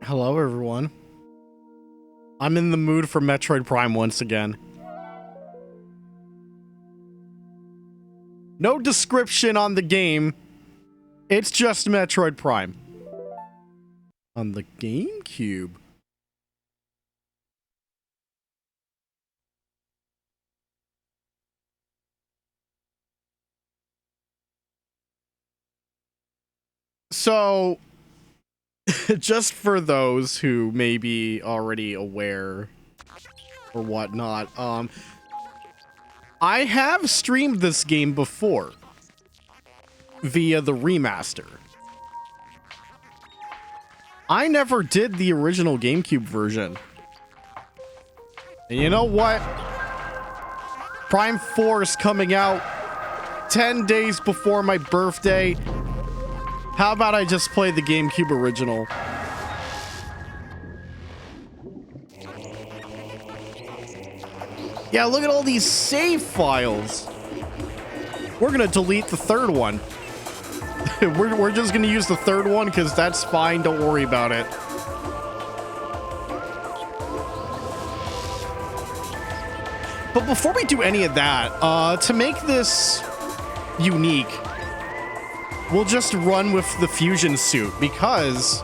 Hello, everyone. I'm in the mood for Metroid Prime once again. No description on the game. It's just Metroid Prime. On the GameCube. So, just for those who may be already aware or whatnot, I have streamed this game before via the remaster. I never did the original GameCube version. And you know what? Prime 4 is coming out 10 days before my birthday. How about I just play the GameCube original? Yeah, look at all these save files. We're gonna delete the third one. we're just gonna use the third one because that's fine. Don't worry about it. But before we do any of that, to make this unique, we'll just run with the fusion suit because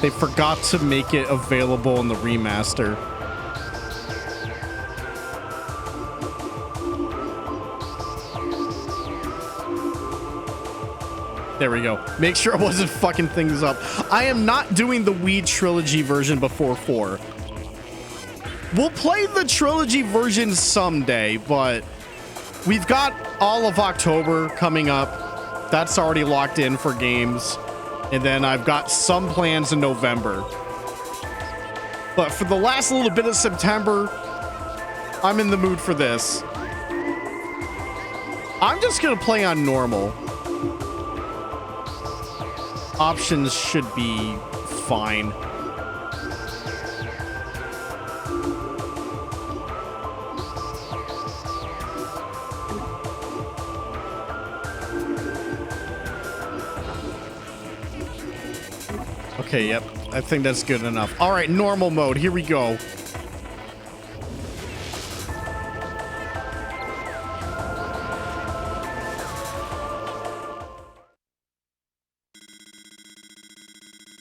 they forgot to make it available in the remaster. There we go. Make sure I wasn't fucking things up. I am not doing the Wii Trilogy version before 4. We'll play the Trilogy version someday, but we've got all of October coming up. That's already locked in for games. And then I've got some plans in November. But for the last little bit of September, I'm in the mood for this. I'm just gonna play on normal. Options should be fine. Okay, yep. I think that's good enough. All right, normal mode. Here we go.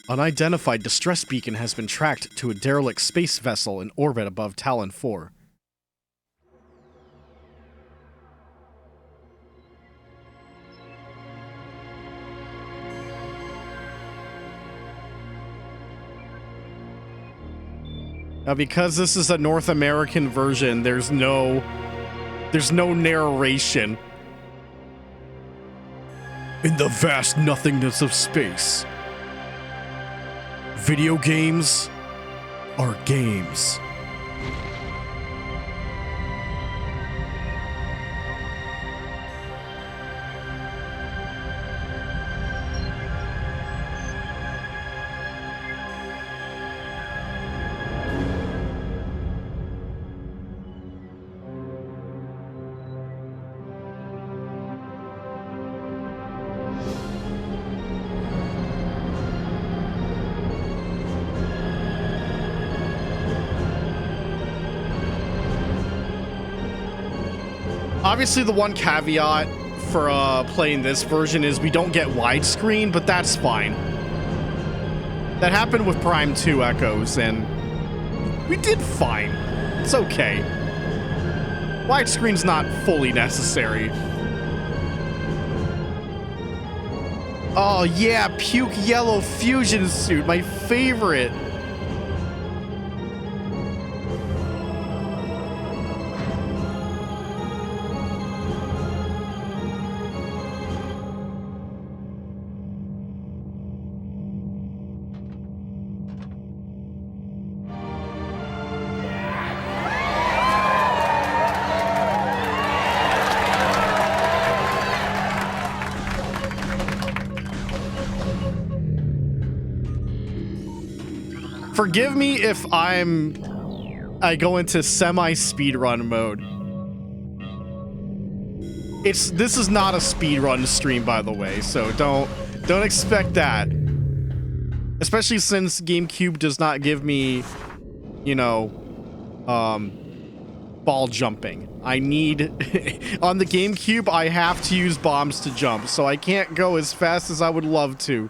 Unidentified distress beacon has been tracked to a derelict space vessel in orbit above Talon 4. Now, because this is a North American version, there's no narration. In the vast nothingness of space, video games are games. Obviously, the one caveat for playing this version is we don't get widescreen, but that's fine. That happened with Prime 2 Echoes, and we did fine. It's okay. Widescreen's not fully necessary. Oh yeah, puke yellow fusion suit, my favorite. Forgive me if I go into semi-speedrun mode. This is not a speedrun stream, by the way, so don't expect that. Especially since GameCube does not give me, you know, ball jumping. I need... on the GameCube, I have to use bombs to jump, so I can't go as fast as I would love to.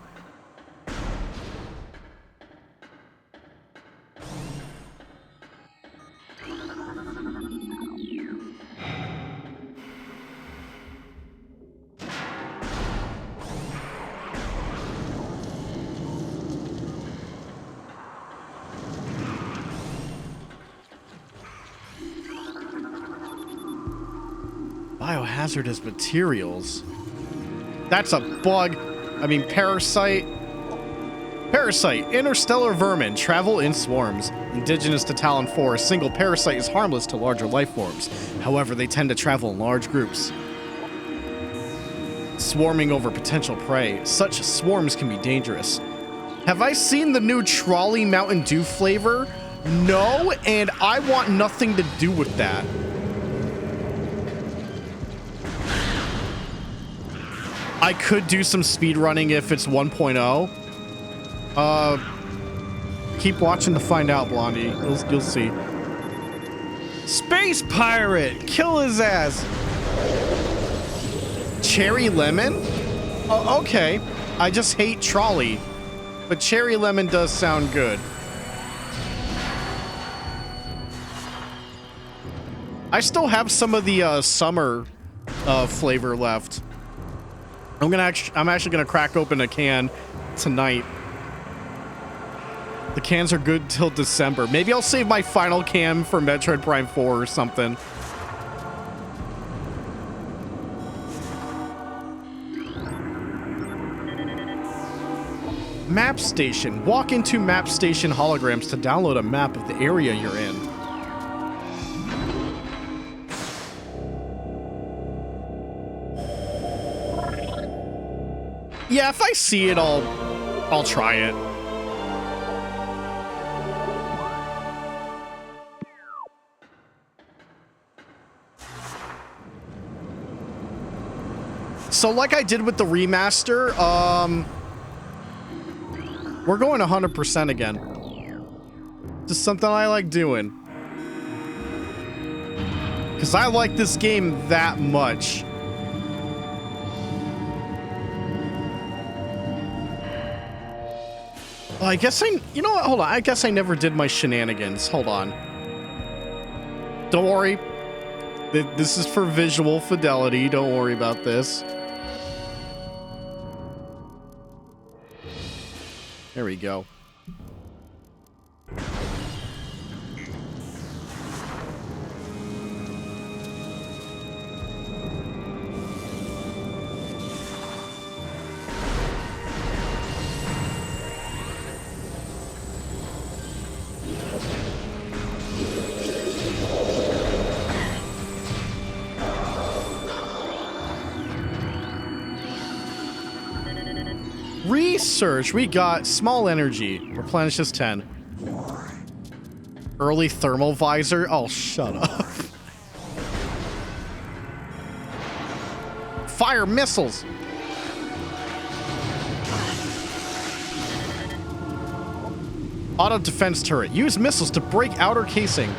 Biohazardous materials. That's a bug. I mean, parasite. Parasite. Interstellar vermin travel in swarms. Indigenous to Talon 4, a single parasite is harmless to larger life forms. However, they tend to travel in large groups, swarming over potential prey. Such swarms can be dangerous. Have I seen the new Trolley Mountain Dew flavor? No, and I want nothing to do with that. I could do some speed running if it's 1.0. Keep watching to find out, Blondie. You'll see. Space pirate! Kill his ass! Cherry lemon? Oh, okay. I just hate trolley. But cherry lemon does sound good. I still have some of the summer flavor left. I'm actually gonna crack open a can tonight. The cans are good till December. Maybe I'll save my final can for Metroid Prime 4 or something. Map station. Walk into map station holograms to download a map of the area you're in. Yeah, if I see it, I'll try it. So like I did with the remaster, we're going 100% again. Just something I like doing. Because I like this game that much. Oh, I guess you know what? Hold on. I guess I never did my shenanigans. Hold on. Don't worry. This is for visual fidelity. Don't worry about this. There we go. Research. We got small energy. Replenishes 10. Early thermal visor. Oh, shut up. Fire missiles. Auto defense turret. Use missiles to break outer casing.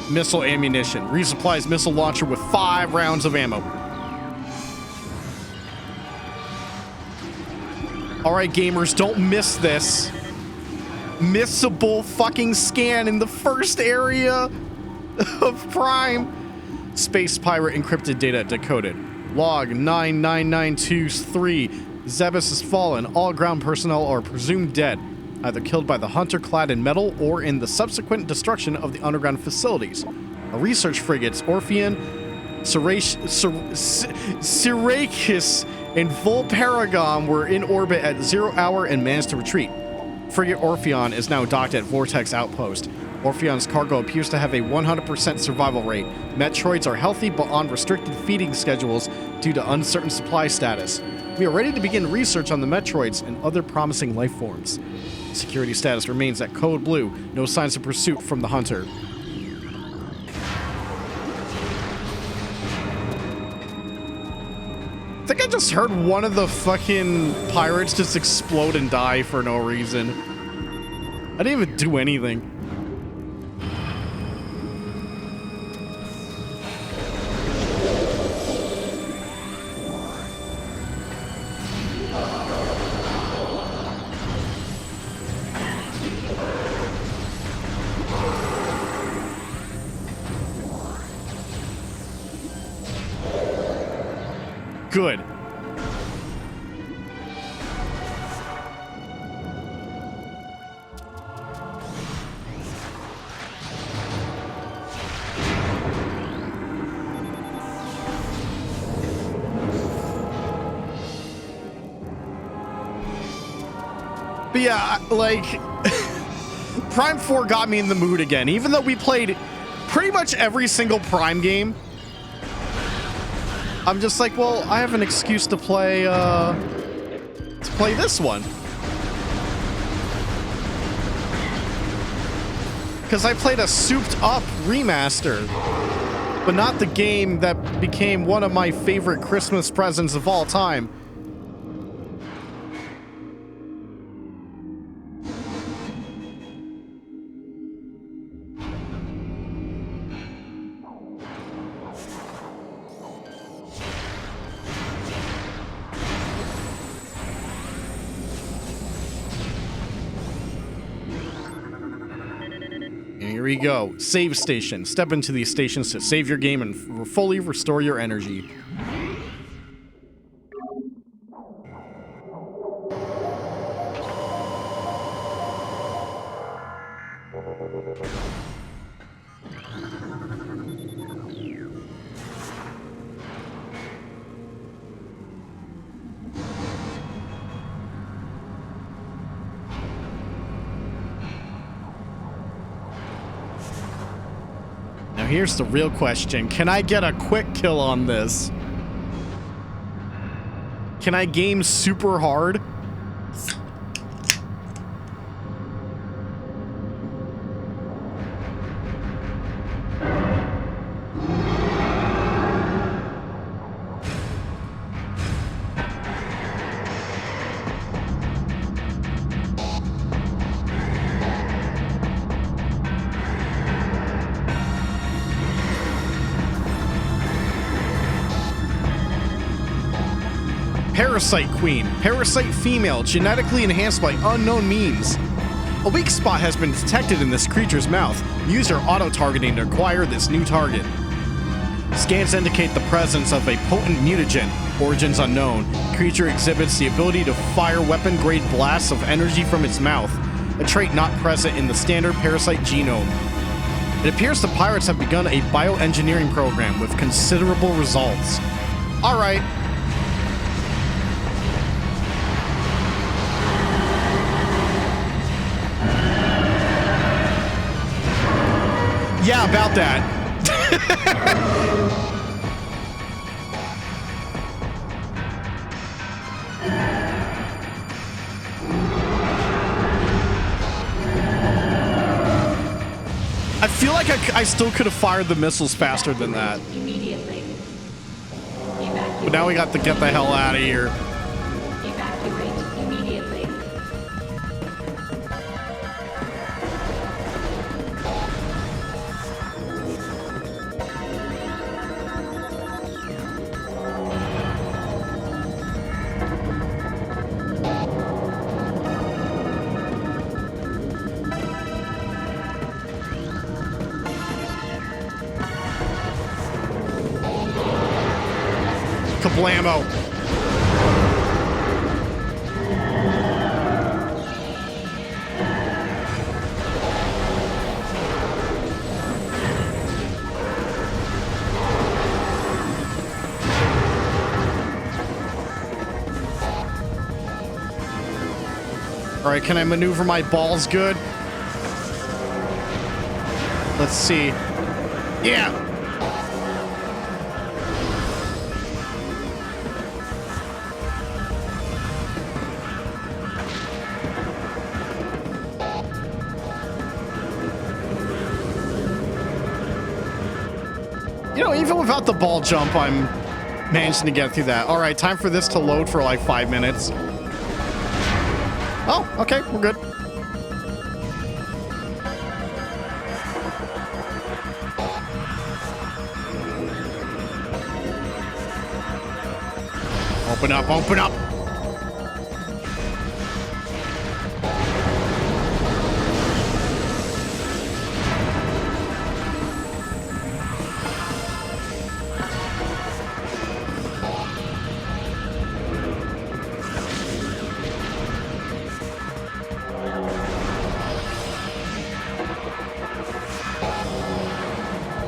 Missile ammunition. Resupplies missile launcher with 5 rounds of ammo. Alright, gamers, don't miss this. Missable fucking scan in the first area of Prime. Space pirate encrypted data decoded. Log 99923. Zebus has fallen. All ground personnel are presumed dead, either killed by the hunter clad in metal or in the subsequent destruction of the underground facilities. A research frigates Orpheon, Syracuse, and Volparagon were in orbit at 0 hour and managed to retreat. Frigate Orpheon is now docked at Vortex Outpost. Orpheon's cargo appears to have a 100% survival rate. Metroids are healthy but on restricted feeding schedules due to uncertain supply status. We are ready to begin research on the Metroids and other promising life forms. Security status remains at Code Blue. No signs of pursuit from the hunter. think I just heard one of the fucking pirates just explode and die for no reason. I didn't even do anything. Good. But yeah, like, Prime 4 got me in the mood again. Even though we played pretty much every single Prime game, I'm just like, well, I have an excuse to play this one. Because I played a souped-up remaster, but not the game that became one of my favorite Christmas presents of all time. Here we go. Save station. Step into these stations to save your game and fully restore your energy. Here's the real question. Can I get a quick kill on this? Can I game super hard? Parasite Queen. Parasite female, genetically enhanced by unknown means. A weak spot has been detected in this creature's mouth. Use your auto-targeting to acquire this new target. Scans indicate the presence of a potent mutagen. Origins unknown. Creature exhibits the ability to fire weapon-grade blasts of energy from its mouth, a trait not present in the standard parasite genome. It appears the pirates have begun a bioengineering program with considerable results. Alright. Yeah, about that. I feel like I still could have fired the missiles faster than that. Immediately. But now we got to get the hell out of here. Evacuate immediately. Kablamo. All right, can I maneuver my balls good? Let's see. Yeah. You know, even without the ball jump, I'm Managing to get through that. All right, time for this to load for like 5 minutes. Oh, okay, we're good. Open up, open up.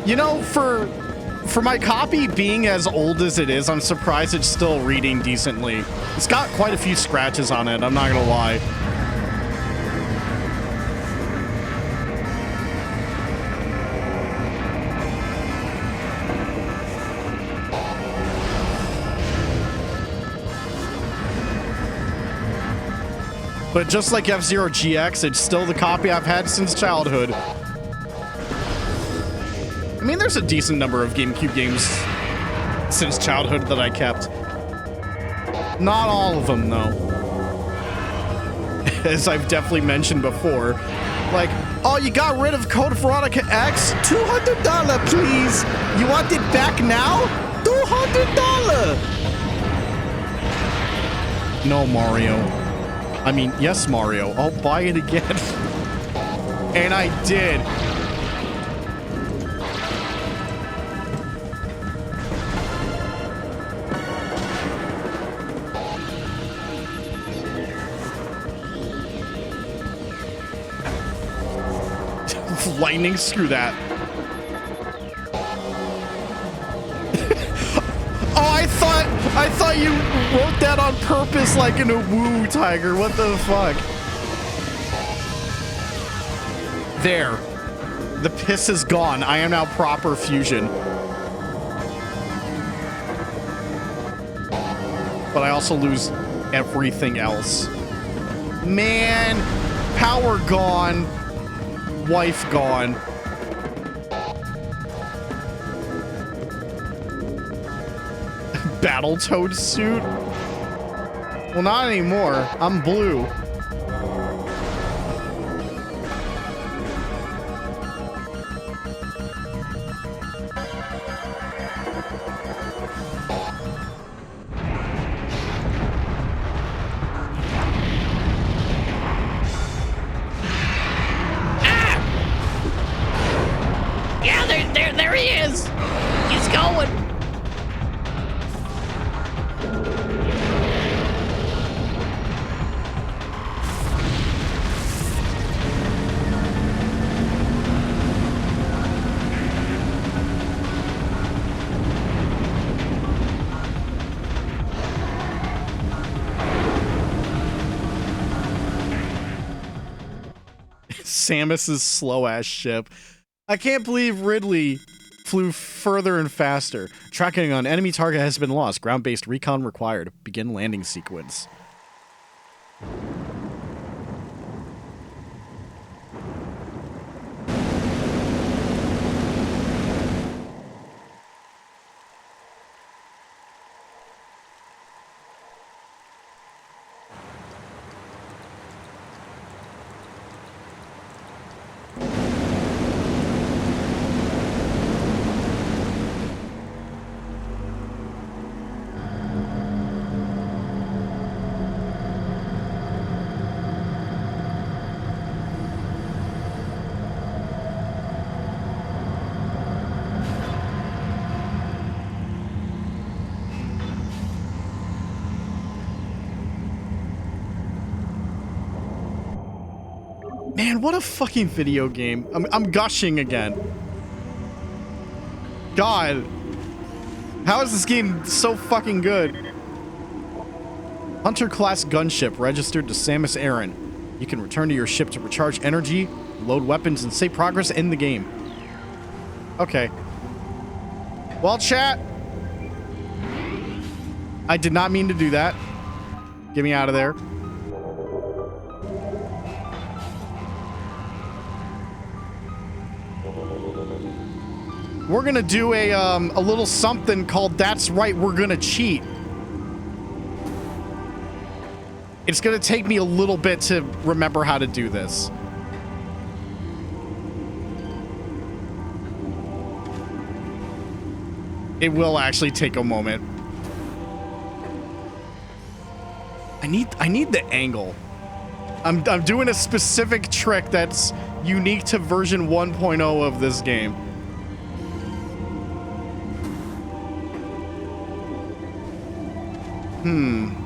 You know, for my copy being as old as it is, I'm surprised it's still reading decently. It's got quite a few scratches on it, I'm not gonna lie. But just like F-Zero GX, it's still the copy I've had since childhood. I mean, there's a decent number of GameCube games since childhood that I kept. Not all of them, though. As I've definitely mentioned before. Like, oh, you got rid of Code Veronica X? $200, please. You want it back now? $200. No, Mario. I mean, yes, Mario. I'll buy it again. And I did. Lightning, screw that. Oh, I thought you wrote that on purpose like in a woo, Tiger. What the fuck? There. The piss is gone. I am now proper fusion. But I also lose everything else. Man, power gone. Wife gone. Battletoad suit? Well, not anymore. I'm blue. There he is! He's going! Samus's slow-ass ship. I can't believe Ridley flew further and faster. Tracking on enemy target has been lost. Ground-based recon required. Begin landing sequence. Man, what a fucking video game. I'm gushing again. God. How is this game so fucking good? Hunter-class gunship registered to Samus Aran. You can return to your ship to recharge energy, load weapons, and save progress in the game. Okay. Well, chat. I did not mean to do that. Get me out of there. We're gonna do a little something called That's Right, We're Gonna Cheat. It's gonna take me a little bit to remember how to do this. It will actually take a moment. I need the angle. I'm doing a specific trick that's unique to version 1.0 of this game.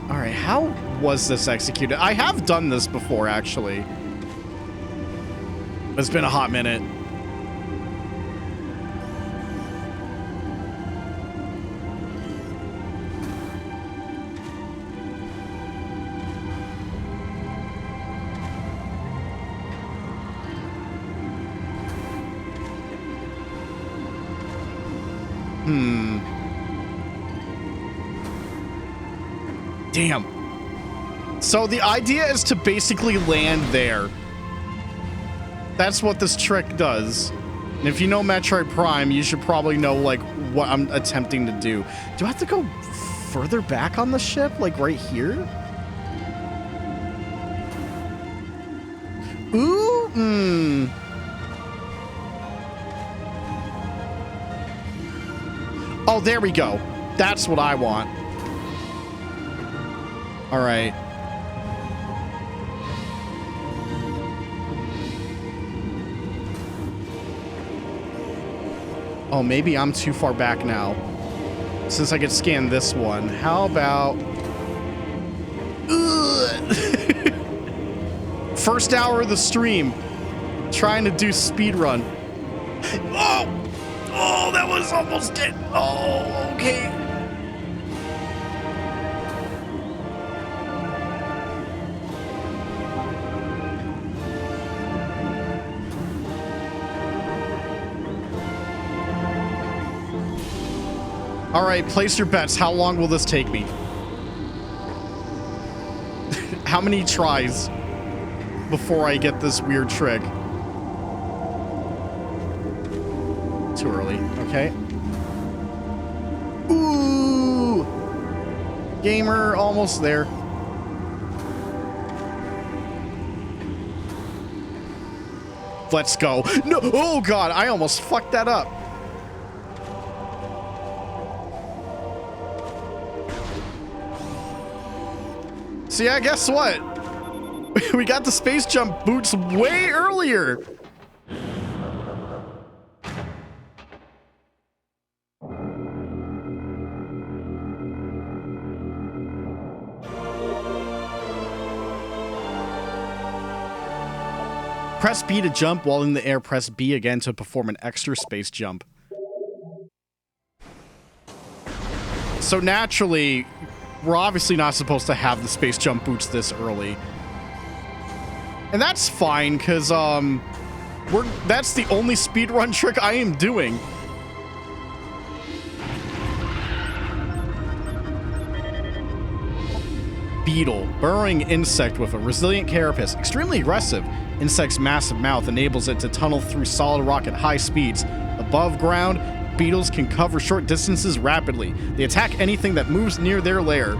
All right, how was this executed? I have done this before, actually. It's been a hot minute. Damn. So the idea is to basically land there. That's what this trick does. And if you know Metroid Prime, you should probably know, like, what I'm attempting to do. Do I have to go further back on the ship? Like, right here? Ooh, Oh, there we go. That's what I want. All right. Oh, maybe I'm too far back now. Since I could scan this one. How about... First hour of the stream. Trying to do speed run. Oh! Oh, that was almost it. Oh, okay. All right, place your bets. How long will this take me? How many tries before I get this weird trick? Too early. Okay. Ooh! Gamer, almost there. Let's go. No! Oh, God, I almost fucked that up. So yeah, guess what? We got the space jump boots way earlier. Press B to jump while in the air. Press B again to perform an extra space jump. So naturally, we're obviously not supposed to have the space jump boots this early. And that's fine, because that's the only speedrun trick I am doing. Beetle, burrowing insect with a resilient carapace, extremely aggressive. Insect's massive mouth enables it to tunnel through solid rock at high speeds. Above ground, beetles can cover short distances rapidly. They attack anything that moves near their lair.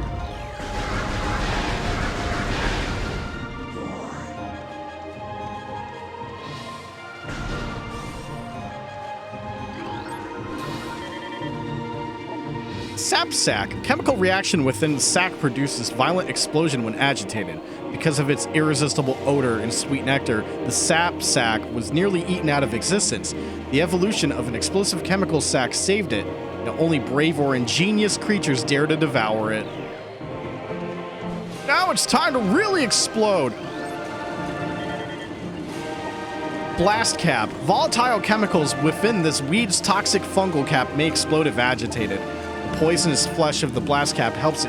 Sap sac. Chemical reaction within the sac produces violent explosion when agitated. Because of its irresistible odor and sweet nectar, the sap sac was nearly eaten out of existence. The evolution of an explosive chemical sac saved it. Now only brave or ingenious creatures dare to devour it. Now it's time to really explode. Blast cap. Volatile chemicals within this weed's toxic fungal cap may explode if agitated. The poisonous flesh of the blast cap helps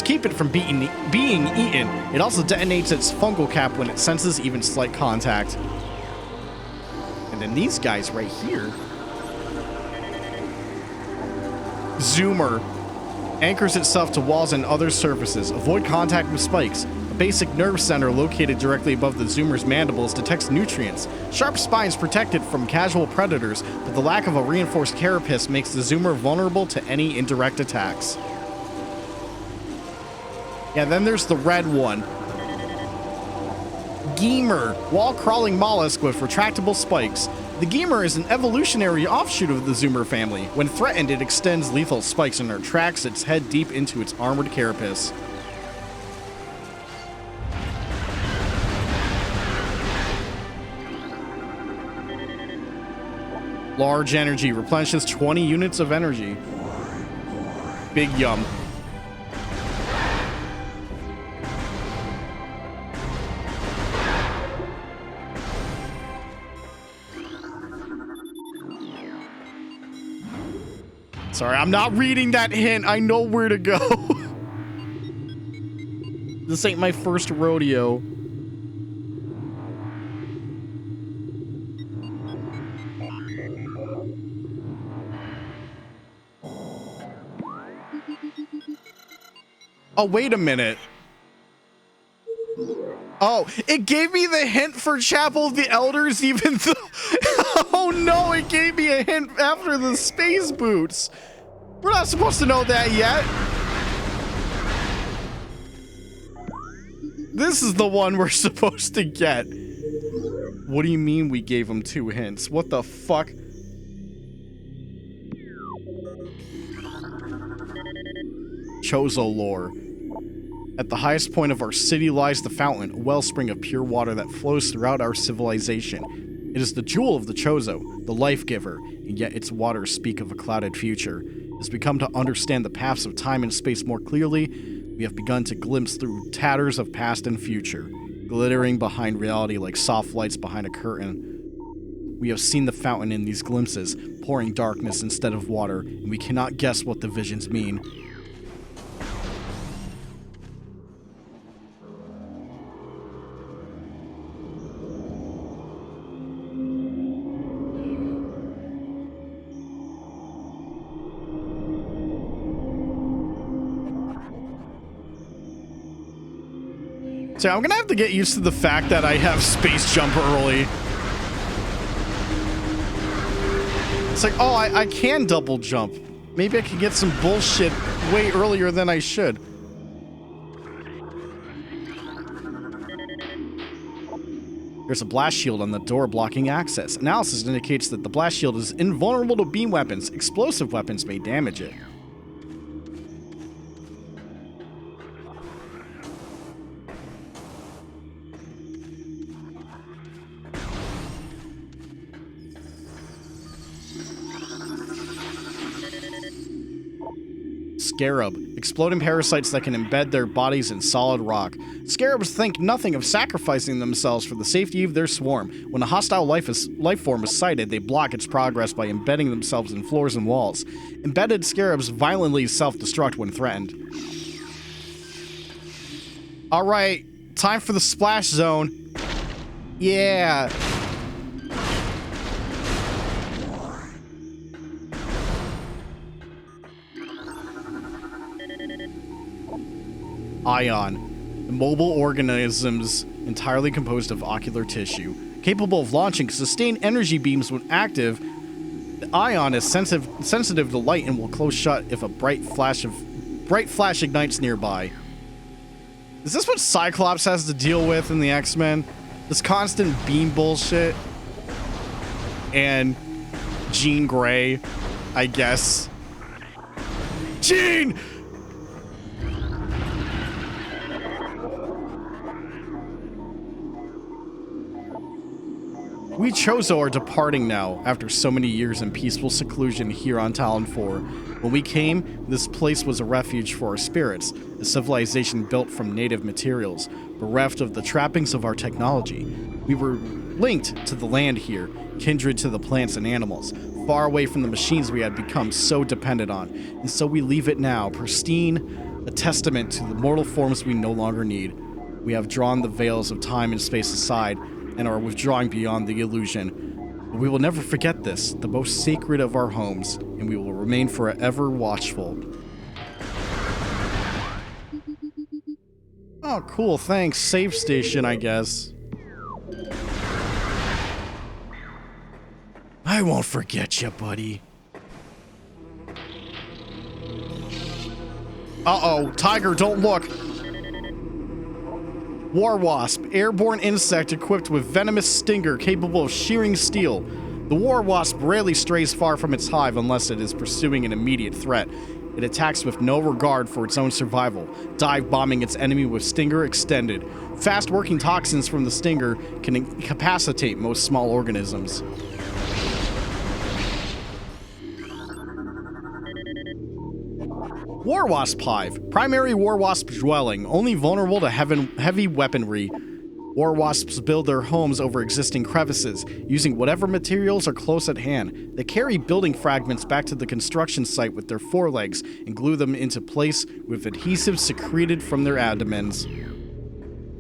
keep it from being eaten. It also detonates its fungal cap when it senses even slight contact. And then these guys right here. Zoomer. Anchors itself to walls and other surfaces. Avoid contact with spikes. basic nerve center located directly above the zoomer's mandibles detects nutrients. Sharp spines protect it from casual predators, but the lack of a reinforced carapace makes the zoomer vulnerable to any indirect attacks. Yeah, then there's the red one. Gemer, wall-crawling mollusk with retractable spikes. The Gemer is an evolutionary offshoot of the zoomer family. When threatened, it extends lethal spikes and retracts its head deep into its armored carapace. Large energy replenishes 20 units of energy. Big yum. Sorry, I'm not reading that hint. I know where to go. This ain't my first rodeo. Oh, wait a minute. Oh, it gave me the hint for Chapel of the Elders even though... Oh no, it gave me a hint after the space boots. We're not supposed to know that yet. This is the one we're supposed to get. What do you mean we gave him 2 hints? What the fuck? Chozo lore. At the highest point of our city lies the fountain, a wellspring of pure water that flows throughout our civilization. It is the jewel of the Chozo, the life giver, and yet its waters speak of a clouded future. As we come to understand the paths of time and space more clearly, we have begun to glimpse through tatters of past and future, glittering behind reality like soft lights behind a curtain. We have seen the fountain in these glimpses, pouring darkness instead of water, and we cannot guess what the visions mean. So I'm gonna have to get used to the fact that I have space jump early. It's like, oh, I can double jump. Maybe I can get some bullshit way earlier than I should. There's a blast shield on the door blocking access. Analysis indicates that the blast shield is invulnerable to beam weapons. Explosive weapons may damage it. Scarab. Exploding parasites that can embed their bodies in solid rock. Scarabs think nothing of sacrificing themselves for the safety of their swarm. When a hostile life form is sighted, they block its progress by embedding themselves in floors and walls. Embedded scarabs violently self-destruct when threatened. Alright, time for the splash zone. Yeah. Ion. Mobile organisms entirely composed of ocular tissue. Capable of launching sustained energy beams when active, the ion is sensitive to light and will close shut if a bright flash ignites nearby. Is this what Cyclops has to deal with in the X-Men? This constant beam bullshit? And Jean Grey, I guess. Jean! We Chozo are departing now, after so many years in peaceful seclusion here on Talon 4. When we came, this place was a refuge for our spirits, a civilization built from native materials, bereft of the trappings of our technology. We were linked to the land here, kindred to the plants and animals, far away from the machines we had become so dependent on, and so we leave it now, pristine, a testament to the mortal forms we no longer need. We have drawn the veils of time and space aside, and are withdrawing beyond the illusion. But we will never forget this, the most sacred of our homes, and we will remain forever watchful. Oh, cool. Thanks. Save station, I guess. I won't forget you, buddy. Uh-oh. Tiger, don't look. War Wasp, airborne insect equipped with venomous stinger capable of shearing steel. The War Wasp rarely strays far from its hive unless it is pursuing an immediate threat. It attacks with no regard for its own survival, dive bombing its enemy with stinger extended. Fast-working toxins from the stinger can incapacitate most small organisms. War Wasp Hive. Primary War Wasp dwelling, only vulnerable to heavy weaponry. War Wasps build their homes over existing crevices, using whatever materials are close at hand. They carry building fragments back to the construction site with their forelegs and glue them into place with adhesive secreted from their abdomens.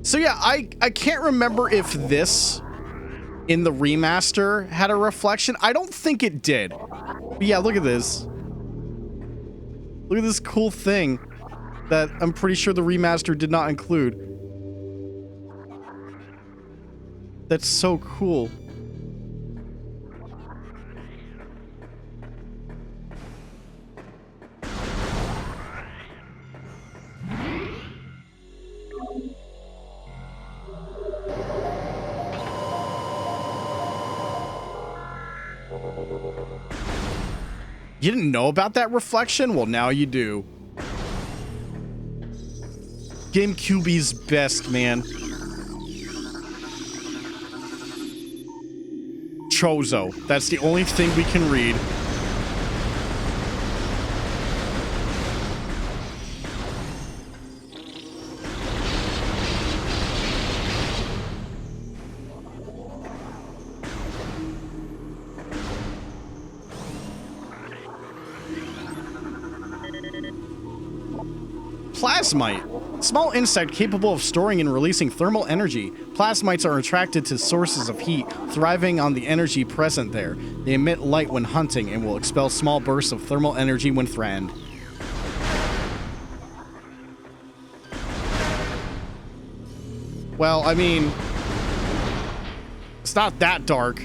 So yeah, I can't remember if this in the remaster had a reflection. I don't think it did. But yeah, look at this. Look at this cool thing that I'm pretty sure the remaster did not include. That's so cool. You didn't know about that reflection? Well, now you do. GameCube's best, man. Chozo. That's the only thing we can read. Plasmite. Small insect capable of storing and releasing thermal energy. Plasmites are attracted to sources of heat, thriving on the energy present there. They emit light when hunting and will expel small bursts of thermal energy when threatened. Well, I mean, it's not that dark.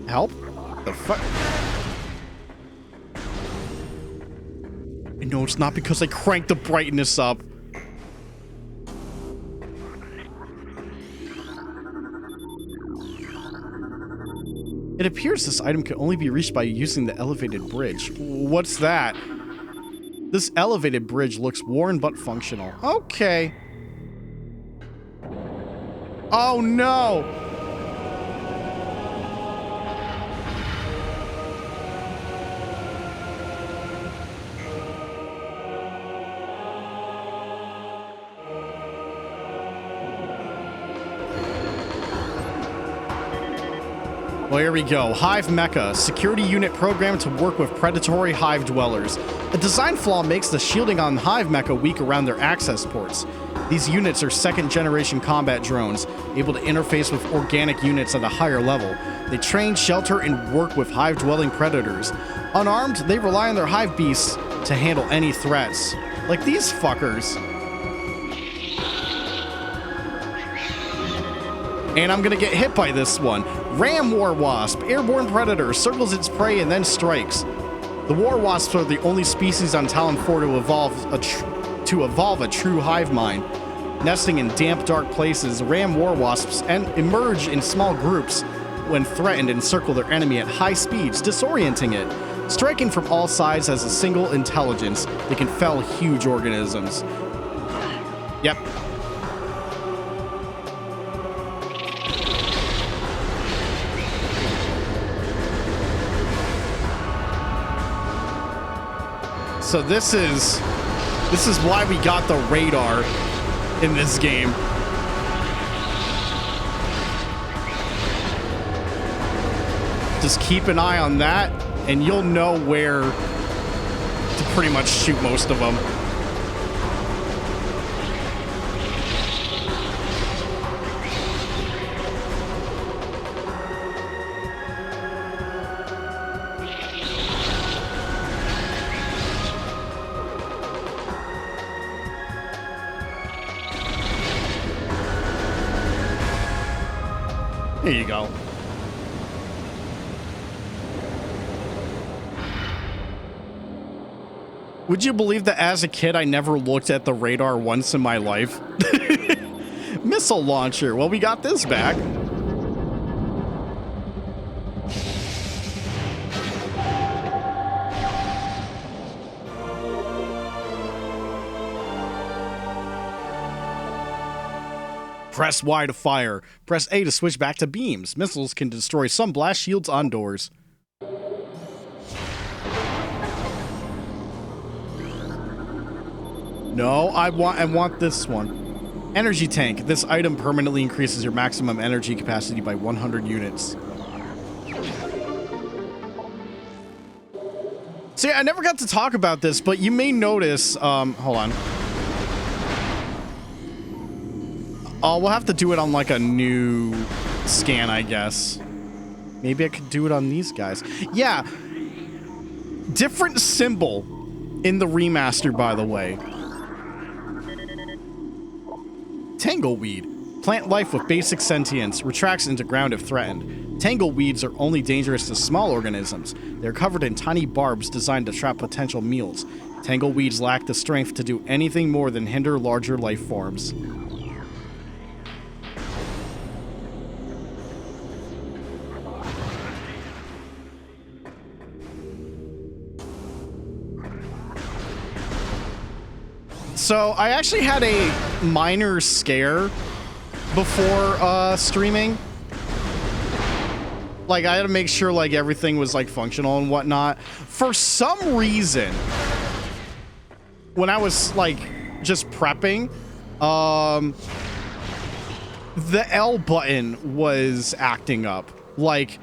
Help? The fuck? No, it's not because I cranked the brightness up. It appears this item can only be reached by using the elevated bridge. What's that? This elevated bridge looks worn but functional. Okay. Oh no! Well, here we go. Hive Mecha, security unit programmed to work with predatory hive dwellers. A design flaw makes the shielding on Hive Mecha weak around their access ports. These units are second-generation combat drones, able to interface with organic units at a higher level. They train, shelter, and work with hive-dwelling predators. Unarmed, they rely on their hive beasts to handle any threats. Like these fuckers. And I'm gonna get hit by this one. Ram War Wasp, airborne predator, circles its prey and then strikes. The War Wasps are the only species on Talon 4 to evolve a true hive mind. Nesting in damp, dark places, Ram War Wasps emerge in small groups when threatened and circle their enemy at high speeds, disorienting it. Striking from all sides as a single intelligence, they can fell huge organisms. Yep. So this is why we got the radar in this game. Just keep an eye on that, and you'll know where to pretty much shoot most of them. There you go. Would you believe that as a kid, I never looked at the radar once in my life? Missile launcher. Well, we got this back. Press Y to fire. Press A to switch back to beams. Missiles can destroy some blast shields on doors. No, I want this one. Energy tank. This item permanently increases your maximum energy capacity by 100 units. See, I never got to talk about this, but you may notice, hold on. Oh, we'll have to do it on like a new scan, I guess. Maybe I could do it on these guys. Yeah. Different symbol in the remaster, by the way. Tangleweed. Plant life with basic sentience. Retracts into ground if threatened. Tangleweeds are only dangerous to small organisms. They're covered in tiny barbs designed to trap potential meals. Tangleweeds lack the strength to do anything more than hinder larger life forms. So I actually had a minor scare before streaming. Like, I had to make sure like everything was like functional and whatnot. For some reason, when I was like just prepping, the L button was acting up. Like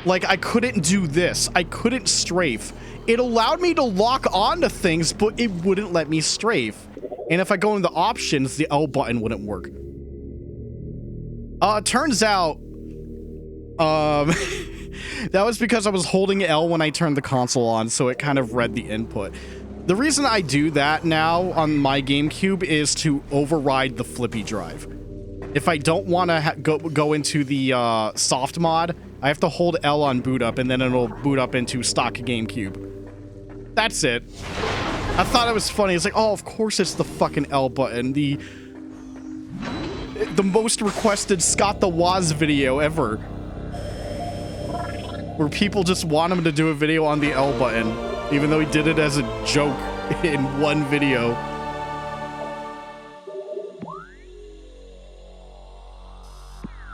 I couldn't do this. I couldn't strafe. It allowed me to lock onto things, but it wouldn't let me strafe. And if I go into the options, the L button wouldn't work. Turns out, that was because I was holding L when I turned the console on, so it kind of read the input. The reason I do that now on my GameCube is to override the flippy drive. If I don't want to go into the soft mod, I have to hold L on boot up, and then it'll boot up into stock GameCube. That's it. I thought it was funny. It's like, oh, of course it's the fucking L button. The most requested Scott the Woz video ever. Where people just want him to do a video on the L button, even though he did it as a joke in one video.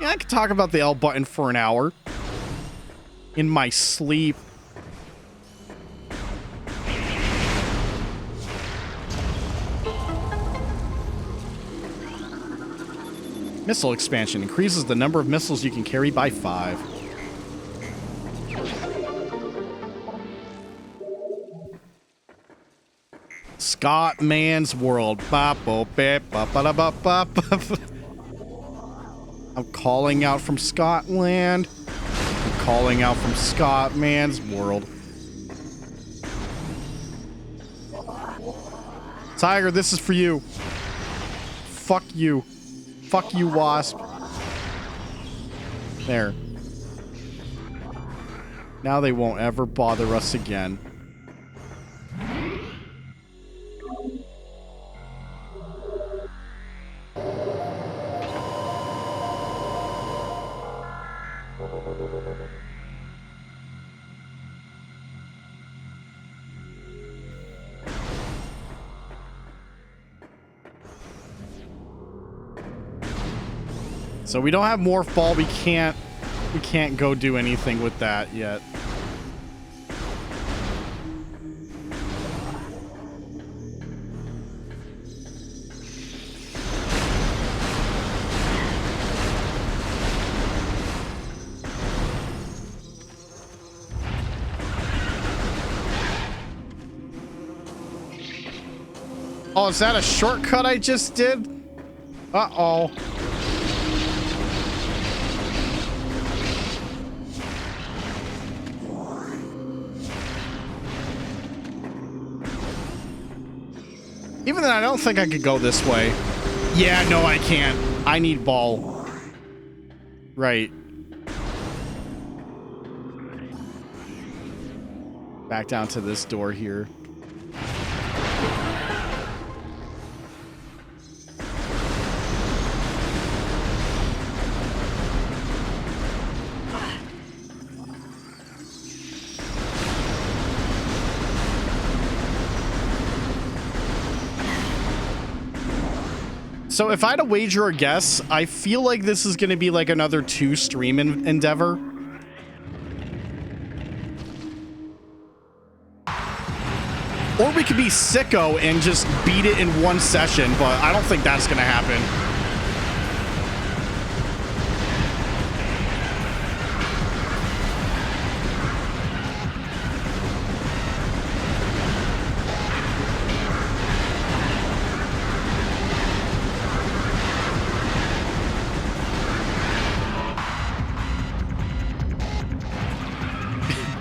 Yeah, I could talk about the L button for an hour. In my sleep. Missile expansion increases the number of missiles you can carry by 5. Scott Man's World. I'm calling out from Scotland. I'm calling out from Scott Man's World. Tiger, this is for you. Fuck you. Fuck you, Wasp. There. Now they won't ever bother us again. So we don't have Morph Ball. We can't go do anything with that yet. Oh, is that a shortcut I just did? Uh-oh. Even then, I don't think I could go this way. Yeah, no, I can't. I need ball. Right. Back down to this door here. So if I had to wager a guess, I feel like this is going to be like another 2 stream endeavor. Or we could be sicko and just beat it in 1 session, but I don't think that's going to happen.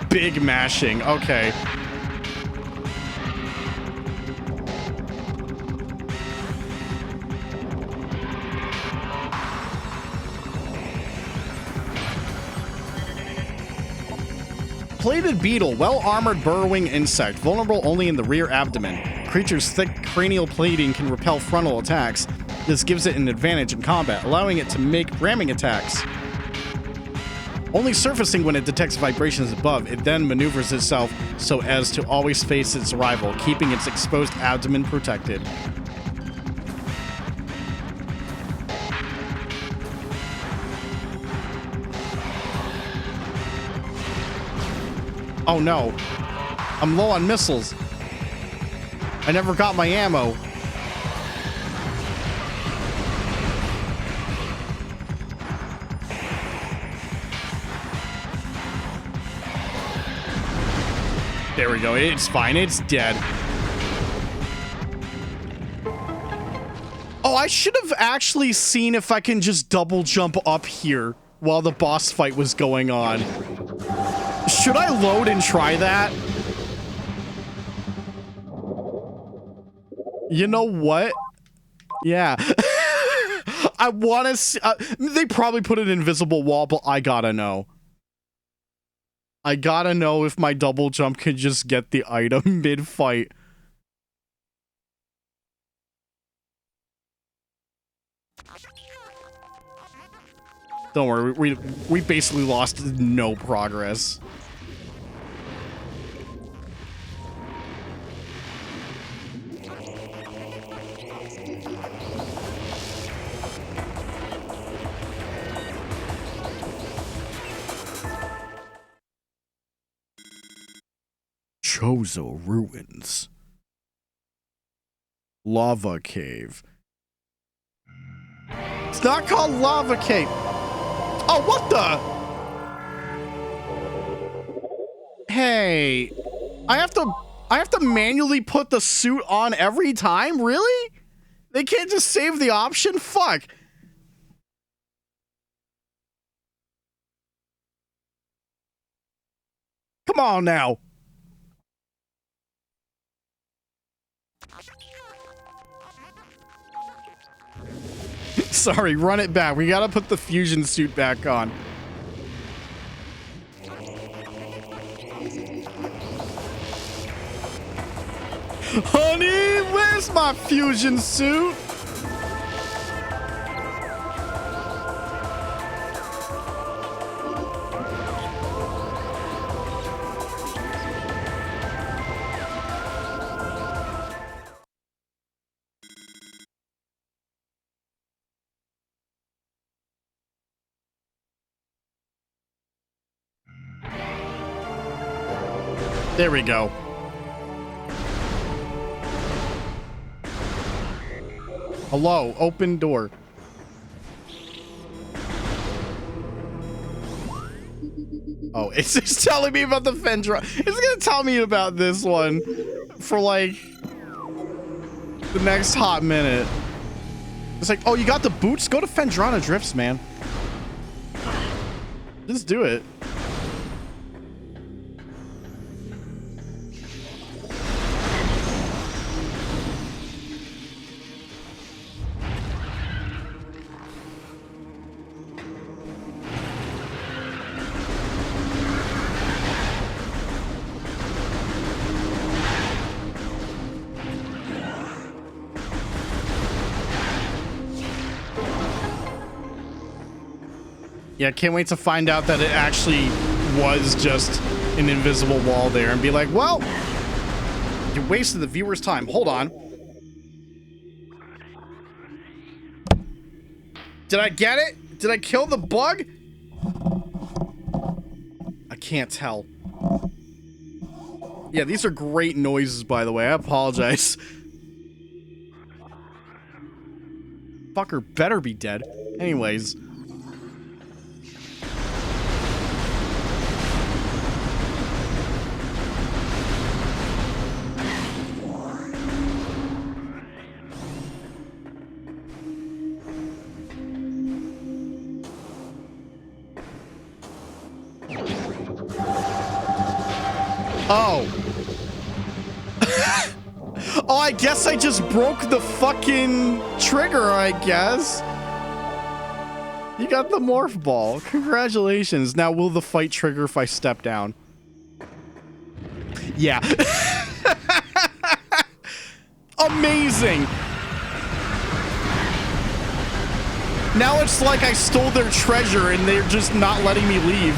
Big mashing. Okay. Plated beetle, well-armored burrowing insect, vulnerable only in the rear abdomen. Creature's thick cranial plating can repel frontal attacks. This gives it an advantage in combat, allowing it to make ramming attacks. Only surfacing when it detects vibrations above, it then maneuvers itself so as to always face its rival, keeping its exposed abdomen protected. Oh no. I'm low on missiles. I never got my ammo. There we go. It's fine. It's dead. Oh, I should have actually seen if I can just double jump up here while the boss fight was going on. Should I load and try that? You know what? Yeah. I want to see... they probably put an invisible wall, but I gotta know. I gotta know if my double jump could just get the item mid-fight. Don't worry, we basically lost no progress. Chozo Ruins. Lava Cave. It's not called Lava Cave. Oh, what the? Hey, I have to manually put the suit on every time? Really? They can't just save the option? Fuck. Come on now. Sorry, run it back. We gotta put the fusion suit back on. Honey, where's my fusion suit? There we go. Hello, open door. Oh, it's just telling me about the Fendra. It's gonna tell me about this one for like the next hot minute. It's like, oh, you got the boots? Go to Fendrana Drifts, man. Just do it. Yeah, can't wait to find out that it actually was just an invisible wall there and be like, well, you wasted the viewer's time. Hold on. Did I get it? Did I kill the bug? I can't tell. Yeah, these are great noises, by the way. I apologize. Fucker better be dead. Anyways. Oh. Oh, I guess I just broke the fucking trigger, I guess. You got the morph ball. Congratulations. Now, will the fight trigger if I step down? Yeah. Amazing. Now it's like I stole their treasure and they're just not letting me leave.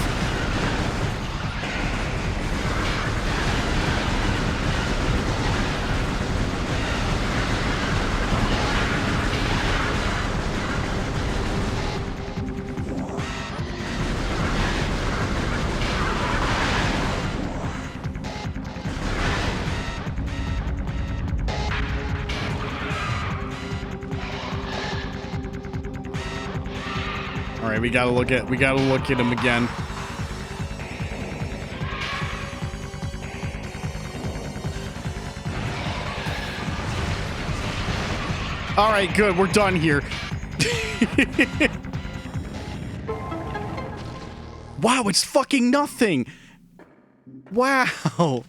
All right, we gotta look at him again. All right, good. We're done here. Wow, it's fucking nothing. Wow.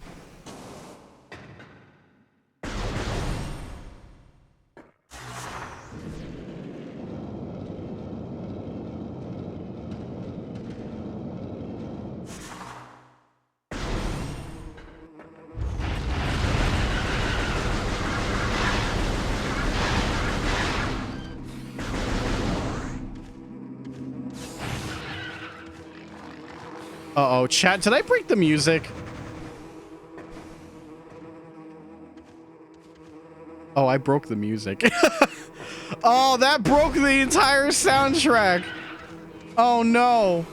Uh-oh, chat, did I break the music? Oh, I broke the music. Oh, that broke the entire soundtrack. Oh, no.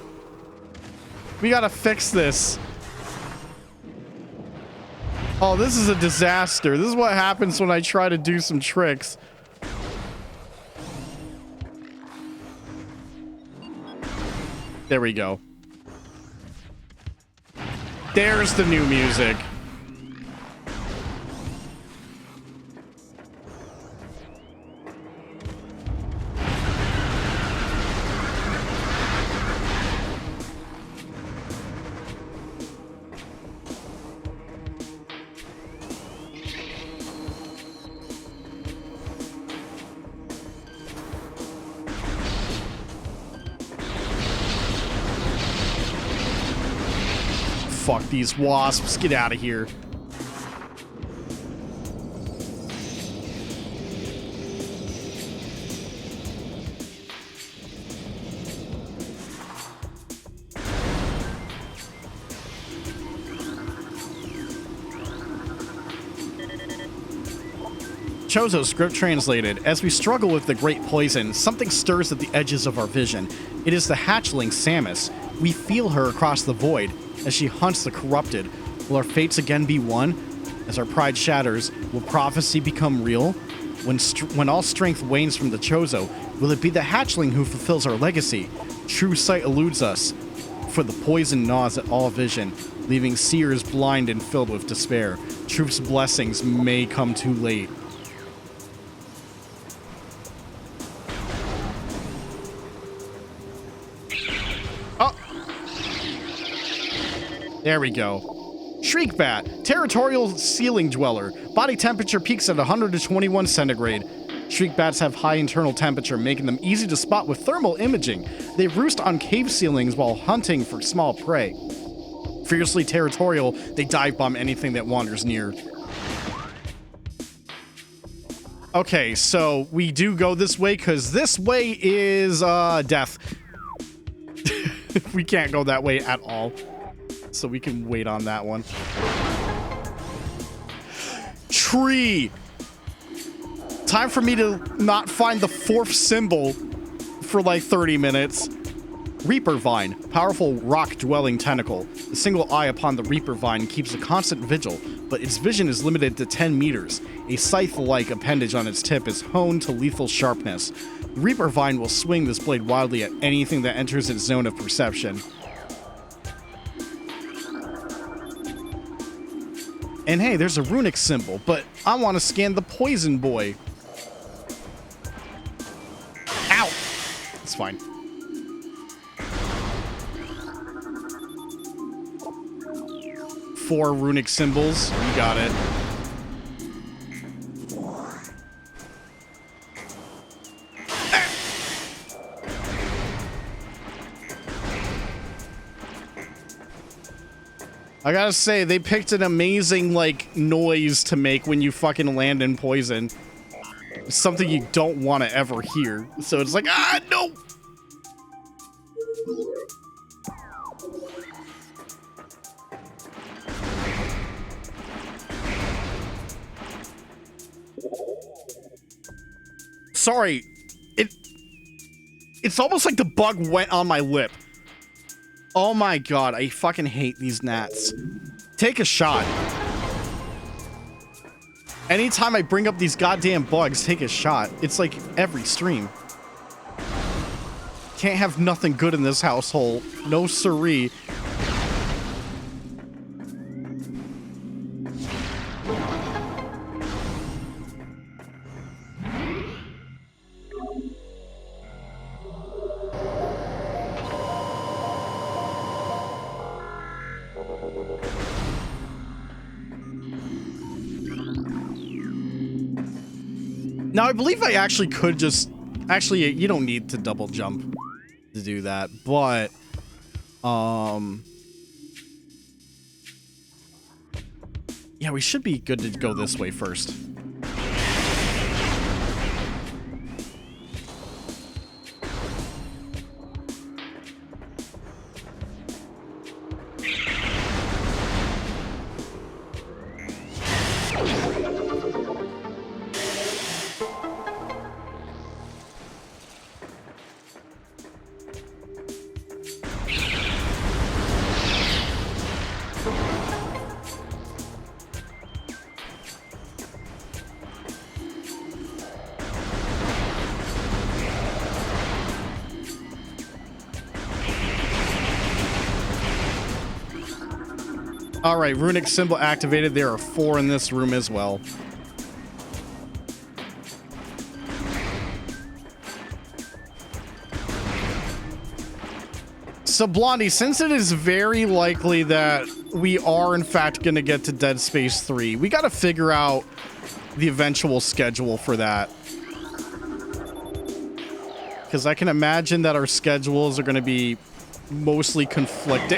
We gotta fix this. Oh, this is a disaster. This is what happens when I try to do some tricks. There we go. There's the new music. Fuck these wasps. Get out of here. Chozo script translated. As we struggle with the great poison, something stirs at the edges of our vision. It is the hatchling Samus. We feel her across the void as she hunts the corrupted. Will our fates again be one? As our pride shatters, will prophecy become real? When all strength wanes from the Chozo, will it be the hatchling who fulfills our legacy? True sight eludes us, for the poison gnaws at all vision, leaving seers blind and filled with despair. Truth's blessings may come too late. There we go. Shriekbat, territorial ceiling dweller. Body temperature peaks at 121 centigrade. Shriekbats have high internal temperature, making them easy to spot with thermal imaging. They roost on cave ceilings while hunting for small prey. Fiercely territorial, they dive bomb anything that wanders near. Okay, so we do go this way, because this way is, death. We can't go that way at all. So we can wait on that one. Tree! Time for me to not find the 4th symbol for like 30 minutes. Reaper Vine, powerful rock-dwelling tentacle. The single eye upon the Reaper Vine keeps a constant vigil, but its vision is limited to 10 meters. A scythe-like appendage on its tip is honed to lethal sharpness. The Reaper Vine will swing this blade wildly at anything that enters its zone of perception. And hey, there's a runic symbol, but I want to scan the poison boy. Ow! It's fine. Four runic symbols. You got it. I gotta say, they picked an amazing, like, noise to make when you fucking land in poison. It's something you don't want to ever hear. So it's like, ah, no! Sorry. It's almost like the bug went on my lip. Oh my god, I fucking hate these gnats. Take a shot. Anytime I bring up these goddamn bugs, take a shot. It's like every stream. Can't have nothing good in this household. No siree. Now, I believe I actually could just... Actually, you don't need to double jump to do that, but... Yeah, we should be good to go this way first. Alright, runic symbol activated. There are 4 in this room as well. So, Blondie, since it is very likely that we are, in fact, going to get to Dead Space 3, we got to figure out the eventual schedule for that. Because I can imagine that our schedules are going to be mostly conflicting.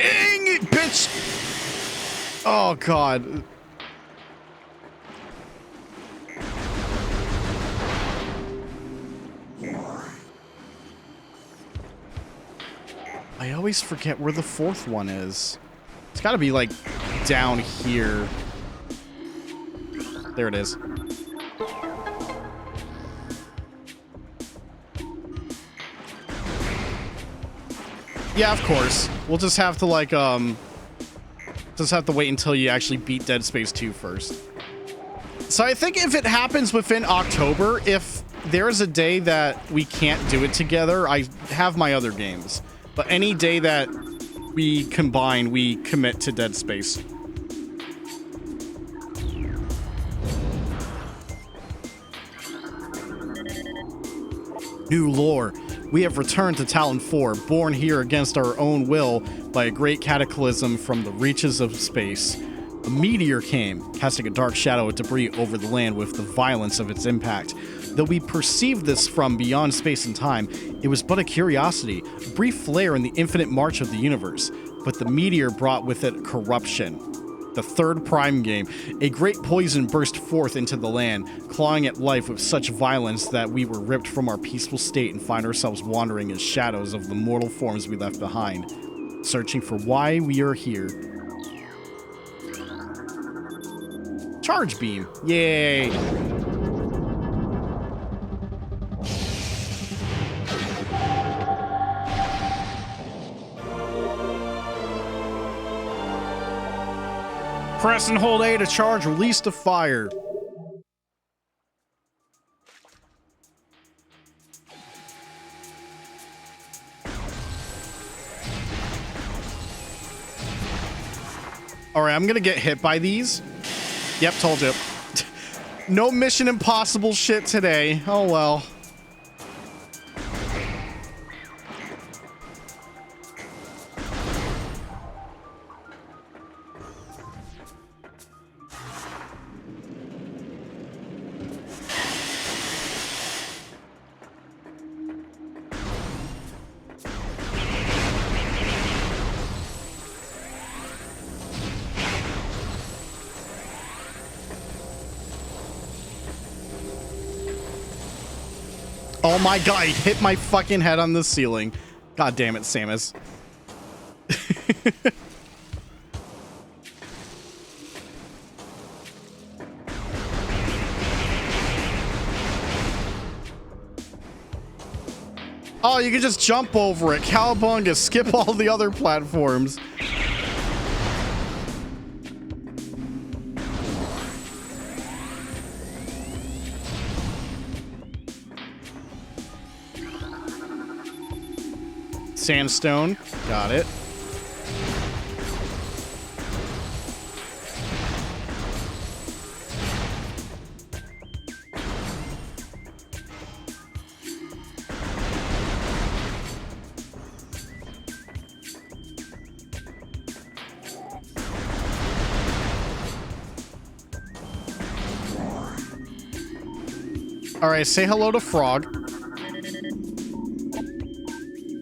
Bitch! Oh, God. I always forget where the 4th one is. It's got to be, like, down here. There it is. Yeah, of course. We'll just have to, like, just have to wait until you actually beat Dead Space 2 first. So I think if it happens within October, if there is a day that we can't do it together, I have my other games. But any day that we combine, we commit to Dead Space. New lore. We have returned to Talon 4, born here against our own will by a great cataclysm from the reaches of space. A meteor came, casting a dark shadow of debris over the land with the violence of its impact. Though we perceived this from beyond space and time, it was but a curiosity, a brief flare in the infinite march of the universe. But the meteor brought with it corruption. The third Prime game. A great poison burst forth into the land, clawing at life with such violence that we were ripped from our peaceful state and find ourselves wandering in shadows of the mortal forms we left behind, searching for why we are here. Charge beam. Yay. Press and hold A to charge release to fire. All right, I'm gonna get hit by these. Yep, told you. No Mission Impossible shit today. Oh well. Oh my god, he hit my fucking head on the ceiling. God damn it, Samus. Oh, you can just jump over it. Cowabunga, skip all the other platforms. Sandstone. Got it. All right, say hello to Frog.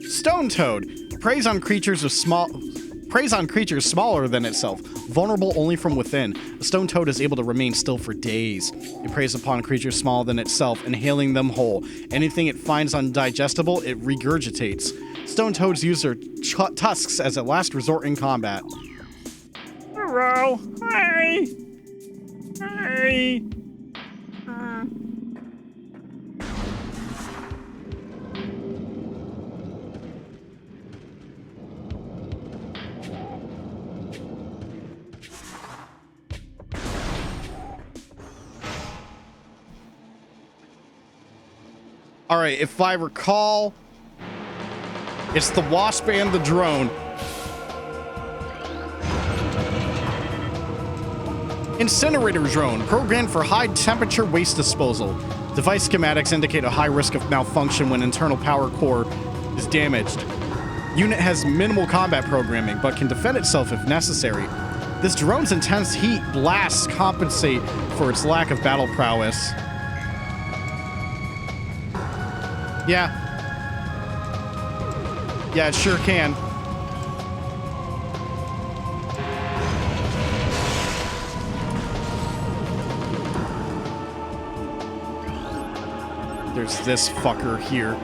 Stone Toad preys on creatures smaller than itself, vulnerable only from within. A stone toad is able to remain still for days. It preys upon creatures smaller than itself, inhaling them whole. Anything it finds undigestible, it regurgitates. Stone toads use their tusks as a last resort in combat. Hello. Hi. Hi. All right, if I recall, it's the wasp and the drone. Incinerator drone, programmed for high temperature waste disposal. Device schematics indicate a high risk of malfunction when internal power core is damaged. Unit has minimal combat programming, but can defend itself if necessary. This drone's intense heat blasts compensate for its lack of battle prowess. Yeah. Yeah, it sure can. There's this fucker here.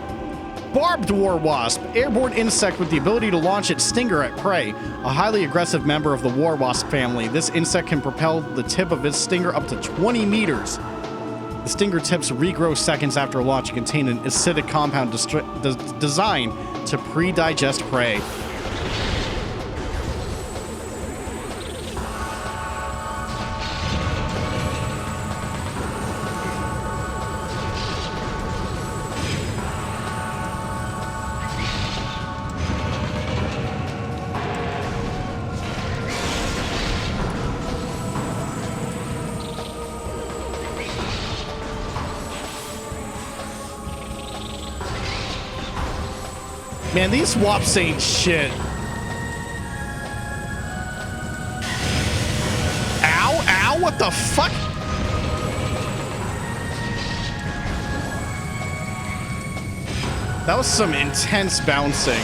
Barbed war wasp, airborne insect with the ability to launch its stinger at prey. A highly aggressive member of the war wasp family, this insect can propel the tip of its stinger up to 20 meters. The stinger tips regrow seconds after launch and contain an acidic compound designed to pre-digest prey. Man, these wops ain't shit. Ow, ow, what the fuck? That was some intense bouncing.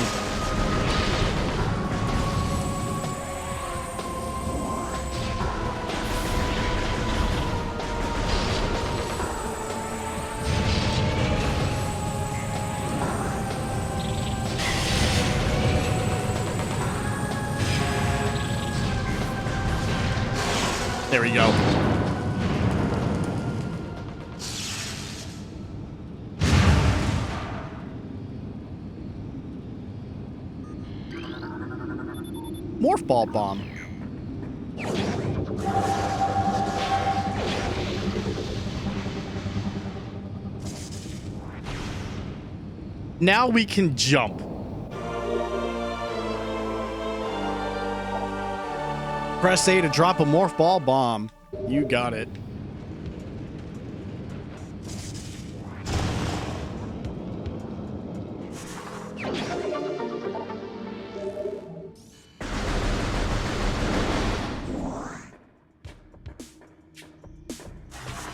There we go. Morph ball bomb. Now we can jump. Press A to drop a morph ball bomb. You got it.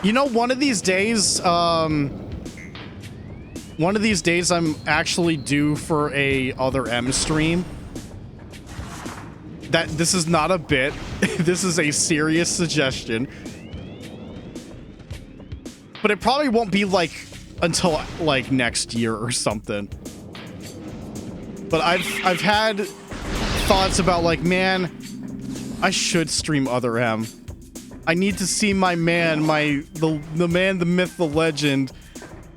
You know, one of these days, I'm actually due for a other M stream. This is not a bit. This is a serious suggestion. But it probably won't be like until like next year or something. But I've had thoughts about like, man, I should stream other M. I need to see my man, the man, the myth, the legend,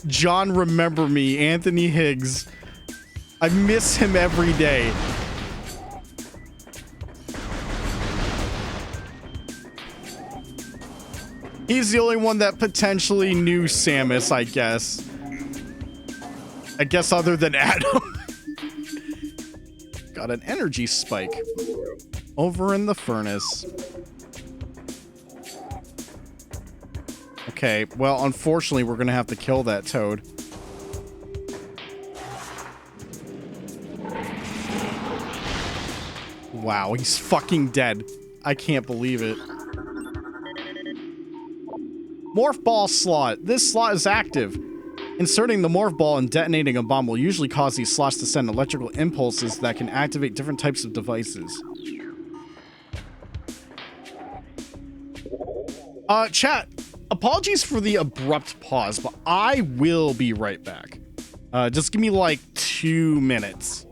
John Remember Me, Anthony Higgs. I miss him every day. He's the only one that potentially knew Samus, I guess. I guess other than Adam. Got an energy spike over in the furnace. Okay, well, unfortunately, we're gonna have to kill that toad. Wow, he's fucking dead. I can't believe it. Morph ball slot. This slot is active. Inserting the morph ball and detonating a bomb will usually cause these slots to send electrical impulses that can activate different types of devices. Chat, apologies for the abrupt pause, but I will be right back. Just give me like 2 minutes.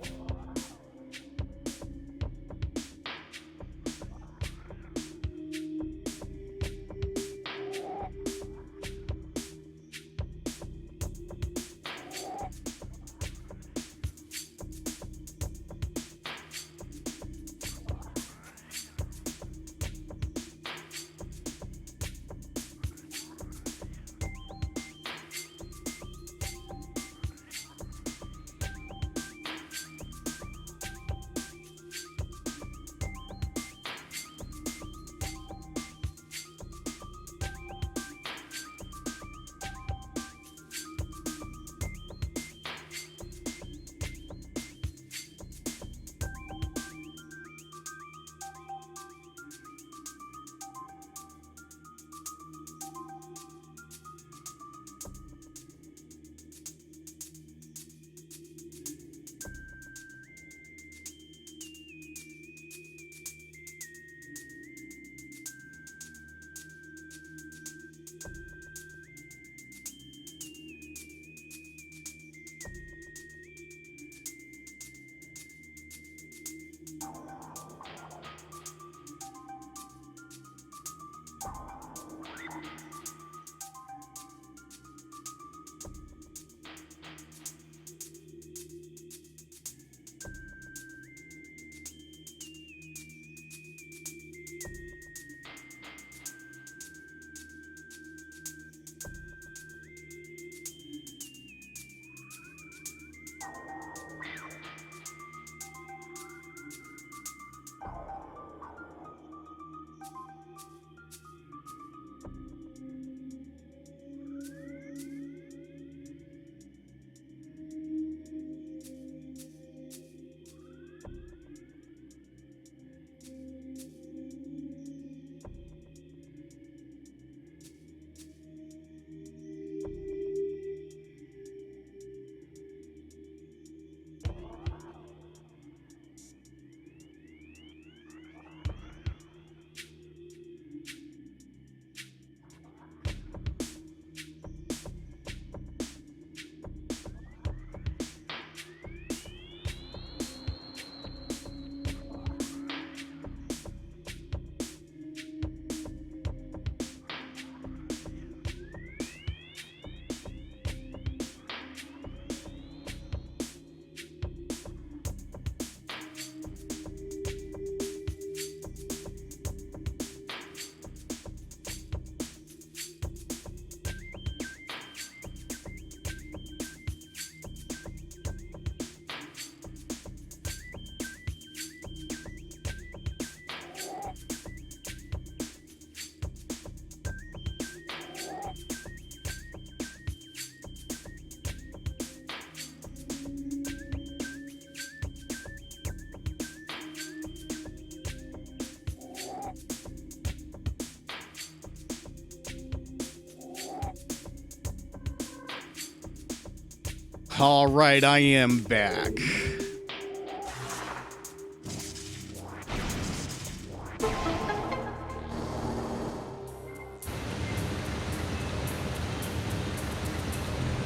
All right, I am back.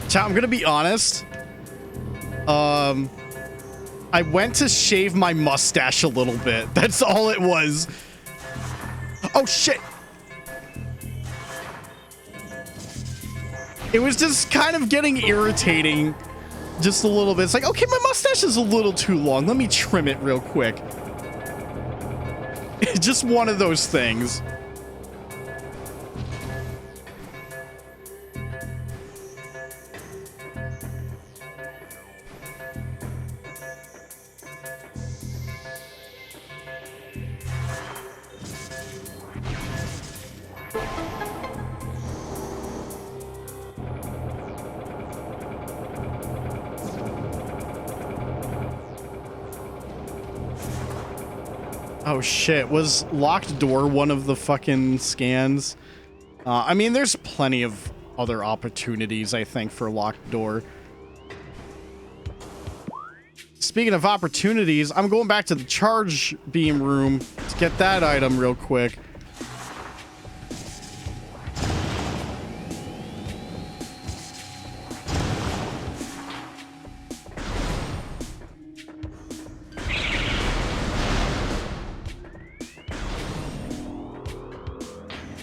Chat, I'm gonna be honest. I went to shave my mustache a little bit. That's all it was. Oh shit. It was just kind of getting irritating just a little bit. It's like, okay, my mustache is a little too long. Let me trim it real quick. Just one of those things. Oh shit, was locked door one of the fucking scans? I mean, there's plenty of other opportunities, I think, for locked door. Speaking of opportunities, I'm going back to the charge beam room to get that item real quick.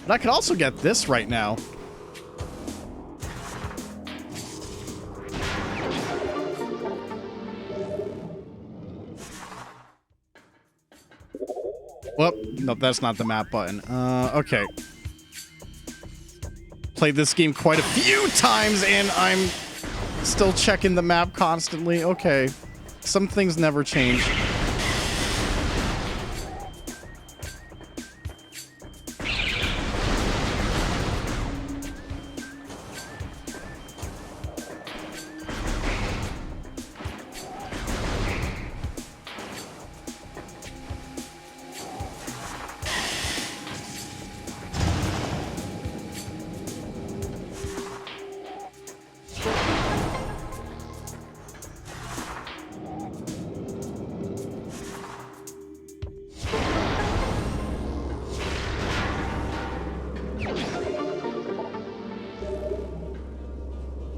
But I could also get this right now. Whoop. Nope, that's not the map button. Okay. Played this game quite a few times and I'm still checking the map constantly. Okay. Some things never change.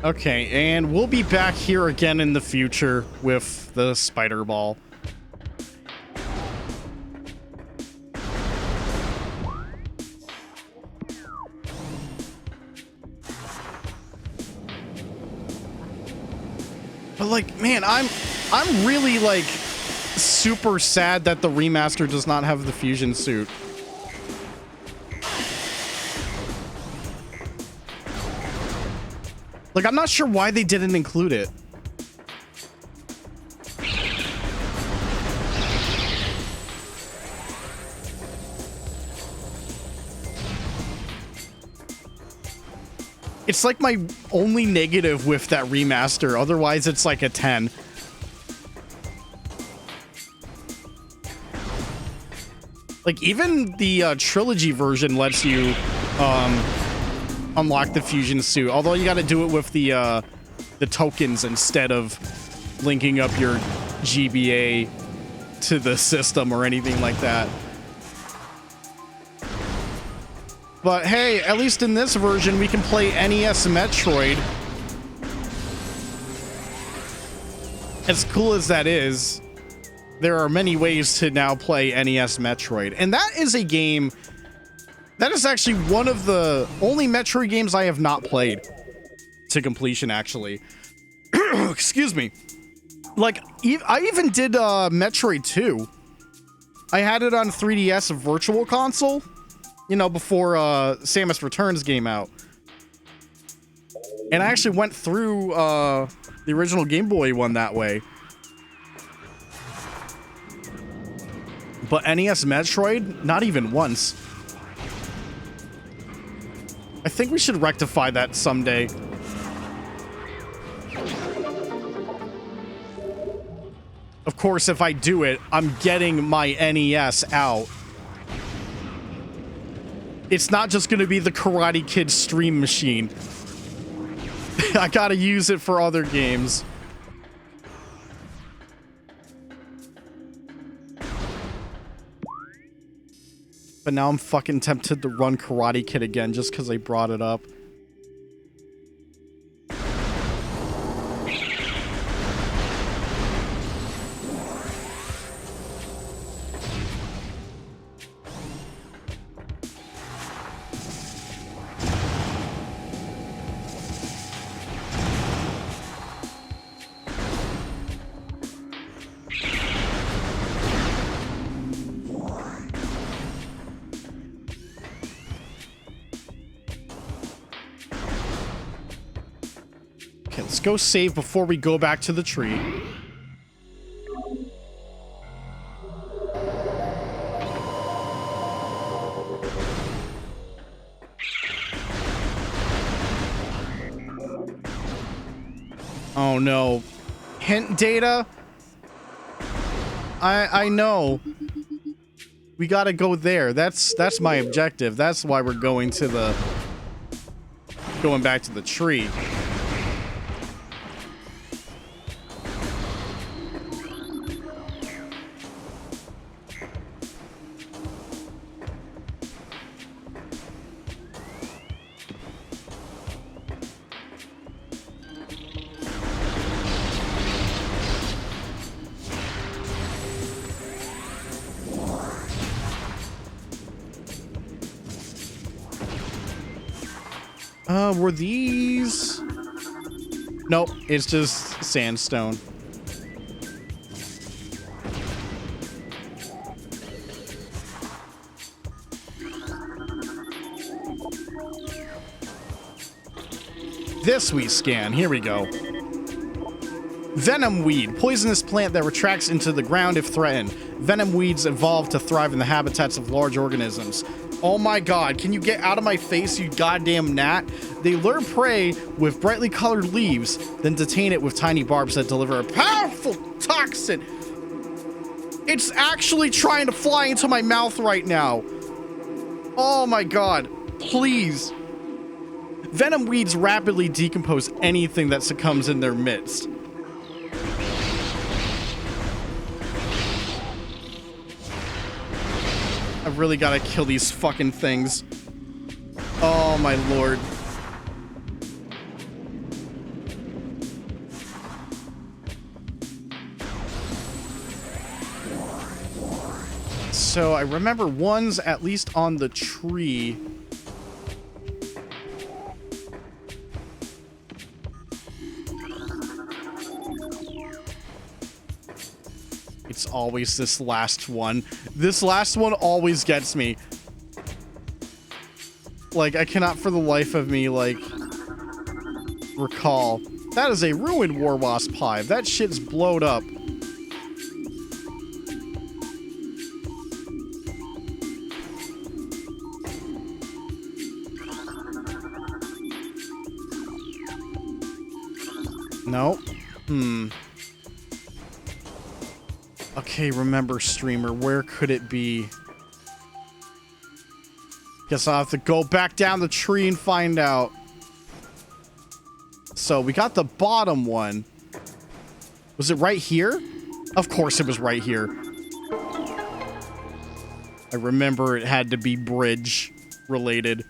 Okay, and we'll be back here again in the future with the spider ball. But like, man, I'm really like super sad that the remaster does not have the fusion suit. Like, I'm not sure why they didn't include it. It's like my only negative with that remaster. Otherwise, it's like a 10. Like, even the trilogy version lets you unlock the fusion suit, although you got to do it with the tokens instead of linking up your GBA to the system or anything like that. But hey, at least in this version we can play NES Metroid. As cool as that is, there are many ways to now play NES Metroid, and that is a game that is actually one of the only Metroid games I have not played to completion, actually. Excuse me. Like, I even did Metroid 2. I had it on 3DS Virtual Console, you know, before Samus Returns came out. And I actually went through the original Game Boy one that way. But NES Metroid, not even once. I think we should rectify that someday. Of course, if I do it, I'm getting my NES out. It's not just going to be the Karate Kid stream machine. I gotta use it for other games. But now I'm fucking tempted to run Karate Kid again just because I brought it up. Okay, let's go save before we go back to the tree. Oh no. Hint data? I know. We gotta go there. That's my objective. That's why we're going back to the tree. Were these? Nope, it's just sandstone. This we scan. Here we go. Venom weed, poisonous plant that retracts into the ground if threatened. Venom weeds evolve to thrive in the habitats of large organisms. Oh my god, can you get out of my face, you goddamn gnat? They lure prey with brightly colored leaves, then detain it with tiny barbs that deliver a powerful toxin. It's actually trying to fly into my mouth right now. Oh my god, please. Venom weeds rapidly decompose anything that succumbs in their midst. I really gotta kill these fucking things. Oh my lord. So I remember one's at least on the tree. It's always this last one. This last one always gets me. Like, I cannot for the life of me, like, recall. That is a ruined war wasp hive. That shit's blowed up. No. Okay, remember, streamer, where could it be? Guess I'll have to go back down the tree and find out. So, we got the bottom one. Was it right here? Of course it was right here. I remember it had to be bridge related.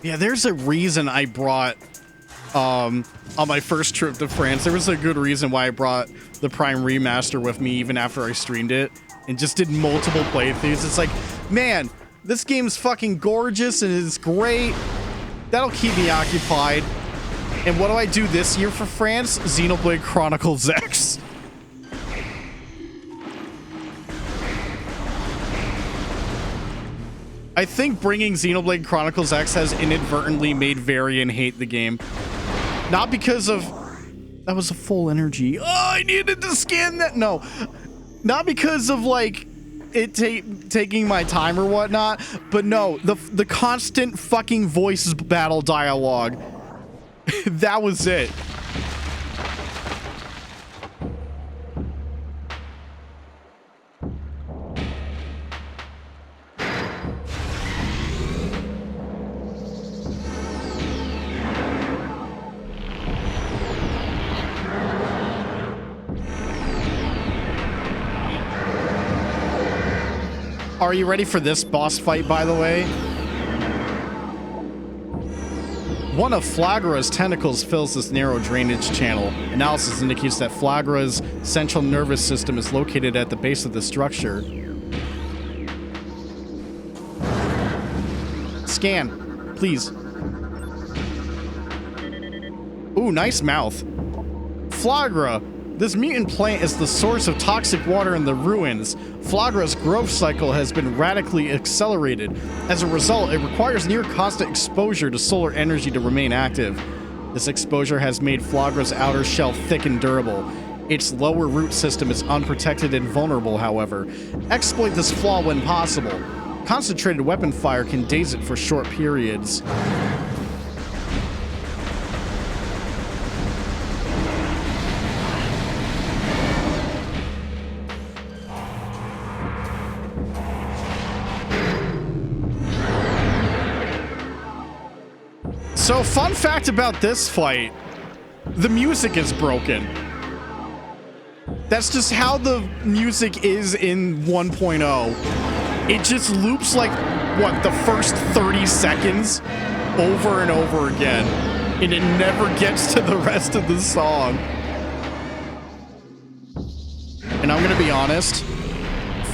Yeah, there's a reason I brought, on my first trip to France, there was a good reason why I brought the Prime Remaster with me even after I streamed it and just did multiple playthroughs. It's like, man, this game's fucking gorgeous and it's great. That'll keep me occupied. And what do I do this year for France? Xenoblade Chronicles X. I think bringing Xenoblade Chronicles X has inadvertently made Varian hate the game. Not because of... That was a full energy. Oh, I needed to scan that. No. Not because of, like, taking my time or whatnot, but no, the constant fucking voice battle dialogue. That was it. Are you ready for this boss fight, by the way? One of Flagra's tentacles fills this narrow drainage channel. Analysis indicates that Flagra's central nervous system is located at the base of the structure. Scan, please. Ooh, nice mouth. Flagra. This mutant plant is the source of toxic water in the ruins. Flagra's growth cycle has been radically accelerated. As a result, it requires near constant exposure to solar energy to remain active. This exposure has made Flagra's outer shell thick and durable. Its lower root system is unprotected and vulnerable, however. Exploit this flaw when possible. Concentrated weapon fire can daze it for short periods. So, fun fact about this fight, the music is broken. That's just how the music is in 1.0. It just loops like, what, the first 30 seconds over and over again. And it never gets to the rest of the song. And I'm gonna be honest,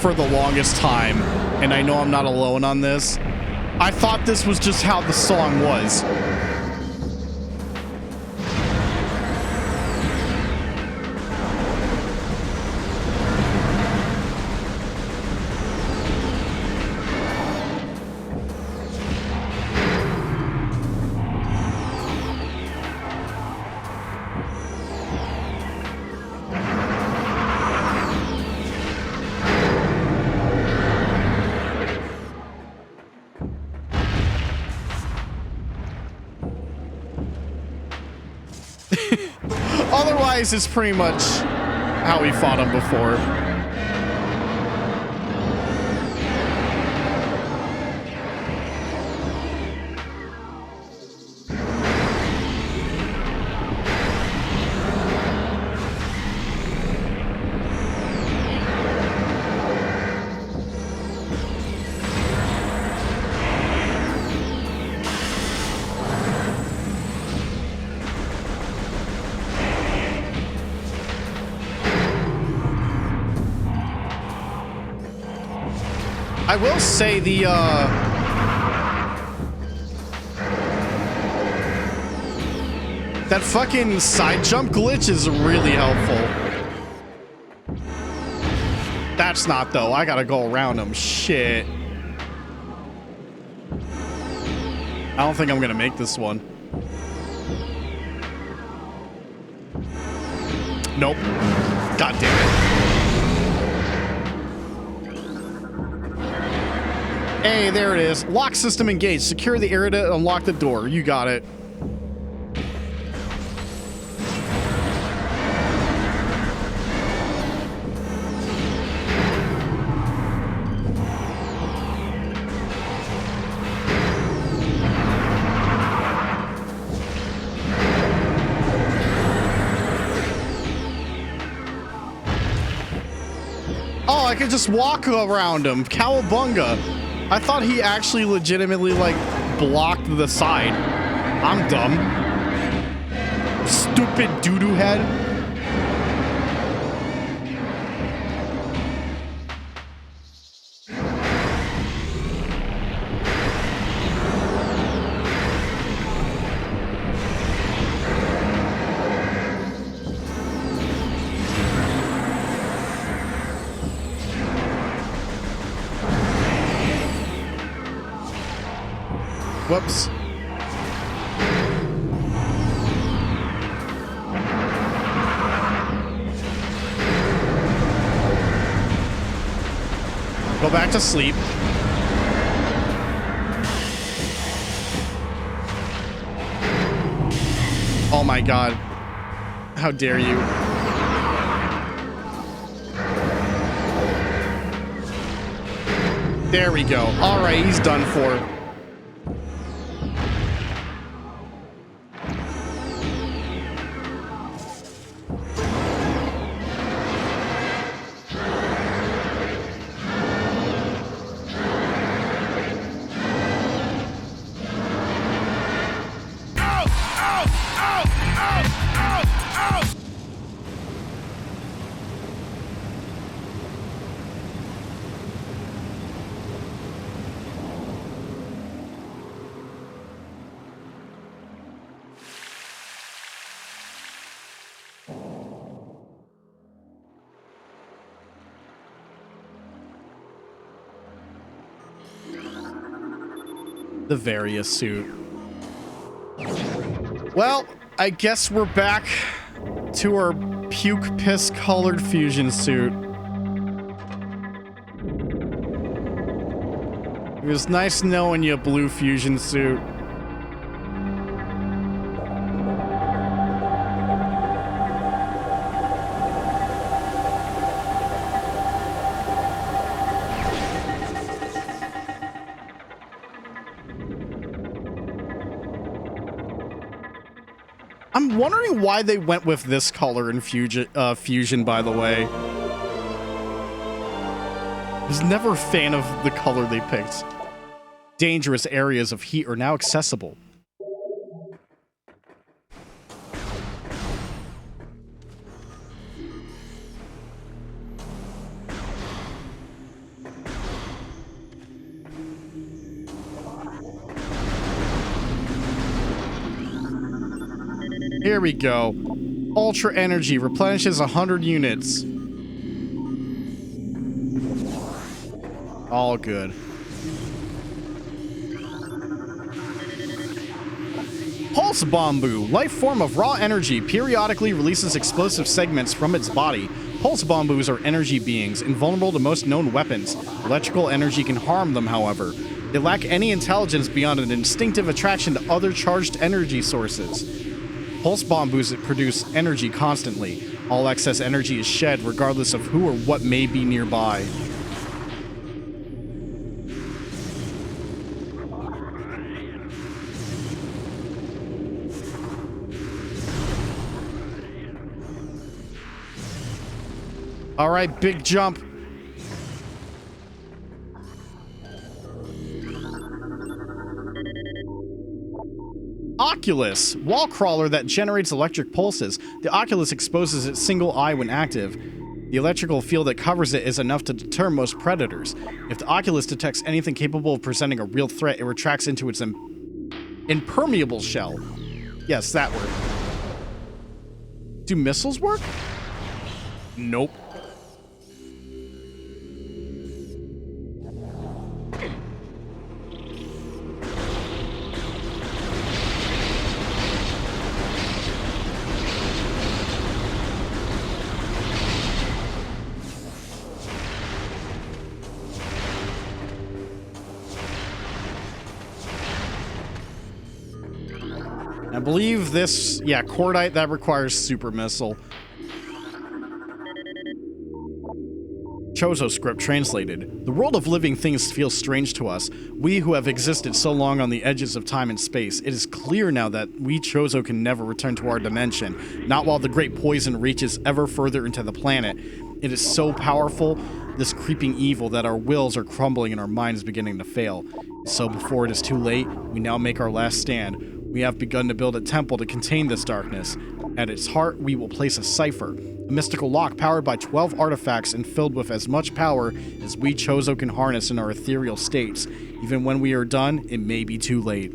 for the longest time, and I know I'm not alone on this, I thought this was just how the song was. Otherwise, it's pretty much how we fought him before. I will say that fucking side jump glitch is really helpful. That's not, though. I gotta go around him. Shit. I don't think I'm gonna make this one. Nope. God damn it. Hey, there it is. Lock system engaged. Secure the area to unlock the door. You got it. Oh, I could just walk around him. Cowabunga. I thought he actually legitimately, like, blocked the side. I'm dumb. Stupid doo-doo head. Whoops. back to sleep. Oh my god. How dare you? There we go. All right, he's done for. The various suit. Well, I guess we're back to our puke piss colored fusion suit. It was nice knowing you, blue fusion suit. I'm wondering why they went with this color in Fusion, by the way. I was never a fan of the color they picked. Dangerous areas of heat are now accessible. Here we go. Ultra energy replenishes 100 units. All good. Pulse Bombu, life form of raw energy, periodically releases explosive segments from its body. Pulse Bombus are energy beings, invulnerable to most known weapons. Electrical energy can harm them, however. They lack any intelligence beyond an instinctive attraction to other charged energy sources. Pulse Bombus produce energy constantly. All excess energy is shed regardless of who or what may be nearby. All right, big jump. Oculus, wall crawler that generates electric pulses. The Oculus exposes its single eye when active. The electrical field that covers it is enough to deter most predators. If the Oculus detects anything capable of presenting a real threat, it retracts into its impermeable shell. Yes, that word. Do missiles work? Nope. I believe this, yeah, Cordite, that requires super missile. Chozo script translated. The world of living things feels strange to us. We who have existed so long on the edges of time and space, it is clear now that we Chozo can never return to our dimension, not while the great poison reaches ever further into the planet. It is so powerful, this creeping evil, that our wills are crumbling and our minds beginning to fail. So before it is too late, we now make our last stand. We have begun to build a temple to contain this darkness. At its heart, we will place a cipher, a mystical lock powered by 12 artifacts and filled with as much power as we Chozo can harness in our ethereal states. Even when we are done, it may be too late.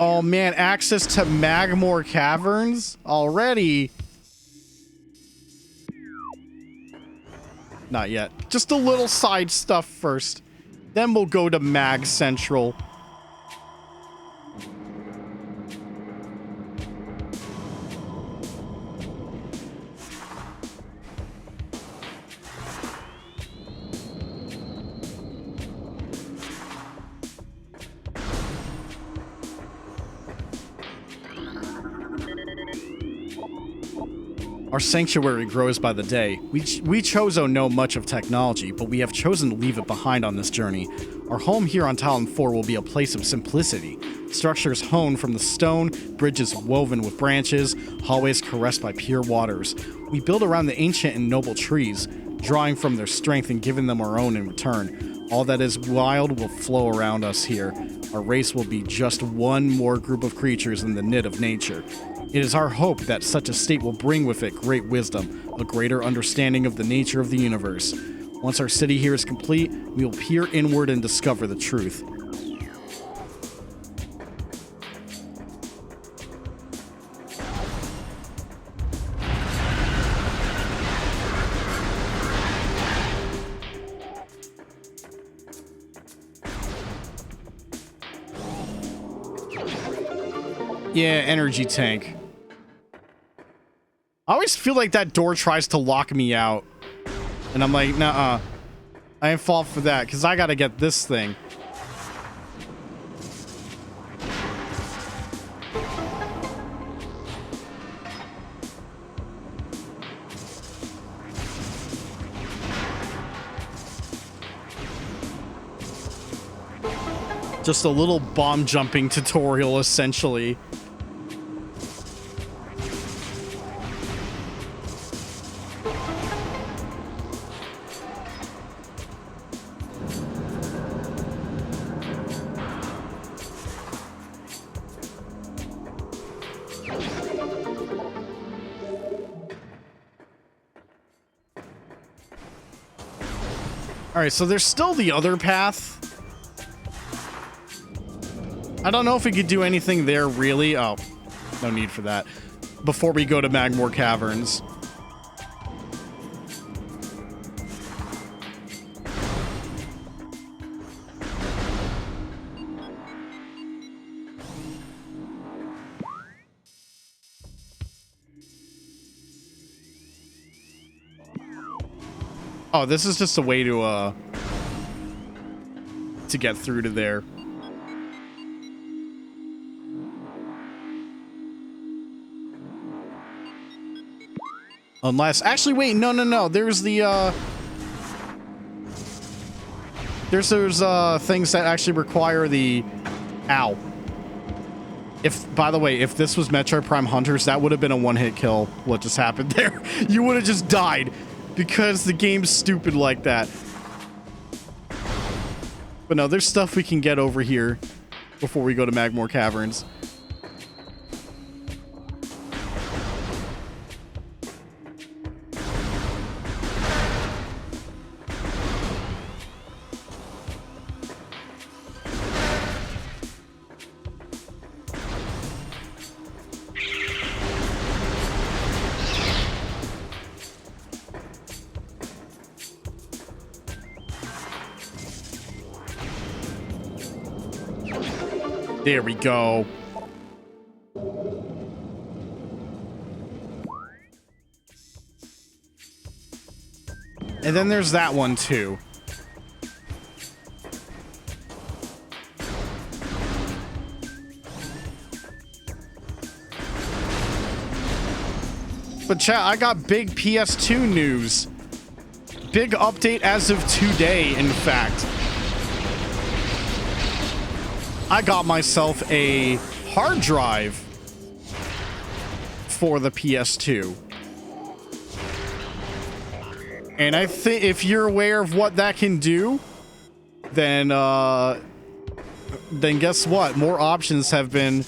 Oh man, access to Magmore Caverns? Already? Not yet. Just a little side stuff first. Then we'll go to Mag Central. Our sanctuary grows by the day. We Chozo know much of technology, but we have chosen to leave it behind on this journey. Our home here on Talon 4 will be a place of simplicity. Structures honed from the stone, bridges woven with branches, hallways caressed by pure waters. We build around the ancient and noble trees, drawing from their strength and giving them our own in return. All that is wild will flow around us here. Our race will be just one more group of creatures in the knit of nature. It is our hope that such a state will bring with it great wisdom, a greater understanding of the nature of the universe. Once our city here is complete, we will peer inward and discover the truth. Yeah, energy tank. I always feel like that door tries to lock me out. And I'm like, nuh-uh. I ain't fall for that, because I gotta get this thing. Just a little bomb jumping tutorial, essentially. Alright, so there's still the other path. I don't know if we could do anything there, really. Oh, no need for that. Before we go to Magmore Caverns. Oh, this is just a way to get through to there. Unless, actually, wait, no. There's the, there's things that actually require the, ow. If, by the way, if this was Metroid Prime Hunters, that would have been a one-hit kill, what just happened there. You would have just died, because the game's stupid like that. But no, there's stuff we can get over here before we go to Magmore Caverns. There we go. And then there's that one too. But chat, I got big PS2 news. Big update as of today, in fact. I got myself a hard drive for the PS2. And I think if you're aware of what that can do, then guess what? More options have been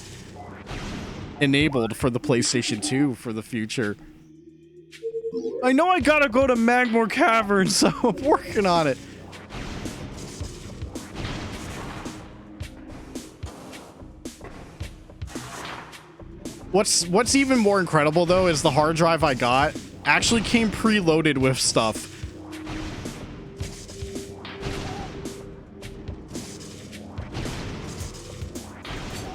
enabled for the PlayStation 2 for the future. I know I gotta go to Magmore Caverns, so I'm working on it. What's even more incredible, though, is the hard drive I got actually came preloaded with stuff.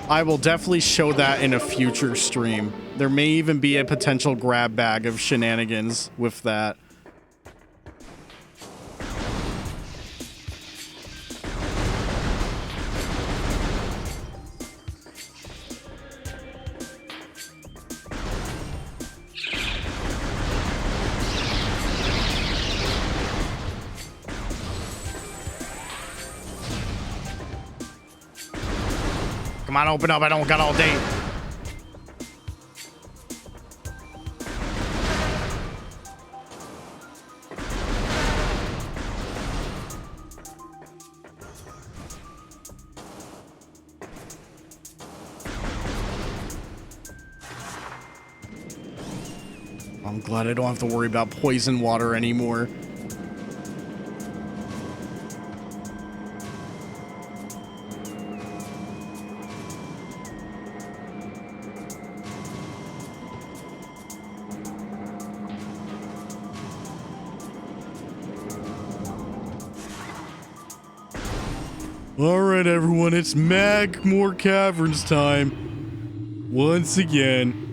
I will definitely show that in a future stream. There may even be a potential grab bag of shenanigans with that. Come on, open up. I don't got all day. I'm glad I don't have to worry about poison water anymore. All right, everyone, it's Magmore Caverns time. Once again.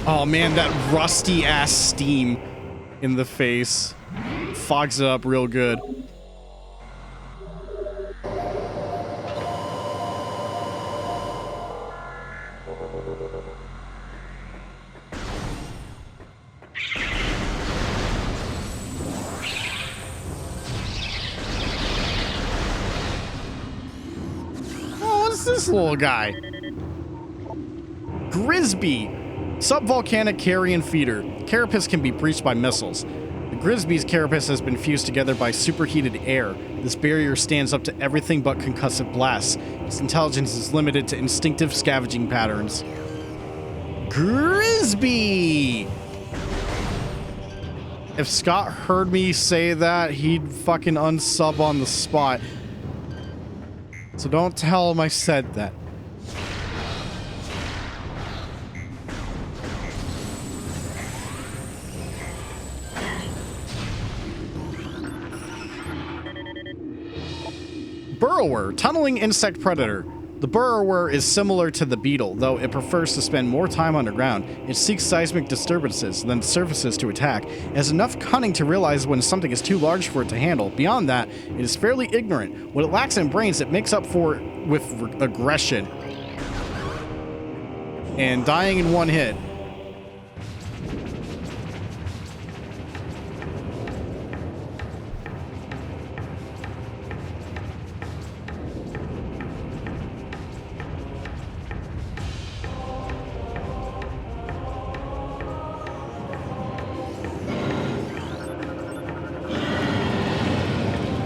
Oh man, that rusty ass steam in the face fogs it up real good. Oh, what's this little guy? Grisby. Subvolcanic carrion feeder. Carapace can be breached by missiles. The Grisby's carapace has been fused together by superheated air. This barrier stands up to everything but concussive blasts. Its intelligence is limited to instinctive scavenging patterns. Grisby! If Scott heard me say that, he'd fucking unsub on the spot. So don't tell him I said that. Burrower, tunneling insect predator. The burrower is similar to the beetle, though it prefers to spend more time underground. It seeks seismic disturbances, then surfaces to attack. It has enough cunning to realize when something is too large for it to handle. Beyond that, it is fairly ignorant. What it lacks in brains, it makes up for with aggression. And dying in one hit.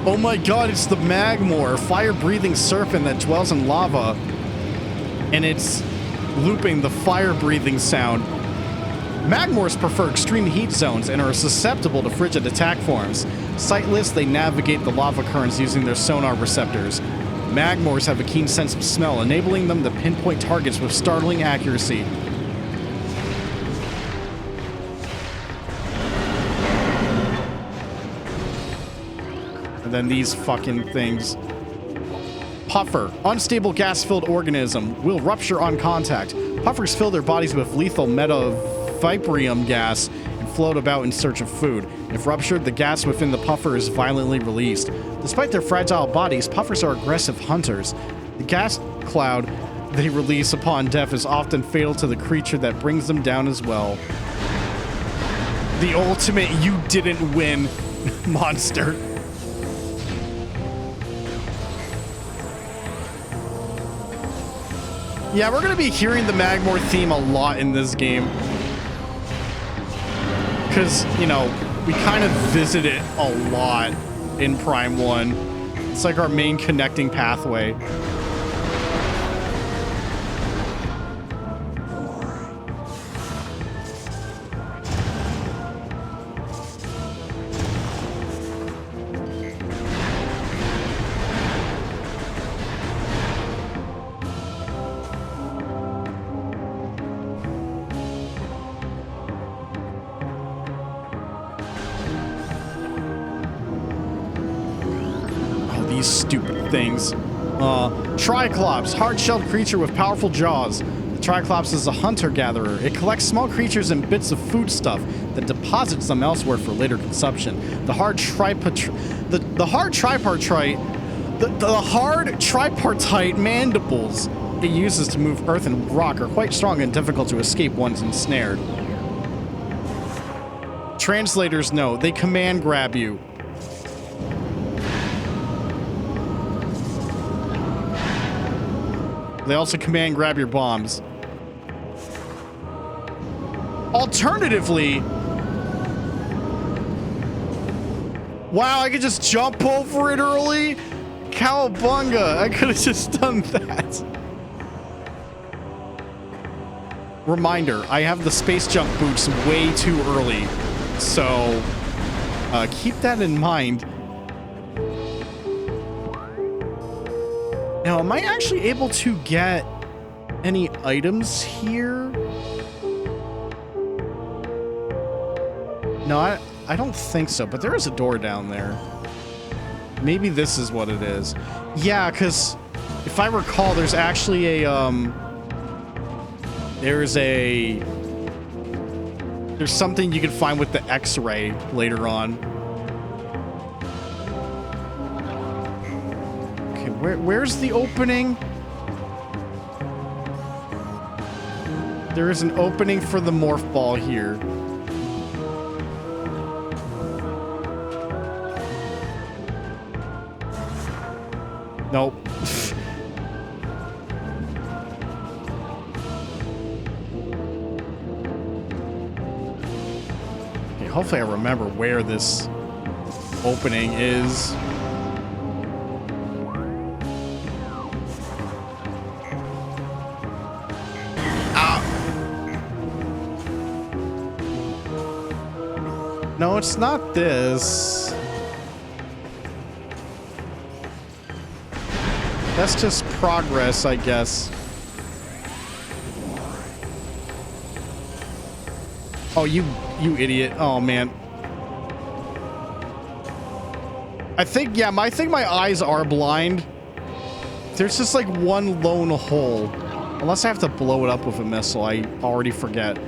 Oh my god, it's the Magmore, fire-breathing serpent that dwells in lava. And it's looping the fire-breathing sound. Magmores prefer extreme heat zones and are susceptible to frigid attack forms. Sightless, they navigate the lava currents using their sonar receptors. Magmores have a keen sense of smell, enabling them to pinpoint targets with startling accuracy. And then these fucking things. Puffer, unstable gas-filled organism, will rupture on contact. Puffers fill their bodies with lethal metavibrium gas and float about in search of food. If ruptured, the gas within the puffer is violently released. Despite their fragile bodies, puffers are aggressive hunters. The gas cloud they release upon death is often fatal to the creature that brings them down as well. The ultimate you didn't win monster. Yeah, we're going to be hearing the Magmore theme a lot in this game. Because, you know, we kind of visit it a lot in Prime 1. It's like our main connecting pathway. These stupid things. Triclops, hard-shelled creature with powerful jaws. The Triclops is a hunter-gatherer. It collects small creatures and bits of foodstuff that deposits them elsewhere for later consumption. The hard tripartite mandibles it uses to move earth and rock are quite strong and difficult to escape once ensnared. Translators know. They command grab you. They also command grab your bombs. Alternatively, wow, I could just jump over it early. Cowabunga, I could have just done that. Reminder, I have the space jump boots way too early. So, keep that in mind. Now, am I actually able to get any items here? No, I don't think so, but there is a door down there. Maybe this is what it is. Yeah, because if I recall, there's actually a, there's something you can find with the X-ray later on. Okay, where's the opening? There is an opening for the morph ball here. Nope. Okay, hopefully I remember where this opening is. No, it's not this. That's just progress, I guess. Oh, you idiot. Oh, man. I think my eyes are blind. There's just like one lone hole. Unless I have to blow it up with a missile, I already forget.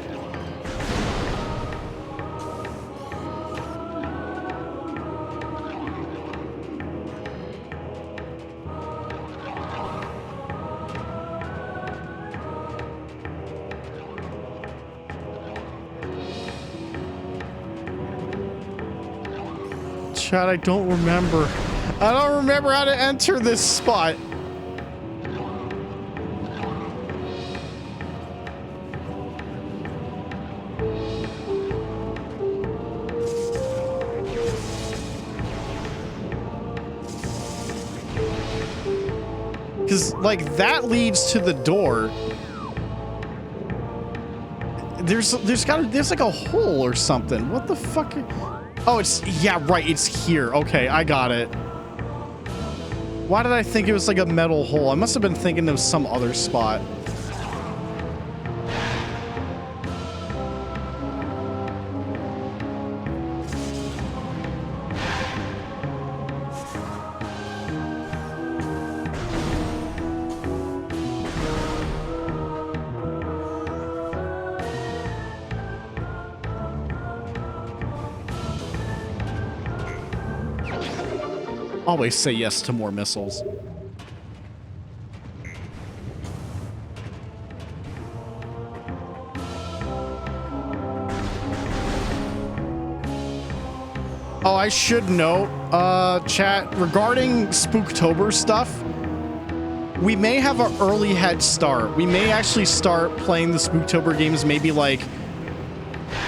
Chad, I don't remember. I don't remember how to enter this spot. Because, like, that leads to the door. There's like a hole or something. What the fuck? Oh, yeah, right, it's here. Okay, I got it. Why did I think it was like a metal hole? I must have been thinking of some other spot. Always say yes to more missiles. Oh, I should note, chat, regarding Spooktober stuff, we may have an early head start. We may actually start playing the Spooktober games maybe like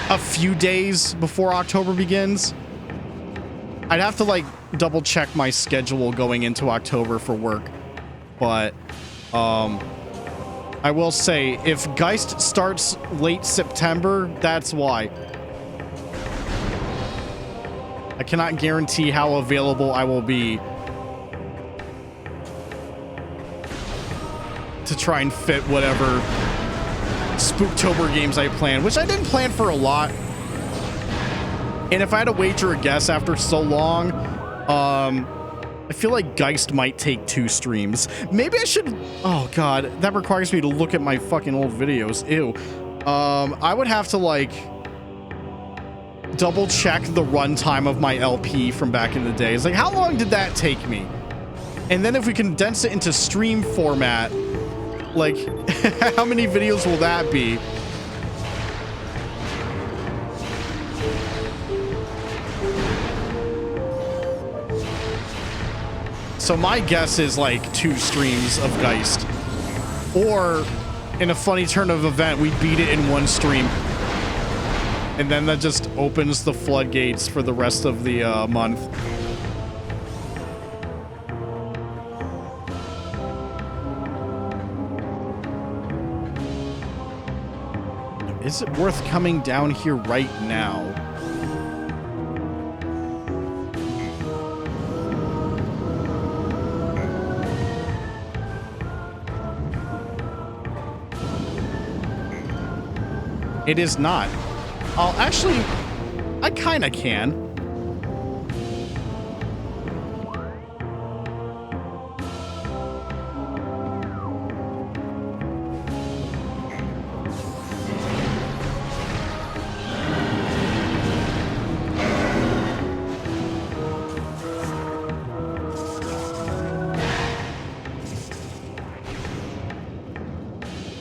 a few days before October begins. I'd have to like double check my schedule going into October for work, but I will say if Geist starts late September, that's why. I cannot guarantee how available I will be to try and fit whatever Spooktober games I plan, which I didn't plan for a lot. And if I had to wager a guess after so long, I feel like Geist might take 2 streams. Maybe I should... Oh, God. That requires me to look at my fucking old videos. Ew. I would have to, like... double check the runtime of my LP from back in the day. It's like, how long did that take me? And then if we condense it into stream format, like, how many videos will that be? So my guess is like 2 streams of Geist. Or, in a funny turn of event, we beat it in 1 stream. And then that just opens the floodgates for the rest of the month. Is it worth coming down here right now? It is not. Actually, I kind of can.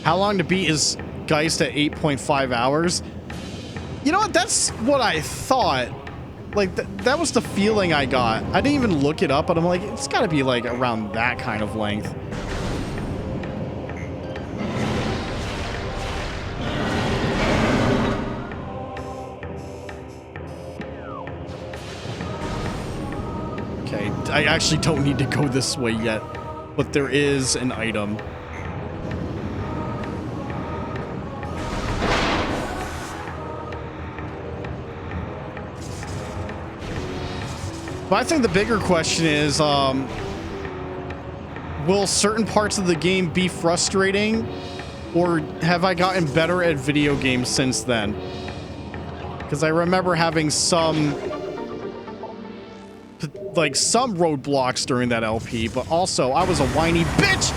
How long to beat is Geist at 8.5 hours? You know what? That's what I thought. Like, that was the feeling I got. I didn't even look it up, but I'm like, it's got to be, like, around that kind of length. Okay, I actually don't need to go this way yet, but there is an item. But I think the bigger question is, will certain parts of the game be frustrating, or have I gotten better at video games since then? Because I remember having some roadblocks during that LP, but also I was a whiny bitch!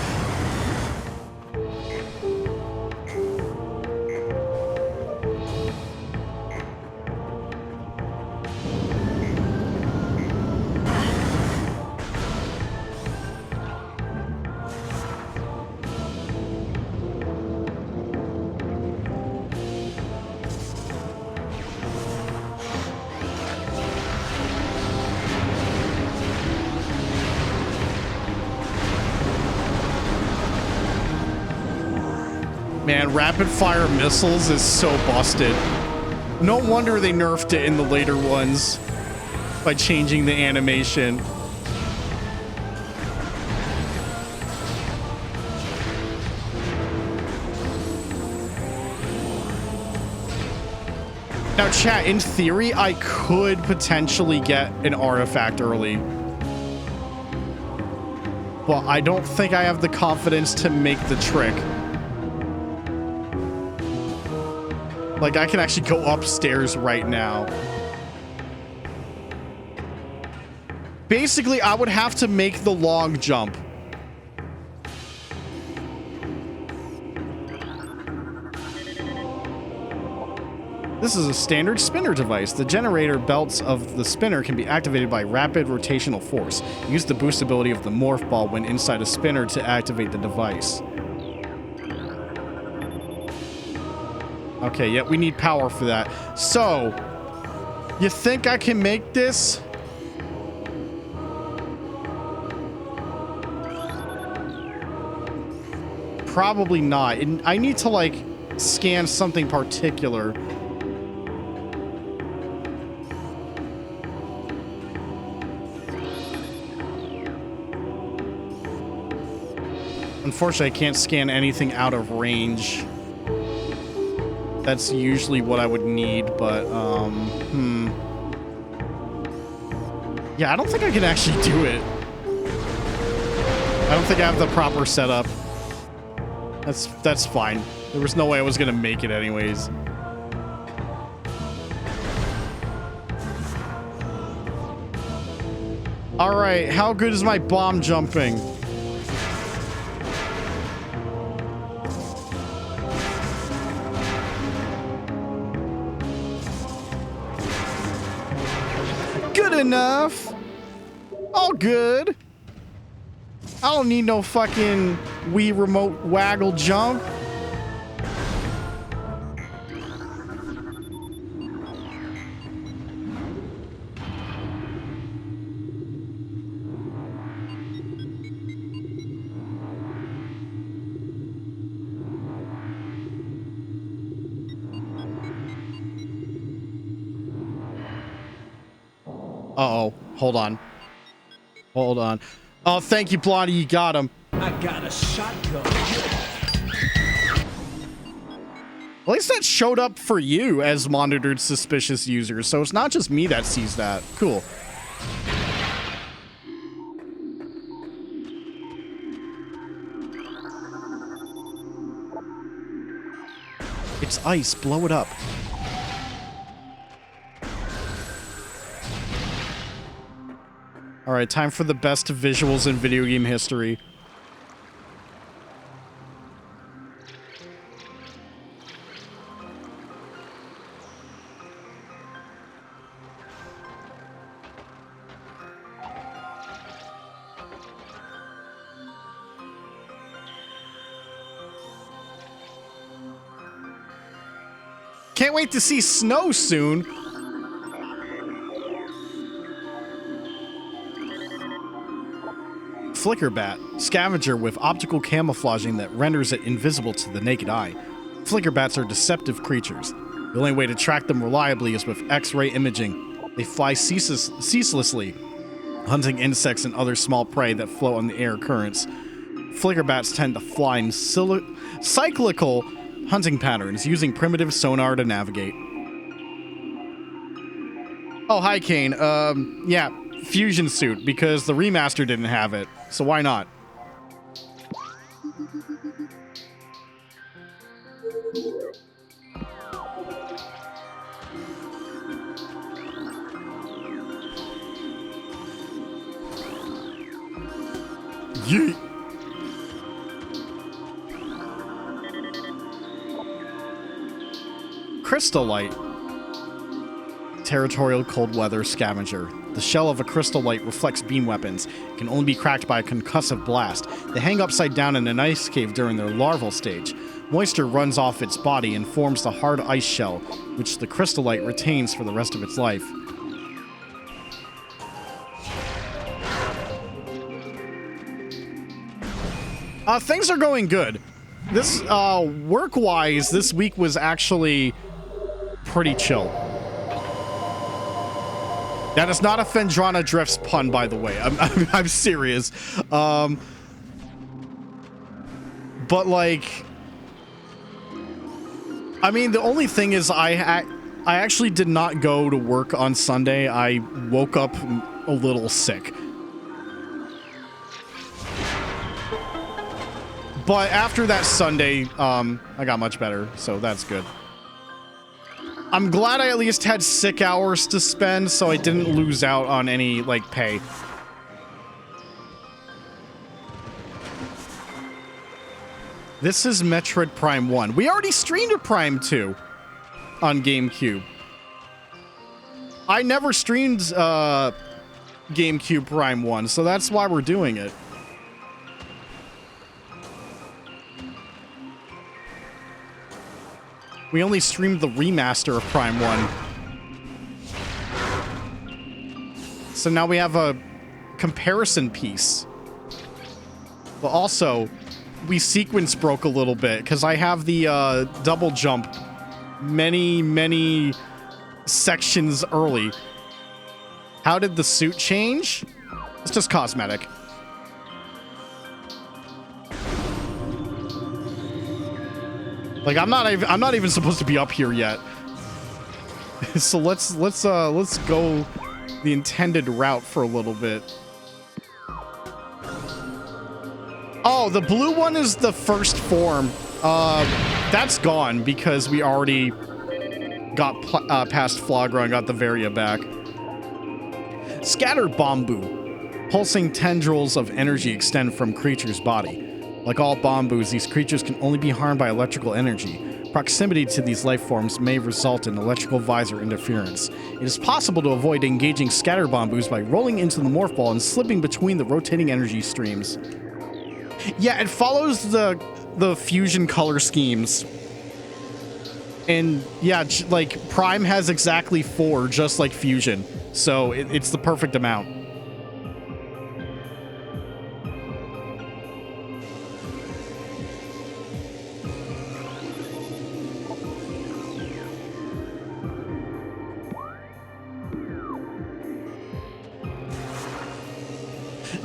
Man, rapid fire missiles is so busted. No wonder they nerfed it in the later ones by changing the animation. Now, chat, in theory, I could potentially get an artifact early. But I don't think I have the confidence to make the trick. Like, I can actually go upstairs right now. Basically, I would have to make the long jump. This is a standard spinner device. The generator belts of the spinner can be activated by rapid rotational force. Use the boost ability of the morph ball when inside a spinner to activate the device. Okay, yeah, we need power for that. So, you think I can make this? Probably not. I need to, like, scan something particular. Unfortunately, I can't scan anything out of range. That's usually what I would need, but, yeah, I don't think I can actually do it. I don't think I have the proper setup. That's fine. There was no way I was gonna make it anyways. All right, how good is my bomb jumping? Good enough. All good. I don't need no fucking Wii remote waggle jump. Uh-oh. Hold on. Hold on. Oh, thank you, Blondie. You got him. I got a shotgun. At least that showed up for you as monitored suspicious users, so it's not just me that sees that. Cool. It's ice. Blow it up. All right, time for the best visuals in video game history. Can't wait to see snow soon. Flickerbat, scavenger with optical camouflaging that renders it invisible to the naked eye. Flickerbats are deceptive creatures. The only way to track them reliably is with X-ray imaging. They fly ceaselessly, hunting insects and other small prey that float on the air currents. Flickerbats tend to fly in cyclical hunting patterns, using primitive sonar to navigate. Oh, hi, Kane. Yeah, fusion suit, because the remaster didn't have it, so why not? Yeet. Crystal Light. Territorial cold weather scavenger. The shell of a crystal light reflects beam weapons. It can only be cracked by a concussive blast. They hang upside down in an ice cave during their larval stage. Moisture runs off its body and forms the hard ice shell, which the crystal light retains for the rest of its life. Things are going good. This, work-wise, this week was actually pretty chill. That is not a Fendrana Drifts pun, by the way. I'm serious. But, like, I mean, the only thing is I actually did not go to work on Sunday. I woke up a little sick. But after that Sunday, I got much better, so that's good. I'm glad I at least had sick hours to spend, so I didn't lose out on any, like, pay. This is Metroid Prime 1. We already streamed a Prime 2 on GameCube. I never streamed, GameCube Prime 1, so that's why we're doing it. We only streamed the remaster of Prime 1. So now we have a comparison piece. But also, we sequence broke a little bit, because I have the double jump many sections early. How did the suit change? It's just cosmetic. Like, I'm not even supposed to be up here yet. So let's go the intended route for a little bit. Oh, the blue one is the first form. That's gone because we already got past Flagra and got the Varia back. Scatter Bombu. Pulsing tendrils of energy extend from creatures' body. Like all bamboos, these creatures can only be harmed by electrical energy. Proximity to these life forms may result in electrical visor interference. It is possible to avoid engaging scatter bamboos by rolling into the morph ball and slipping between the rotating energy streams. Yeah, it follows the fusion color schemes. And yeah, like Prime has exactly 4, just like Fusion. So it's the perfect amount.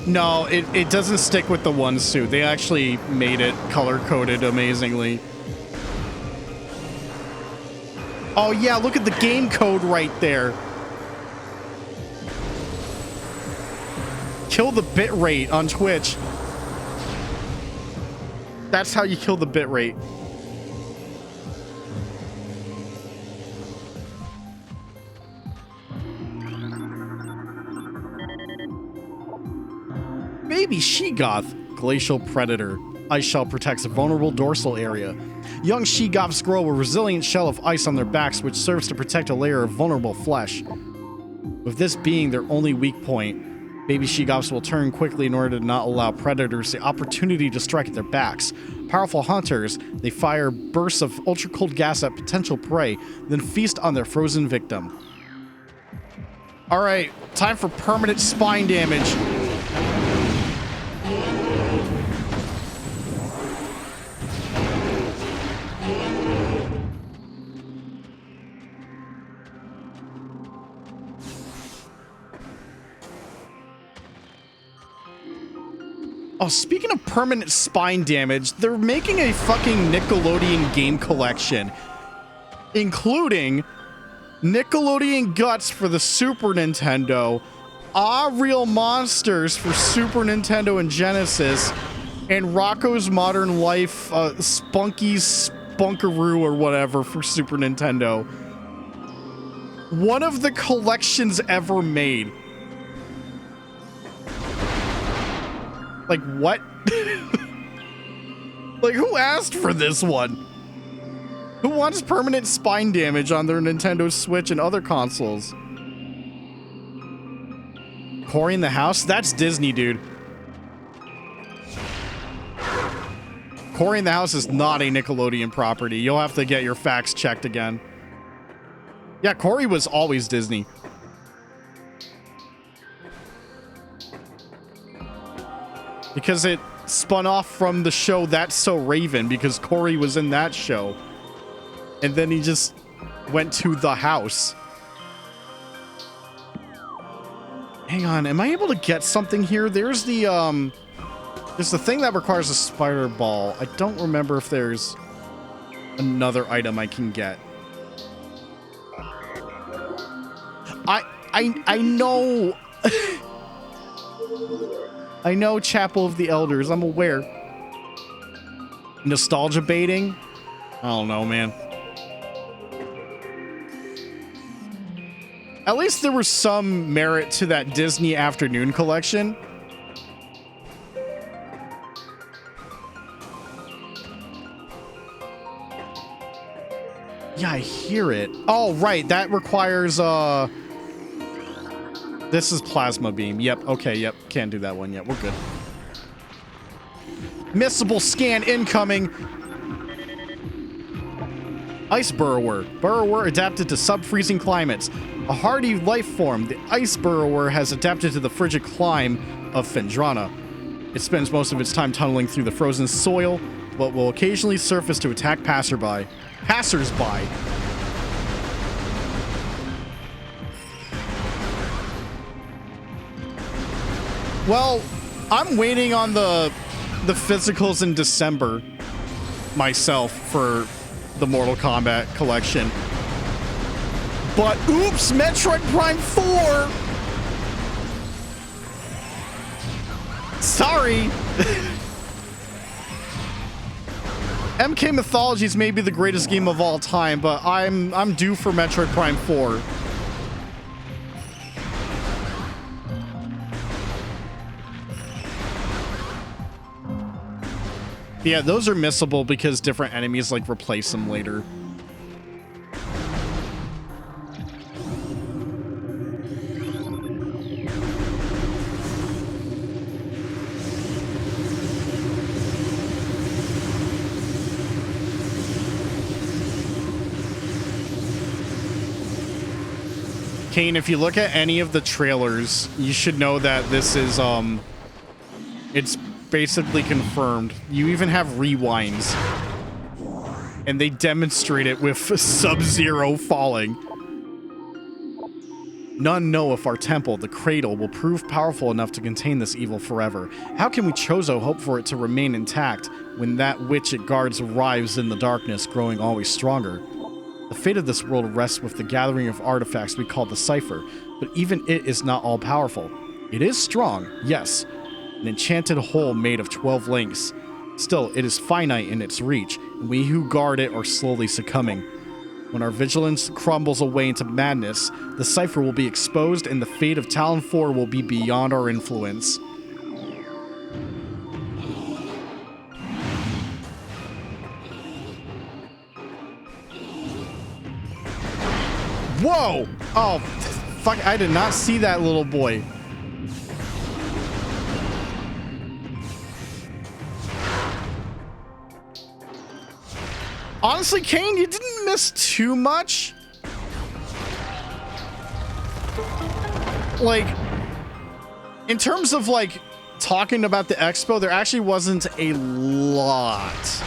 No, it doesn't stick with the one suit. They actually made it color-coded amazingly. Oh yeah, look at the game code right there. Kill the bit rate on Twitch. That's how you kill the bit rate. Baby she-goth, glacial predator. Ice shell protects a vulnerable dorsal area. Young she-goths grow a resilient shell of ice on their backs, which serves to protect a layer of vulnerable flesh. With this being their only weak point, baby she-goths will turn quickly in order to not allow predators the opportunity to strike at their backs. Powerful hunters, they fire bursts of ultra-cold gas at potential prey, then feast on their frozen victim. Alright, time for permanent spine damage. Oh, speaking of permanent spine damage, they're making a fucking Nickelodeon game collection, including Nickelodeon Guts for the Super Nintendo, Ah Real Monsters for Super Nintendo and Genesis, and Rocco's Modern Life, Spunky Spunkaroo or whatever for Super Nintendo. One of the collections ever made. Like, what? Like, who asked for this one? Who wants permanent spine damage on their Nintendo Switch and other consoles? Cory in the House? That's Disney, dude. Cory in the House is not a Nickelodeon property. You'll have to get your facts checked again. Yeah, Cory was always Disney. Because it spun off from the show That's So Raven, because Cory was in that show. And then he just went to the house. Hang on, am I able to get something here? There's the thing that requires a spider ball. I don't remember if there's another item I can get. I know. I know Chapel of the Elders. I'm aware. Nostalgia baiting? I don't know, man. At least there was some merit to that Disney Afternoon collection. Yeah, I hear it. Oh, right. That requires, this is plasma beam. Yep. Okay. Yep. Can't do that one yet. We're good. Missable scan incoming. Ice burrower. Burrower adapted to sub-freezing climates. A hardy life form, the ice burrower has adapted to the frigid climb of Phendrana. It spends most of its time tunneling through the frozen soil, but will occasionally surface to attack passersby. Well, I'm waiting on the physicals in December myself for the Mortal Kombat collection. But oops, Metroid Prime 4! Sorry. MK Mythologies may be the greatest game of all time, but I'm due for Metroid Prime 4. Yeah, those are missable because different enemies like replace them later. Kane, if you look at any of the trailers, you should know that this is, it's basically confirmed. You even have rewinds. And they demonstrate it with Sub-Zero falling. None know if our temple, the Cradle, will prove powerful enough to contain this evil forever. How can we Chozo hope for it to remain intact when that which it guards arrives in the darkness, growing always stronger? The fate of this world rests with the gathering of artifacts we call the Cipher, but even it is not all-powerful. It is strong, yes, an enchanted whole made of 12 links. Still, it is finite in its reach, and we who guard it are slowly succumbing. When our vigilance crumbles away into madness, the Cipher will be exposed and the fate of Talon 4 will be beyond our influence. Whoa! Oh, fuck, I did not see that little boy. Honestly, Kane, you didn't miss too much. Like, in terms of, like, talking about the expo, there actually wasn't a lot.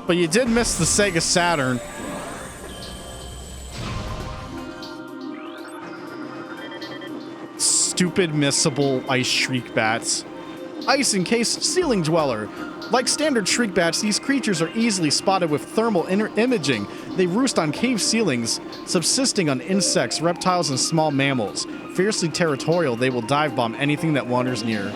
But you did miss the Sega Saturn. Stupid missable ice shriek bats. Ice encased ceiling dweller. Like standard shriek bats, these creatures are easily spotted with thermal imaging. They roost on cave ceilings, subsisting on insects, reptiles, and small mammals. Fiercely territorial, they will dive bomb anything that wanders near.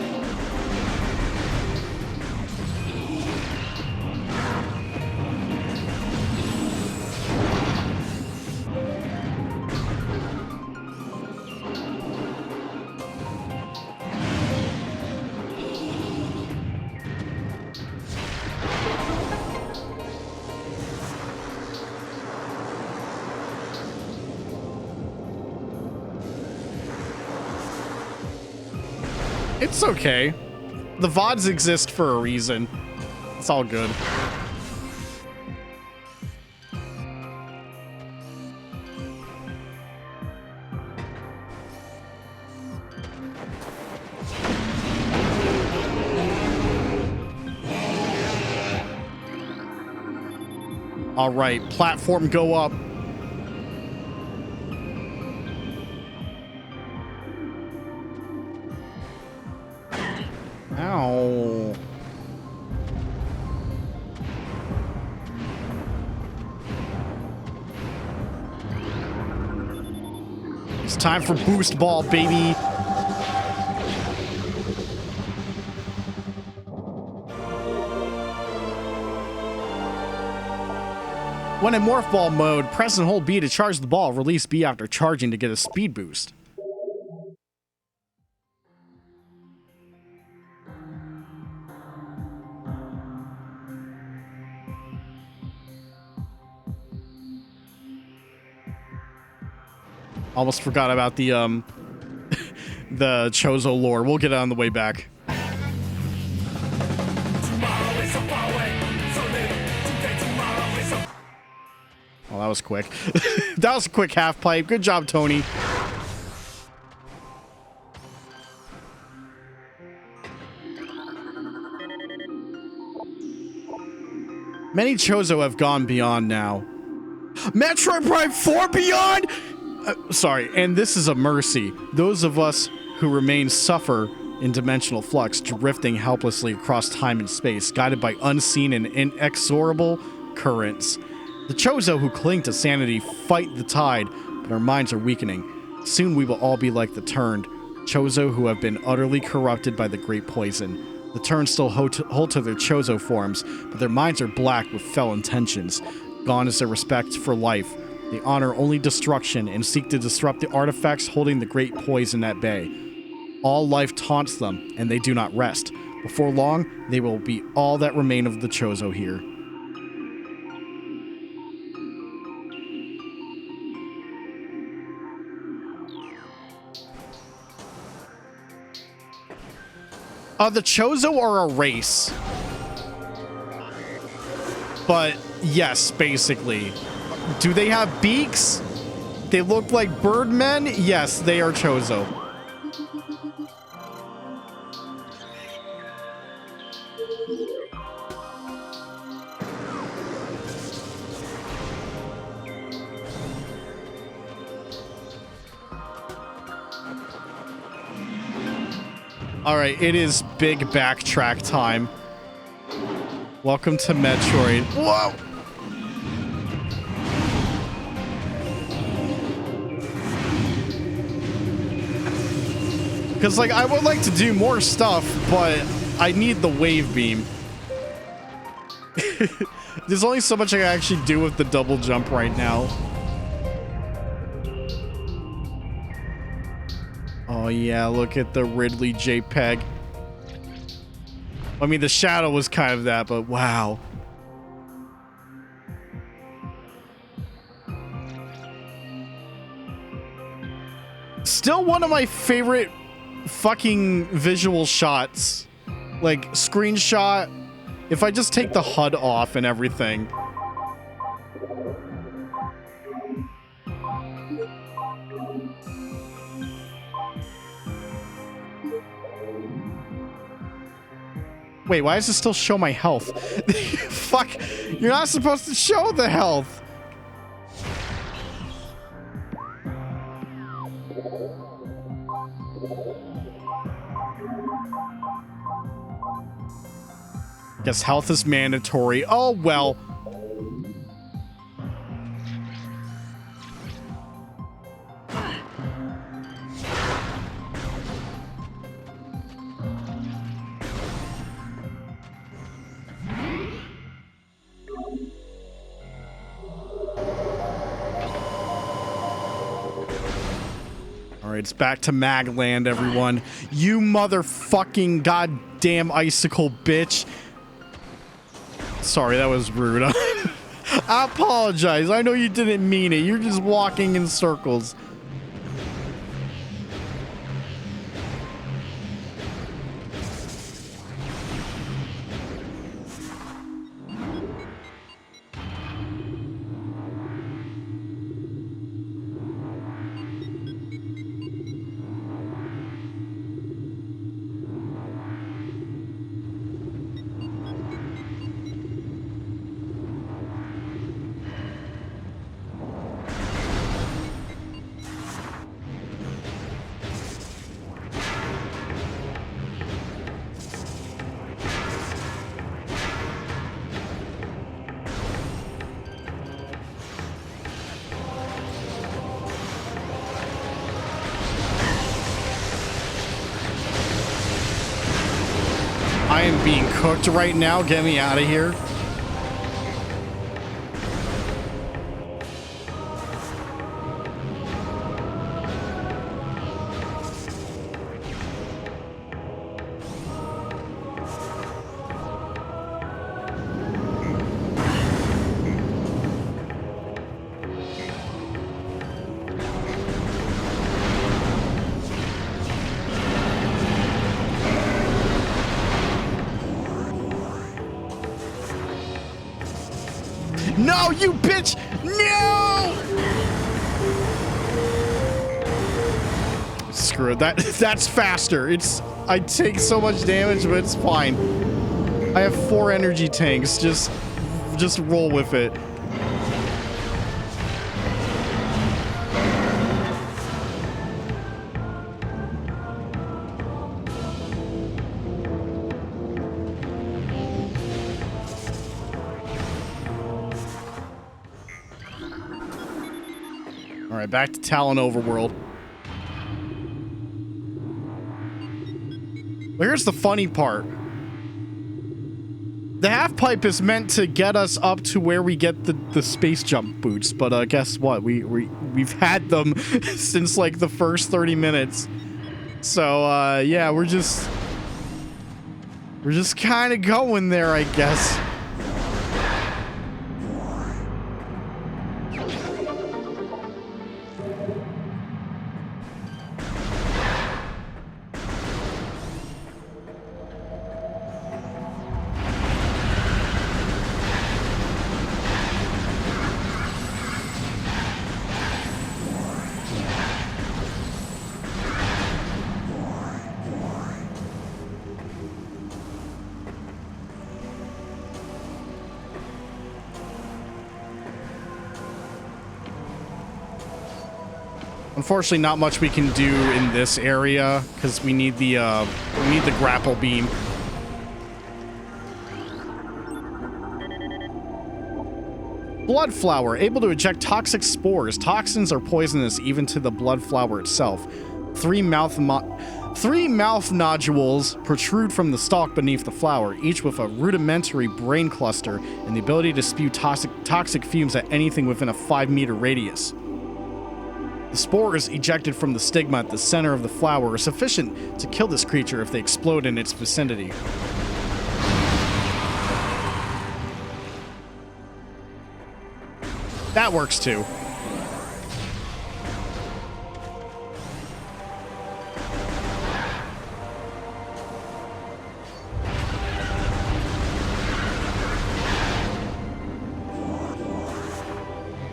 It's okay. The VODs exist for a reason. It's all good. All right, platform go up. Ow. It's time for boost ball, baby. When in morph ball mode, press and hold B to charge the ball, release B after charging to get a speed boost. Almost forgot about the the Chozo lore. We'll get it on the way back. Oh, that was quick. That was a quick half pipe. Good job, Tony. Many Chozo have gone beyond now. Metroid Prime 4 Beyond? Sorry, and this is a mercy. Those of us who remain suffer in dimensional flux, drifting helplessly across time and space, guided by unseen and inexorable currents. The Chozo who cling to sanity fight the tide, but our minds are weakening. Soon we will all be like the Turned, Chozo who have been utterly corrupted by the great poison. The Turned still hold to their Chozo forms, but their minds are black with fell intentions. Gone is their respect for life. They honor only destruction and seek to disrupt the artifacts holding the great poison at bay. All life taunts them, and they do not rest. Before long, they will be all that remain of the Chozo here. The Chozo are a race. But yes, basically. Do they have beaks? They look like birdmen? Yes, they are Chozo. All right, it is big backtrack time. Welcome to Metroid. Whoa! Because, like, I would like to do more stuff, but I need the wave beam. There's only so much I can actually do with the double jump right now. Oh, yeah, look at the Ridley JPEG. I mean, the shadow was kind of that, but wow. Still one of my favorite fucking visual shots. Like, screenshot. If I just take the HUD off and everything. Wait, why does it still show my health? Fuck, you're not supposed to show the health. Guess health is mandatory. Oh, well. It's back to Magland, everyone. You motherfucking goddamn icicle bitch. Sorry, that was rude. I apologize. I know you didn't mean it. You're just walking in circles. I am being cooked right now. Get me out of here. No, you bitch! No! Screw it. That's faster. I take so much damage, but it's fine. I have 4 energy tanks. Just roll with it. All right, back to Talon Overworld. Well, here's the funny part. The half pipe is meant to get us up to where we get the space jump boots, but guess what? We've had them since like the first 30 minutes. So yeah, we're just We're just kind of going there, I guess. Unfortunately, not much we can do in this area because we need the grapple beam. Blood flower, able to eject toxic spores. Toxins are poisonous even to the blood flower itself. Three mouth nodules protrude from the stalk beneath the flower, each with a rudimentary brain cluster and the ability to spew toxic fumes at anything within a 5-meter radius. The spores ejected from the stigma at the center of the flower are sufficient to kill this creature if they explode in its vicinity. That works too.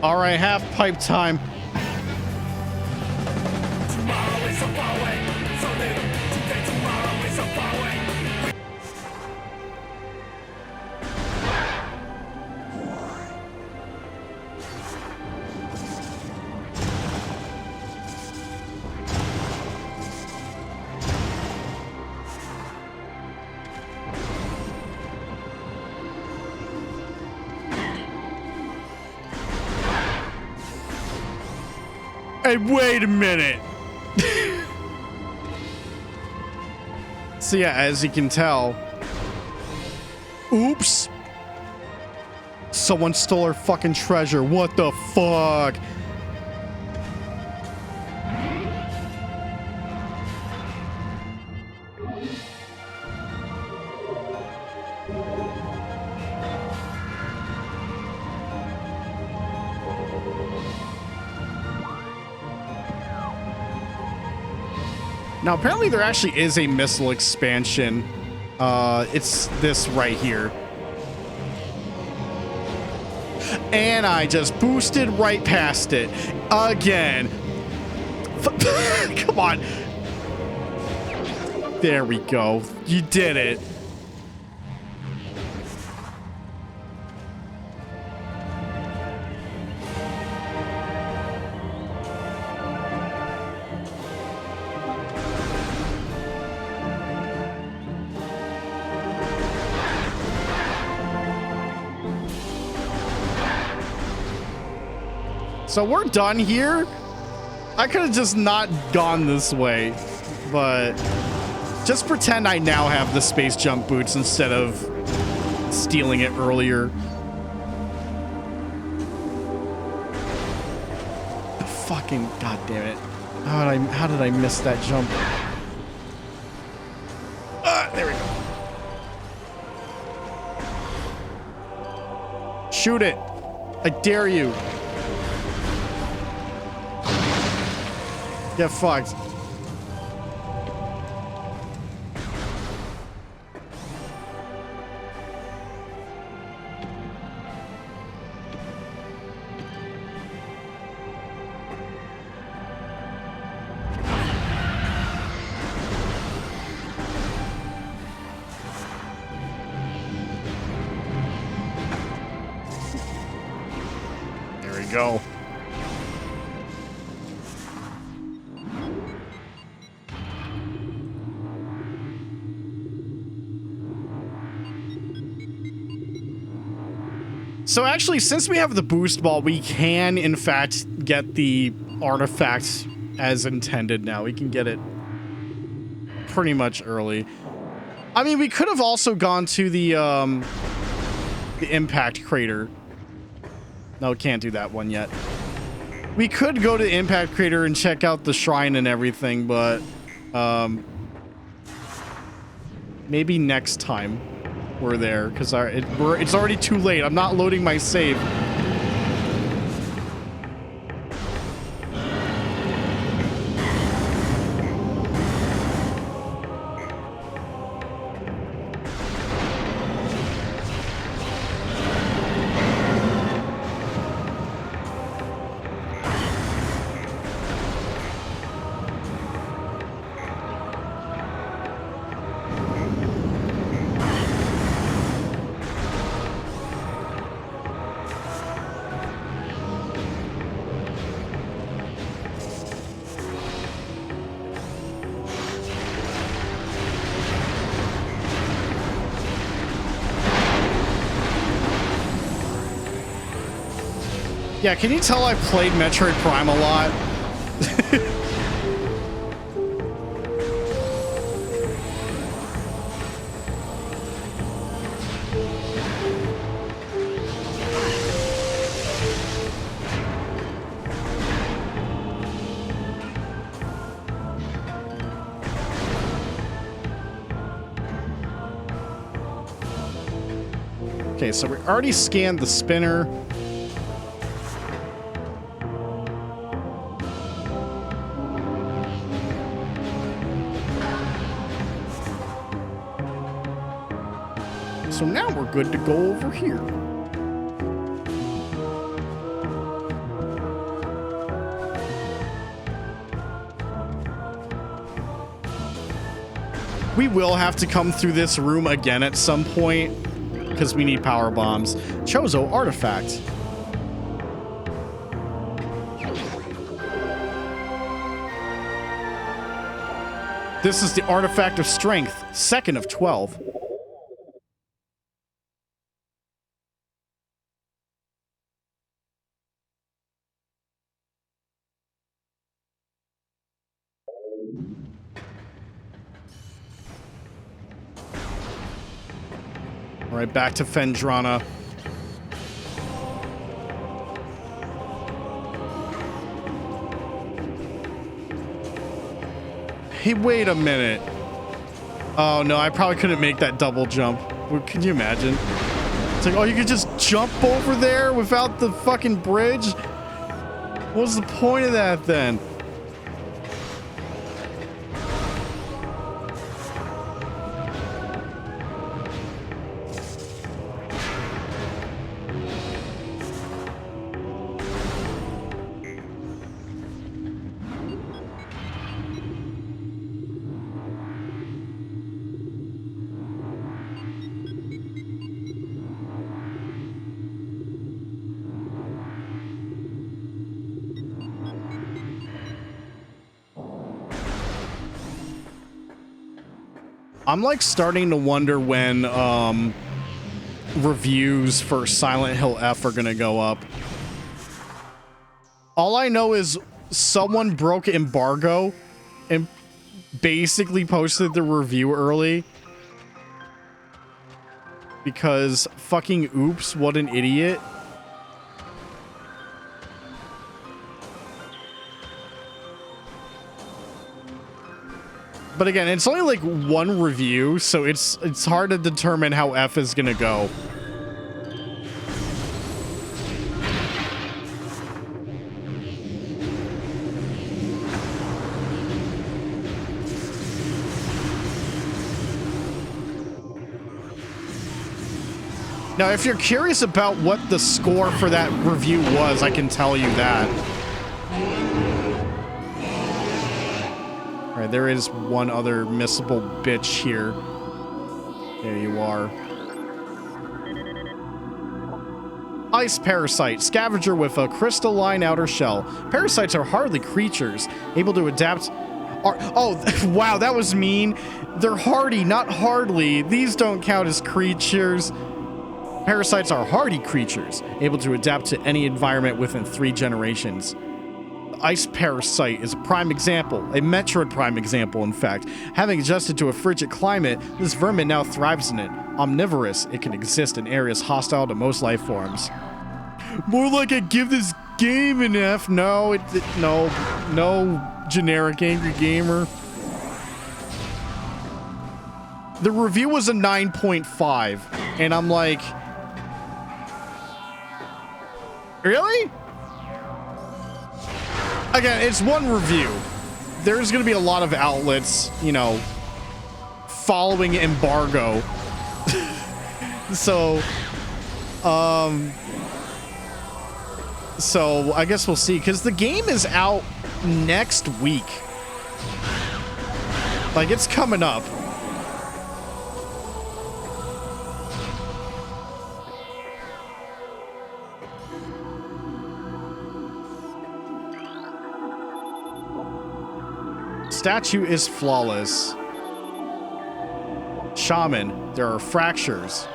All right, half pipe time. Hey, wait a minute. So yeah, as you can tell, oops, someone stole our fucking treasure. What the fuck? Now, apparently there actually is a missile expansion. It's this right here. And I just boosted right past it. Again. Come on. There we go. You did it. So we're done here. I could have just not gone this way, but just pretend I now have the space jump boots instead of stealing it earlier. Fucking goddamn it. How did I miss that jump? There we go. Shoot it. I dare you. Get fucked. There we go. So actually, since we have the boost ball, we can, in fact, get the artifact as intended now. We can get it pretty much early. I mean, we could have also gone to the impact crater. No, we can't do that one yet. We could go to the impact crater and check out the shrine and everything, but Maybe next time we're there, because it's already too late. I'm not loading my save. Yeah, can you tell I played Metroid Prime a lot? Okay, so we already scanned the spinner. So now we're good to go over here. We will have to come through this room again at some point because we need power bombs. Chozo artifact. This is the artifact of strength, second of 12. All right, back to Fendrana. Hey, wait a minute. Oh, no, I probably couldn't make that double jump. Can you imagine? It's like, oh, you could just jump over there without the fucking bridge? What was the point of that then? I'm like starting to wonder when reviews for Silent Hill F are gonna go up. All I know is someone broke embargo and basically posted the review early because fucking oops, what an idiot. But again, it's only like one review, so it's hard to determine how F is gonna go. Now, if you're curious about what the score for that review was, I can tell you that. All right, there is one other missable bitch here. There you are. Ice parasite, scavenger with a crystalline outer shell. Parasites are hardly creatures, able to adapt. Oh, wow, that was mean. They're hardy, not hardly. These don't count as creatures. Parasites are hardy creatures, able to adapt to any environment within 3 generations. Ice parasite is a prime example, a Metroid prime example, in fact. Having adjusted to a frigid climate, this vermin now thrives in it. Omnivorous, it can exist in areas hostile to most life forms. More like I give this game an F. No, no, generic angry gamer. The review was a 9.5, and I'm like, really? Again, it's one review. There's going to be a lot of outlets, you know, following embargo. So I guess we'll see, because the game is out next week. Like, it's coming up. Statue is flawless. Shaman, there are fractures.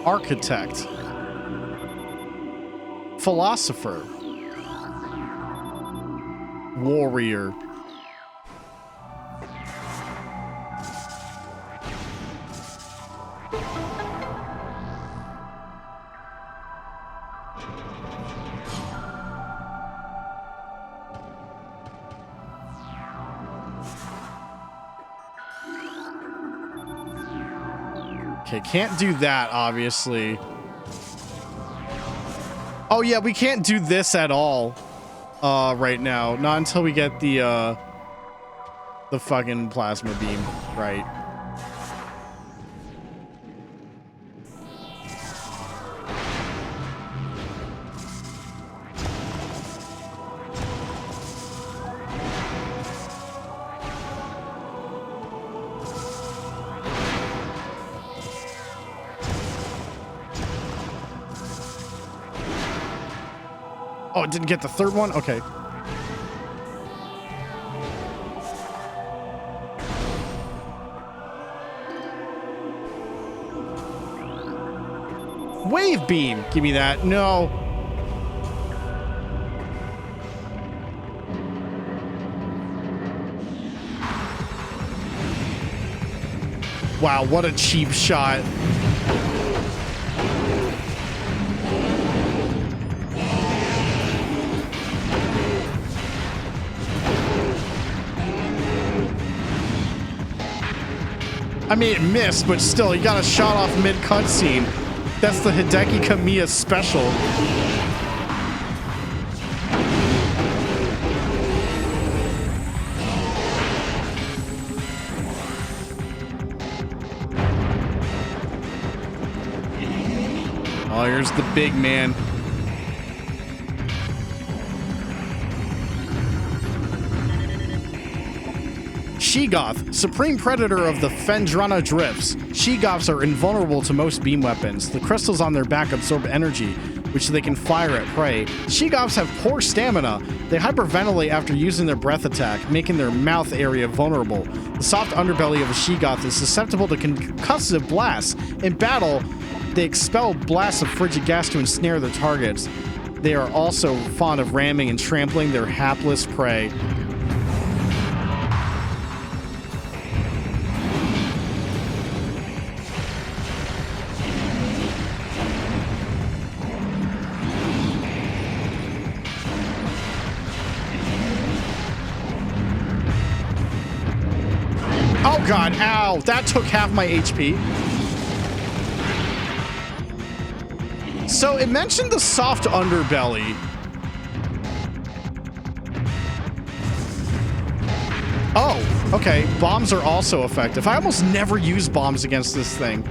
Architect. Philosopher. Warrior. Okay, can't do that, obviously. Oh yeah, we can't do this at all right now. Not until we get the fucking plasma beam, right? Oh, it didn't get the third one? Okay. Wave beam. Give me that. No. Wow, what a cheap shot. I mean, it missed, but still, he got a shot off mid-cutscene. That's the Hideki Kamiya special. Oh, here's the big man. Sheegoth, supreme predator of the Phendrana Drifts. Sheegoths are invulnerable to most beam weapons. The crystals on their back absorb energy, which they can fire at prey. Sheegoths have poor stamina. They hyperventilate after using their breath attack, making their mouth area vulnerable. The soft underbelly of a Sheegoth is susceptible to concussive blasts. In battle, they expel blasts of frigid gas to ensnare their targets. They are also fond of ramming and trampling their hapless prey. Oh god, ow! That took half my HP. So it mentioned the soft underbelly. Oh, okay. Bombs are also effective. I almost never use bombs against this thing.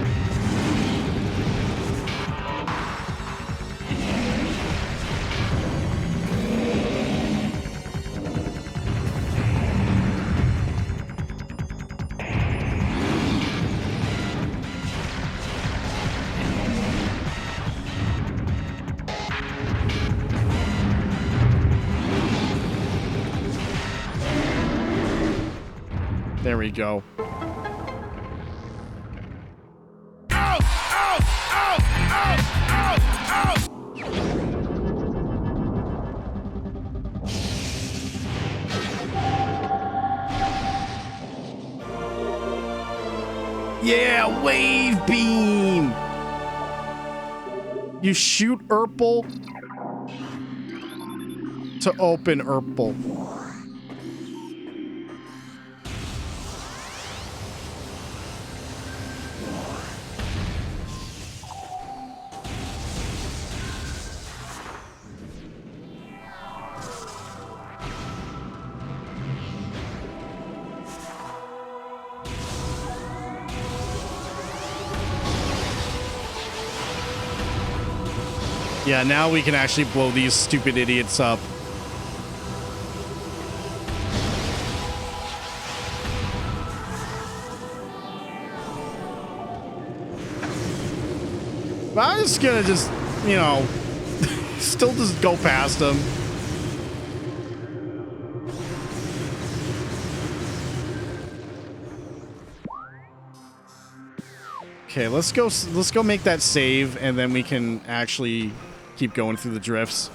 There we go. Yeah, wave beam. You shoot Urple to open Urple. Yeah, now we can actually blow these stupid idiots up. But I'm just gonna just, you know, still just go past them. Okay, let's go make that save, and then we can actually keep going through the drifts.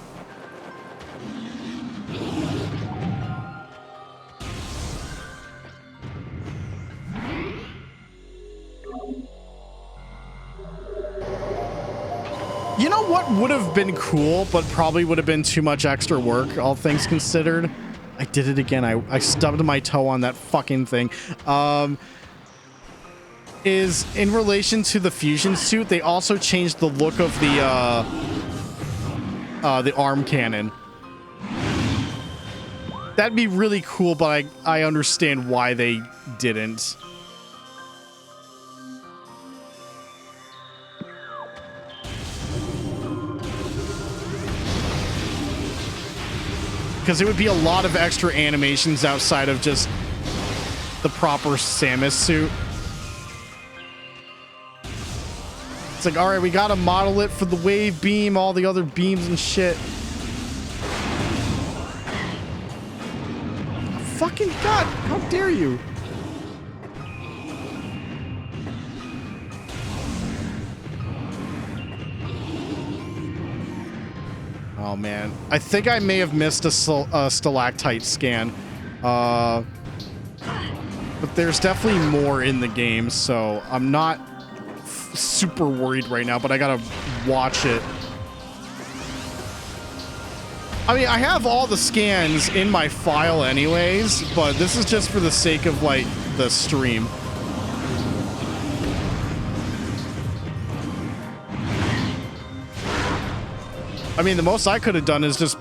You know what would have been cool, but probably would have been too much extra work, all things considered? I did it again. I stubbed my toe on that fucking thing. Is in relation to the fusion suit, they also changed the look of the arm cannon. That'd be really cool, but I understand why they didn't. Because it would be a lot of extra animations outside of just the proper Samus suit. It's like, all right, we gotta model it for the wave beam, all the other beams and shit. Fucking God, how dare you? Oh man, I think I may have missed a stalactite scan. But there's definitely more in the game, so I'm not super worried right now, but I gotta watch it. I mean, I have all the scans in my file anyways, but this is just for the sake of, like, the stream. I mean, the most I could have done is just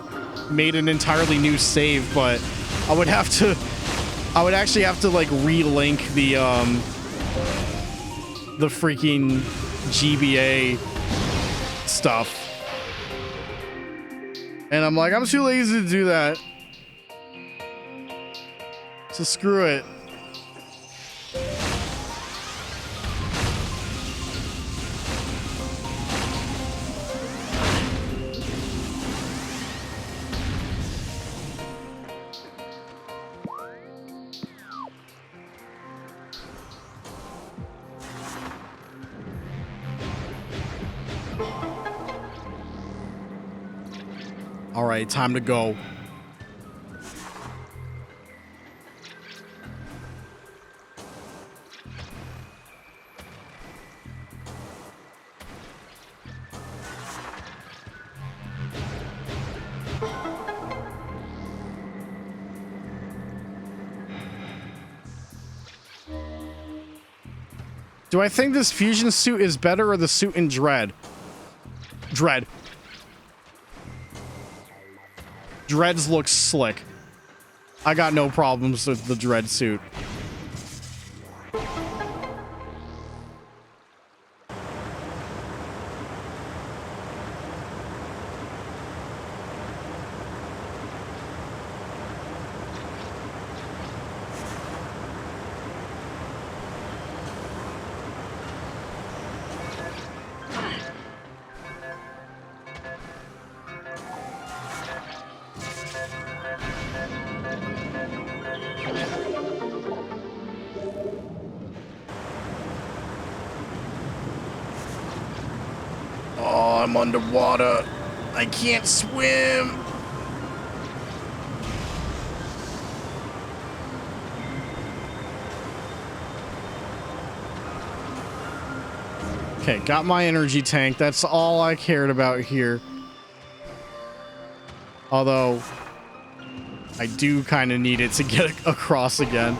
made an entirely new save, but I would actually have to, like, relink the freaking GBA stuff. And I'm like, I'm too lazy to do that. So screw it. All right, time to go. Do I think this fusion suit is better or the suit in Dread? Dread. Dreads looks slick. I got no problems with the Dread suit. Oh, I'm underwater. I can't swim. Okay, got my energy tank. That's all I cared about here. Although, I do kind of need it to get across again.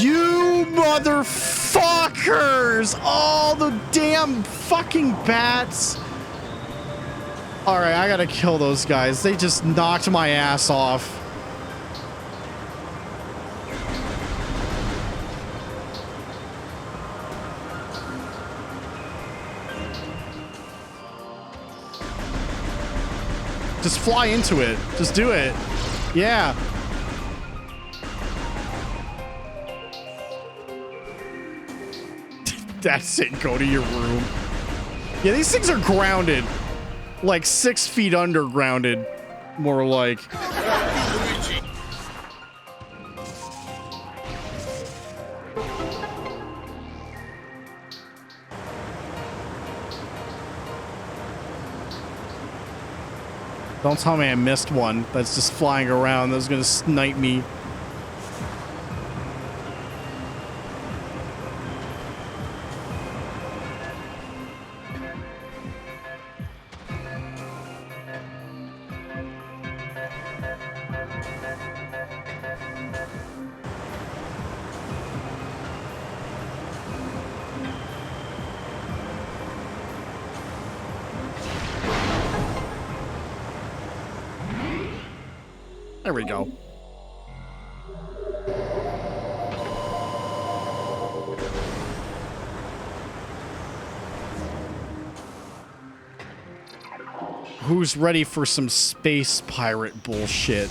You motherfuckers! All the damn fucking bats. All right, I gotta kill those guys. They just knocked my ass off. Just fly into it. Just do it. Yeah. That's it. Go to your room. Yeah, these things are grounded. Like 6 feet undergrounded. More like. Don't tell me I missed one that's just flying around that's gonna snipe me. There we go. Who's ready for some space pirate bullshit?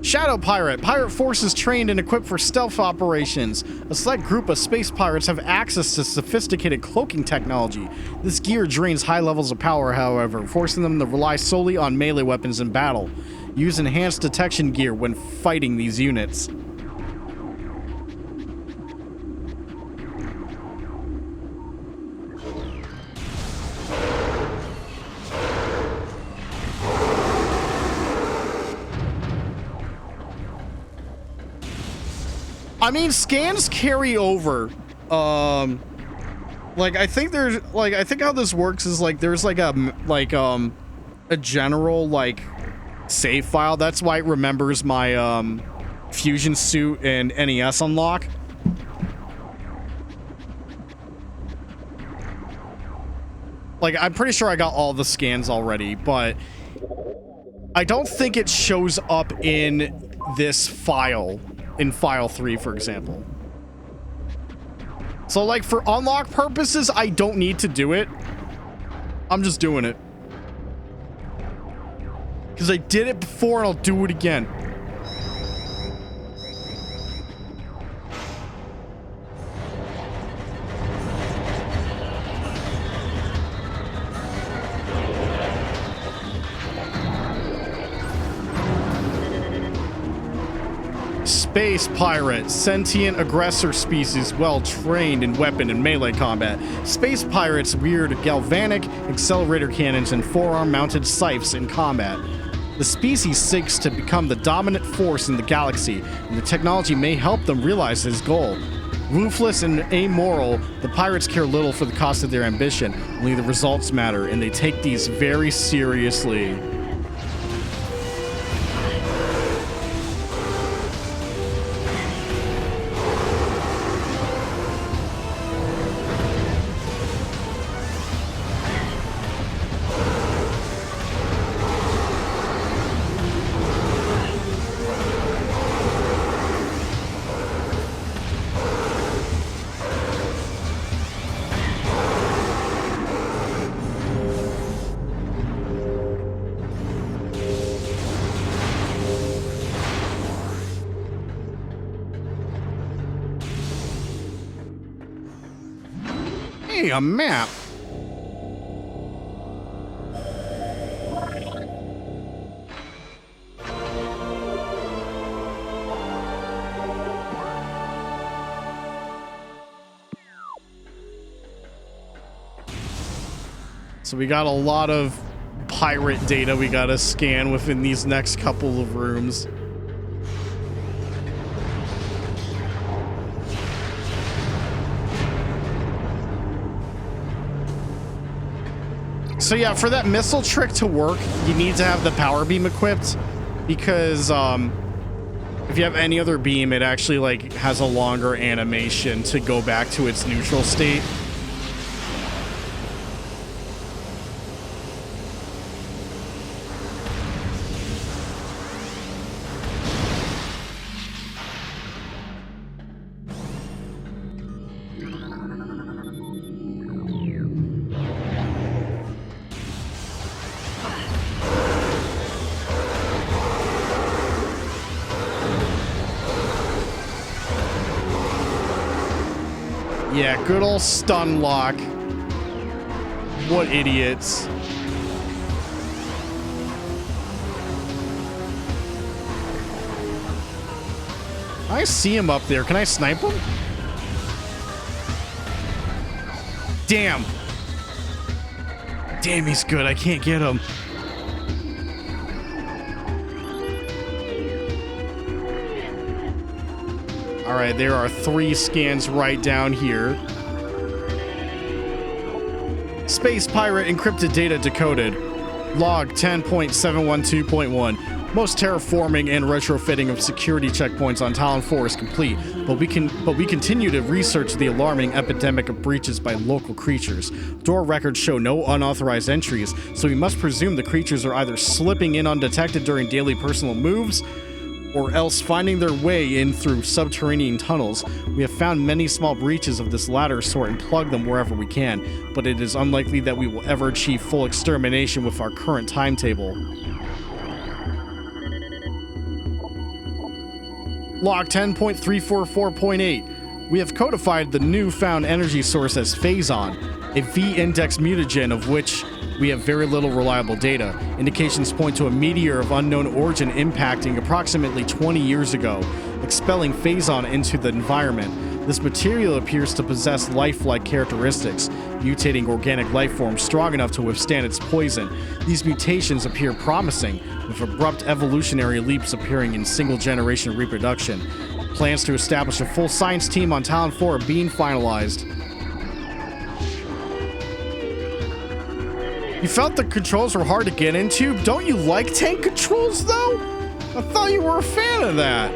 Shadow Pirate. Pirate forces trained and equipped for stealth operations. A select group of space pirates have access to sophisticated cloaking technology. This gear drains high levels of power, however, forcing them to rely solely on melee weapons in battle. Use enhanced detection gear when fighting these units. I mean, scans carry over. Like I think there's like I think how this works is like there's like a general like save file. That's why it remembers my fusion suit and NES unlock. Like I'm pretty sure I got all the scans already, but I don't think it shows up in this file. In file 3, for example. So like for unlock purposes, I don't need to do it. I'm just doing it. Because I did it before and I'll do it again. Space pirate, sentient aggressor species well trained in weapon and melee combat. Space pirates wield galvanic accelerator cannons and forearm mounted scythes in combat. The species seeks to become the dominant force in the galaxy, and the technology may help them realize his goal. Ruthless and amoral, the pirates care little for the cost of their ambition. Only the results matter, and they take these very seriously. A map. So we got a lot of pirate data we gotta scan within these next couple of rooms. So yeah, for that missile trick to work, you need to have the power beam equipped, because if you have any other beam, it actually like has a longer animation to go back to its neutral state. Yeah, good old stun lock. What idiots. I see him up there. Can I snipe him? Damn. Damn, he's good. I can't get him. All right, there are 3 scans right down here. Space Pirate encrypted data decoded. Log 10.712.1. Most terraforming and retrofitting of security checkpoints on Talon 4 is complete, but we continue to research the alarming epidemic of breaches by local creatures. Door records show no unauthorized entries, so we must presume the creatures are either slipping in undetected during daily personal moves, or else finding their way in through subterranean tunnels. We have found many small breaches of this latter sort and plugged them wherever we can, but it is unlikely that we will ever achieve full extermination with our current timetable. Log 10.344.8. We have codified the newfound energy source as Phazon, a V-index mutagen of which we have very little reliable data. Indications point to a meteor of unknown origin impacting approximately 20 years ago, expelling Phazon into the environment. This material appears to possess lifelike characteristics, mutating organic life forms strong enough to withstand its poison. These mutations appear promising, with abrupt evolutionary leaps appearing in single-generation reproduction. Plans to establish a full science team on Talon 4 are being finalized. You felt the controls were hard to get into? Don't you like tank controls, though? I thought you were a fan of that.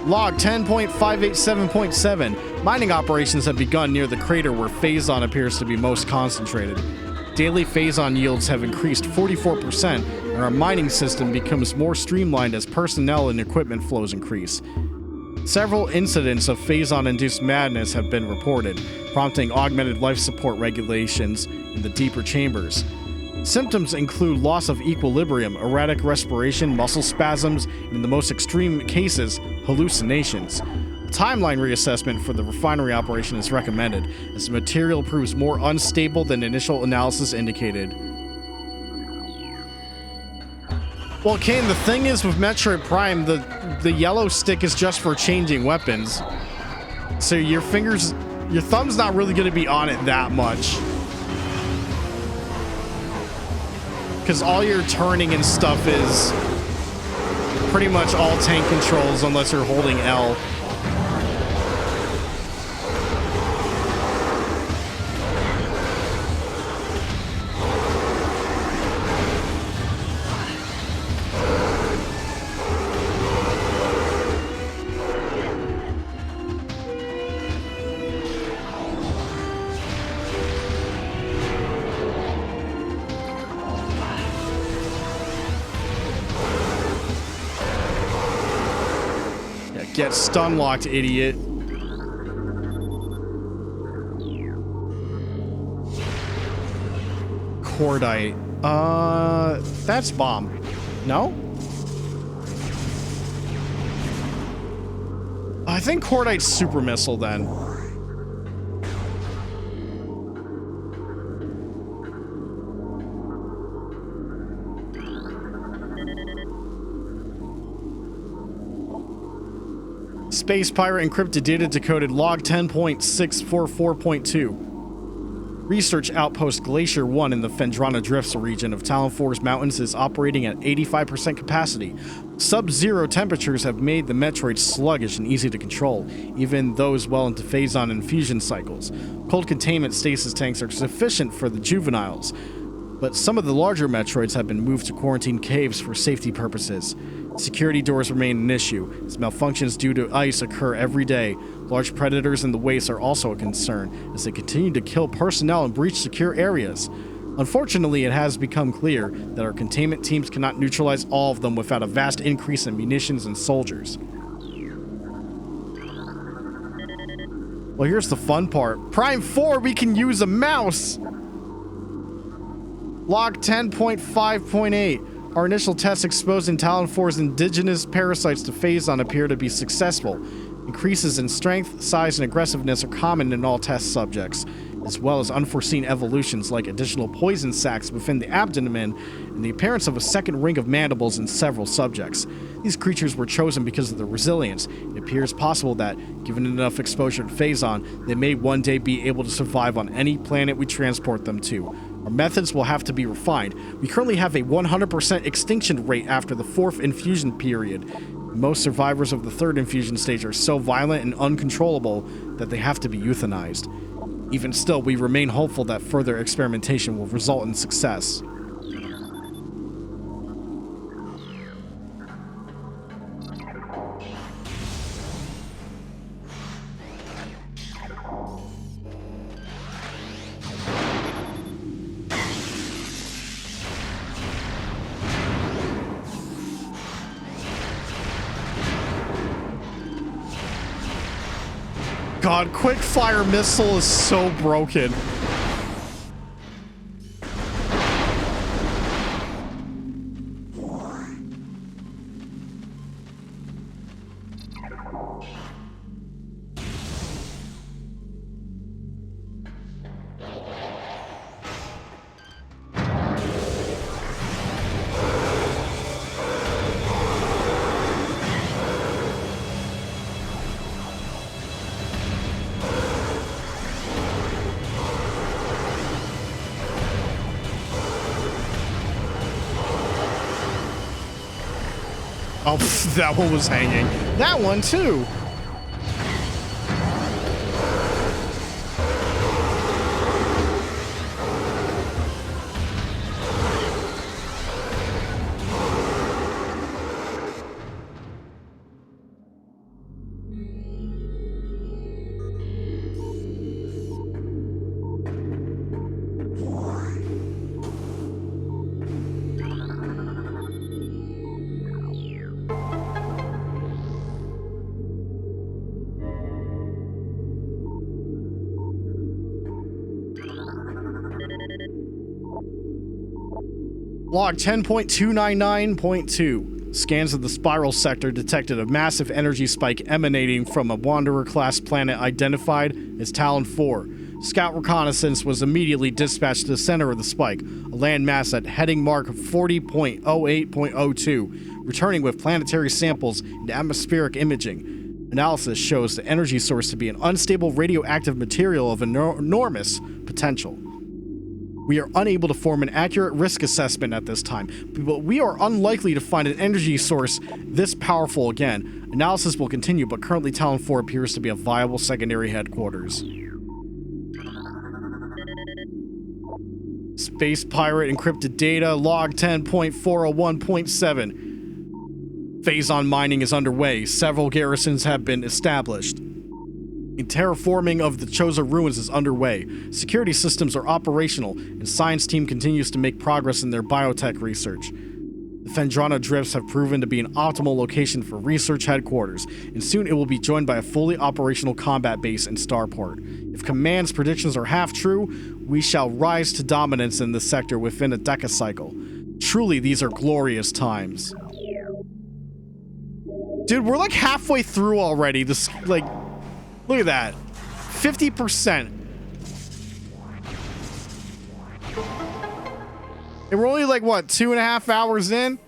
Log 10.587.7. Mining operations have begun near the crater where Phazon appears to be most concentrated. Daily Phazon yields have increased 44%, and our mining system becomes more streamlined as personnel and equipment flows increase. Several incidents of Phazon-induced madness have been reported, prompting augmented life support regulations in the deeper chambers. Symptoms include loss of equilibrium, erratic respiration, muscle spasms, and in the most extreme cases, hallucinations. Timeline reassessment for the refinery operation is recommended, as the material proves more unstable than initial analysis indicated. Well, Kane, the thing is with Metroid Prime, the yellow stick is just for changing weapons. So your thumb's not really going to be on it that much. Because all your turning and stuff is pretty much all tank controls unless you're holding L. Get stun locked, idiot. Cordite. That's bomb. No? I think Cordite's super missile then. Space Pirate encrypted data decoded log 10.644.2. Research Outpost Glacier 1 in the Phendrana Drifts region of Talon 4's mountains is operating at 85% capacity. Sub-zero temperatures have made the Metroid sluggish and easy to control, even those well into phazon and fusion cycles. Cold containment stasis tanks are sufficient for the juveniles, but some of the larger Metroids have been moved to quarantine caves for safety purposes. Security doors remain an issue, as malfunctions due to ice occur every day. Large predators in the wastes are also a concern, as they continue to kill personnel and breach secure areas. Unfortunately, it has become clear that our containment teams cannot neutralize all of them without a vast increase in munitions and soldiers. Well, here's the fun part. Prime 4, we can use a mouse! Log 10.5.8. Our initial tests exposing Talon 4's indigenous parasites to phazon appear to be successful. Increases in strength, size, and aggressiveness are common in all test subjects, as well as unforeseen evolutions like additional poison sacs within the abdomen and the appearance of a second ring of mandibles in several subjects. These creatures were chosen because of their resilience. It appears possible that, given enough exposure to phazon, they may one day be able to survive on any planet we transport them to. Our methods will have to be refined. We currently have a 100% extinction rate after the 4th infusion period. Most survivors of the 3rd infusion stage are so violent and uncontrollable that they have to be euthanized. Even still, we remain hopeful that further experimentation will result in success. God, quick fire missile is so broken. Oh, that one was hanging. That one, too. Log 10.299.2. Scans of the spiral sector detected a massive energy spike emanating from a Wanderer-class planet identified as Talon 4. Scout reconnaissance was immediately dispatched to the center of the spike, a landmass at heading mark 40.08.02, returning with planetary samples and atmospheric imaging. Analysis shows the energy source to be an unstable radioactive material of enormous potential. We are unable to form an accurate risk assessment at this time, but we are unlikely to find an energy source this powerful again. Analysis will continue, but currently Talon 4 appears to be a viable secondary headquarters. Space Pirate encrypted data, log 10.401.7. Phazon mining is underway. Several garrisons have been established. Terraforming of the Choza ruins is underway. Security systems are operational, and science team continues to make progress in their biotech research. The Phendrana Drifts have proven to be an optimal location for research headquarters, and soon it will be joined by a fully operational combat base in Starport. If Command's predictions are half true, we shall rise to dominance in this sector within a decacycle. Truly, these are glorious times. Dude, we're like halfway through already. This, like... Look at that. 50%. And we're only like, what, 2.5 hours in?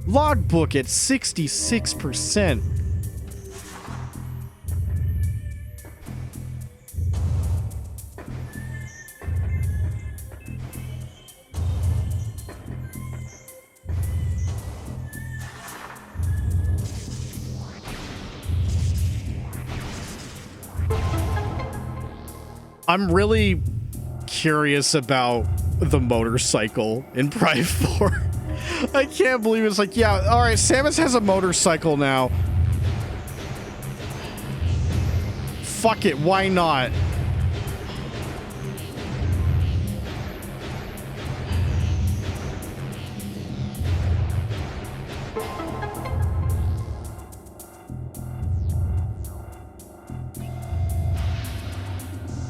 Logbook at 66%. I'm really curious about the motorcycle in Pride 4. I can't believe it's like, yeah, all right, Samus has a motorcycle now. Fuck it, why not?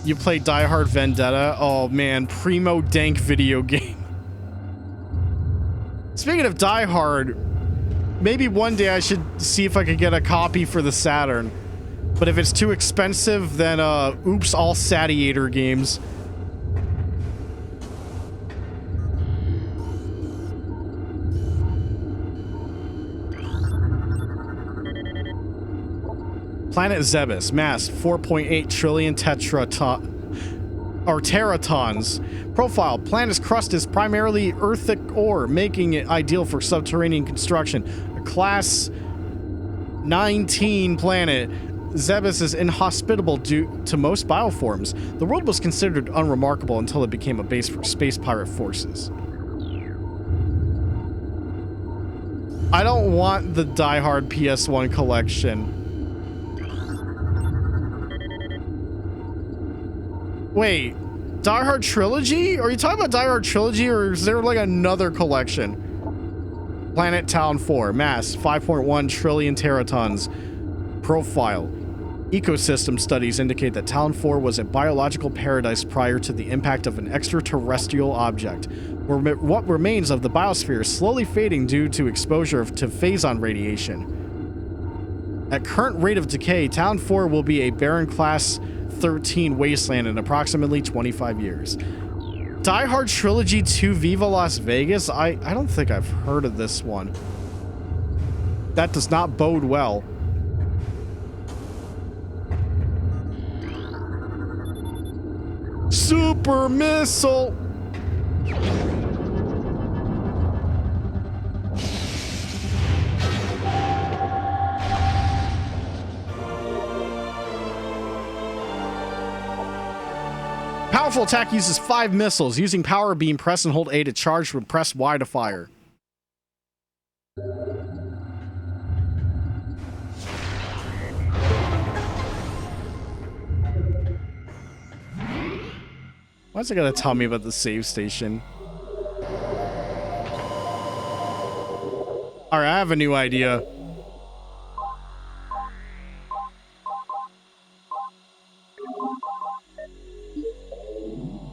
You play Die Hard Vendetta? Oh man, primo dank video game. Speaking of Die Hard, maybe one day I should see if I could get a copy for the Saturn. But if it's too expensive, then oops, all Satiator games. Planet Zebes, mass 4.8 trillion teratons. Profile, planet's crust is primarily earthic ore, making it ideal for subterranean construction. A class 19 planet, Zebes is inhospitable due to most bioforms. The world was considered unremarkable until it became a base for space pirate forces. I don't want the Die Hard PS1 collection. Wait, Die Hard Trilogy? Are you talking about Die Hard Trilogy, or is there like another collection? Planet Town 4, mass 5.1 trillion teratons. Profile, ecosystem studies indicate that Town 4 was a biological paradise prior to the impact of an extraterrestrial object. What remains of the biosphere is slowly fading due to exposure to phazon radiation. At current rate of decay, Town 4 will be a barren class 13 wasteland in approximately 25 years. Die Hard Trilogy 2 Viva Las Vegas? I don't think I've heard of this one. That does not bode well. Super missile! Powerful attack uses 5 missiles. Using power beam, press and hold A to charge, with press Y to fire. Why's it gonna tell me about the save station? Alright, I have a new idea.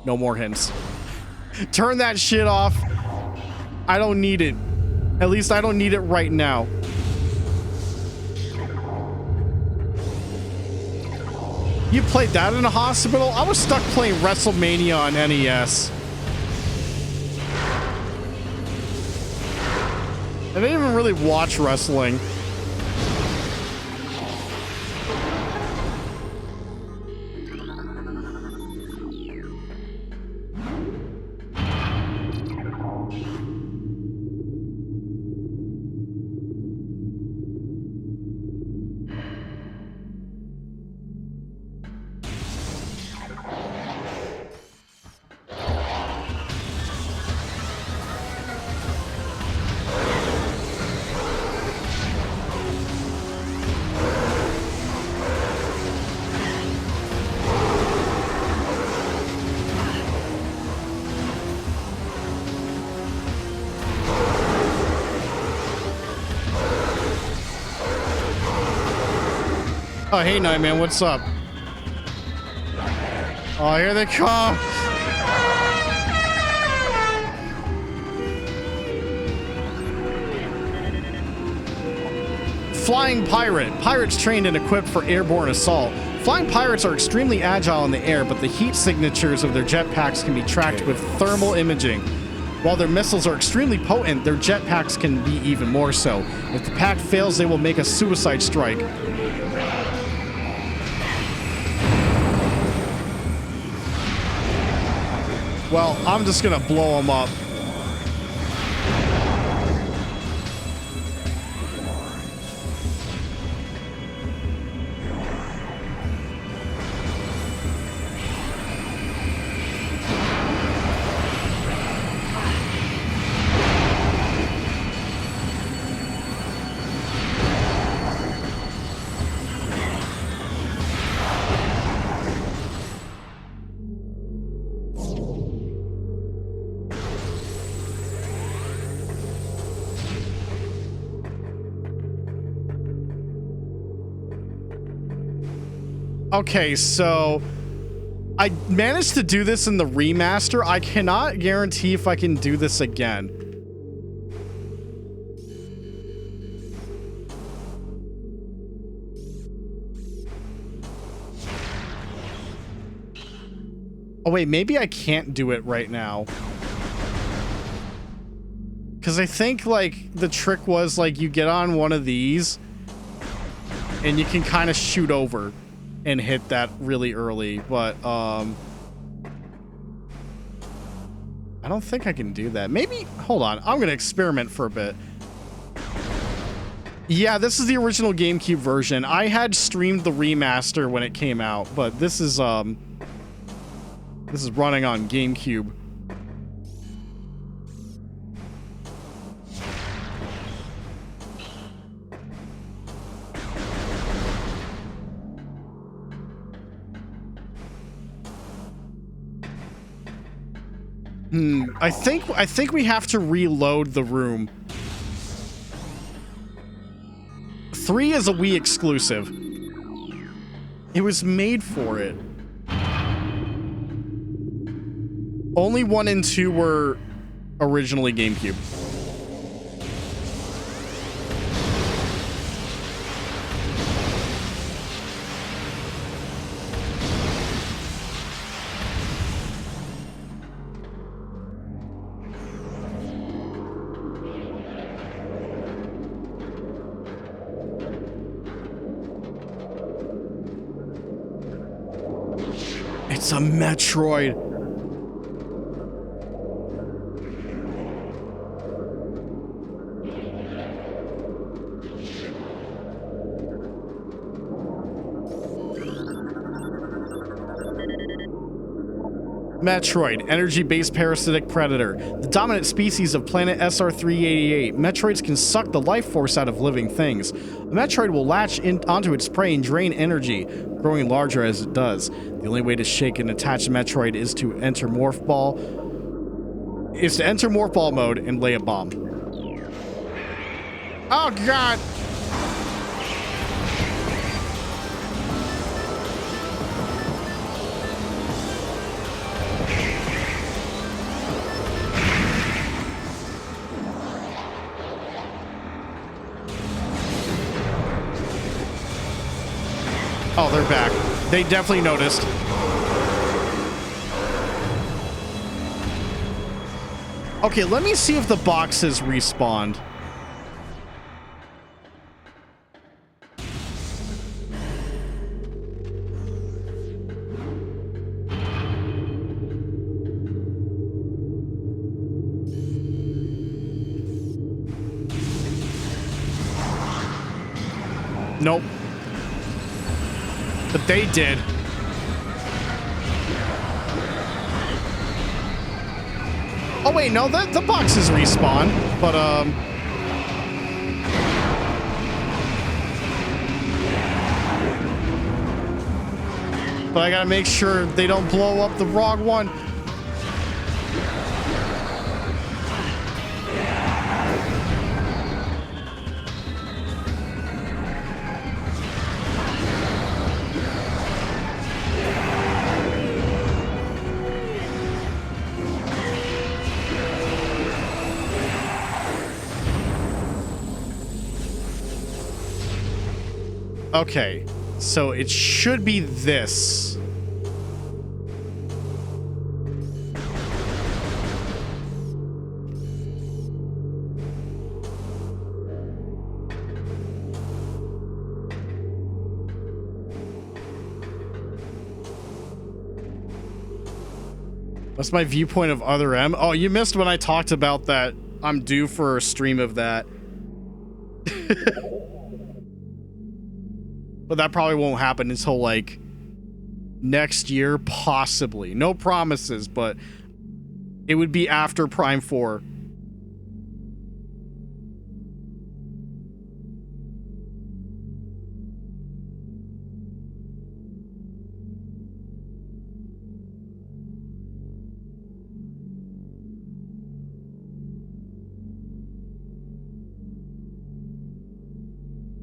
No more hints. Turn that shit off. I don't need it. At least I don't need it right now. You played that in a hospital? I was stuck playing WrestleMania on NES. I didn't even really watch wrestling. Oh, hey, Nightman, what's up? Oh, here they come! Flying Pirate. Pirates trained and equipped for airborne assault. Flying pirates are extremely agile in the air, but the heat signatures of their jetpacks can be tracked with thermal imaging. While their missiles are extremely potent, their jetpacks can be even more so. If the pack fails, they will make a suicide strike. Well, I'm just gonna blow them up. Okay, so I managed to do this in the remaster. I cannot guarantee if I can do this again. Oh wait, maybe I can't do it right now. Because I think, like, the trick was, like, you get on one of these and you can kind of shoot over and hit that really early, but, I don't think I can do that. Maybe, hold on, I'm gonna experiment for a bit. Yeah, this is the original GameCube version. I had streamed the remaster when it came out, but this is running on GameCube. I think we have to reload the room. 3 is a Wii exclusive. It was made for it. Only 1 and 2 were originally GameCube. It's a Metroid. Metroid, energy-based parasitic predator. The dominant species of planet SR388. Metroids can suck the life force out of living things. A Metroid will latch onto its prey and drain energy, growing larger as it does. The only way to shake an attached Metroid is to enter morph ball mode and lay a bomb. Oh god! Oh, they're back. They definitely noticed. Okay, let me see if the boxes respawned. Nope. But they did. Oh wait, no, the boxes respawn, but I gotta make sure they don't blow up the wrong one. Okay, so it should be this. What's my viewpoint of Other M? Oh, you missed when I talked about that. I'm due for a stream of that. But that probably won't happen until, like, next year, possibly. No promises, but it would be after Prime 4.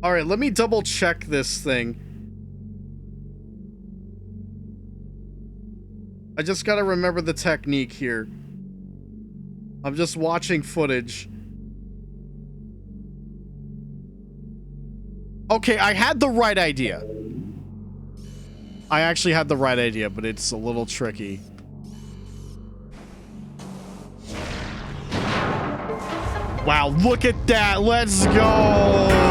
All right, let me double check this thing. I just gotta remember the technique here. I'm just watching footage. Okay, I had the right idea. I actually had the right idea, but it's a little tricky. Wow, look at that. Let's go.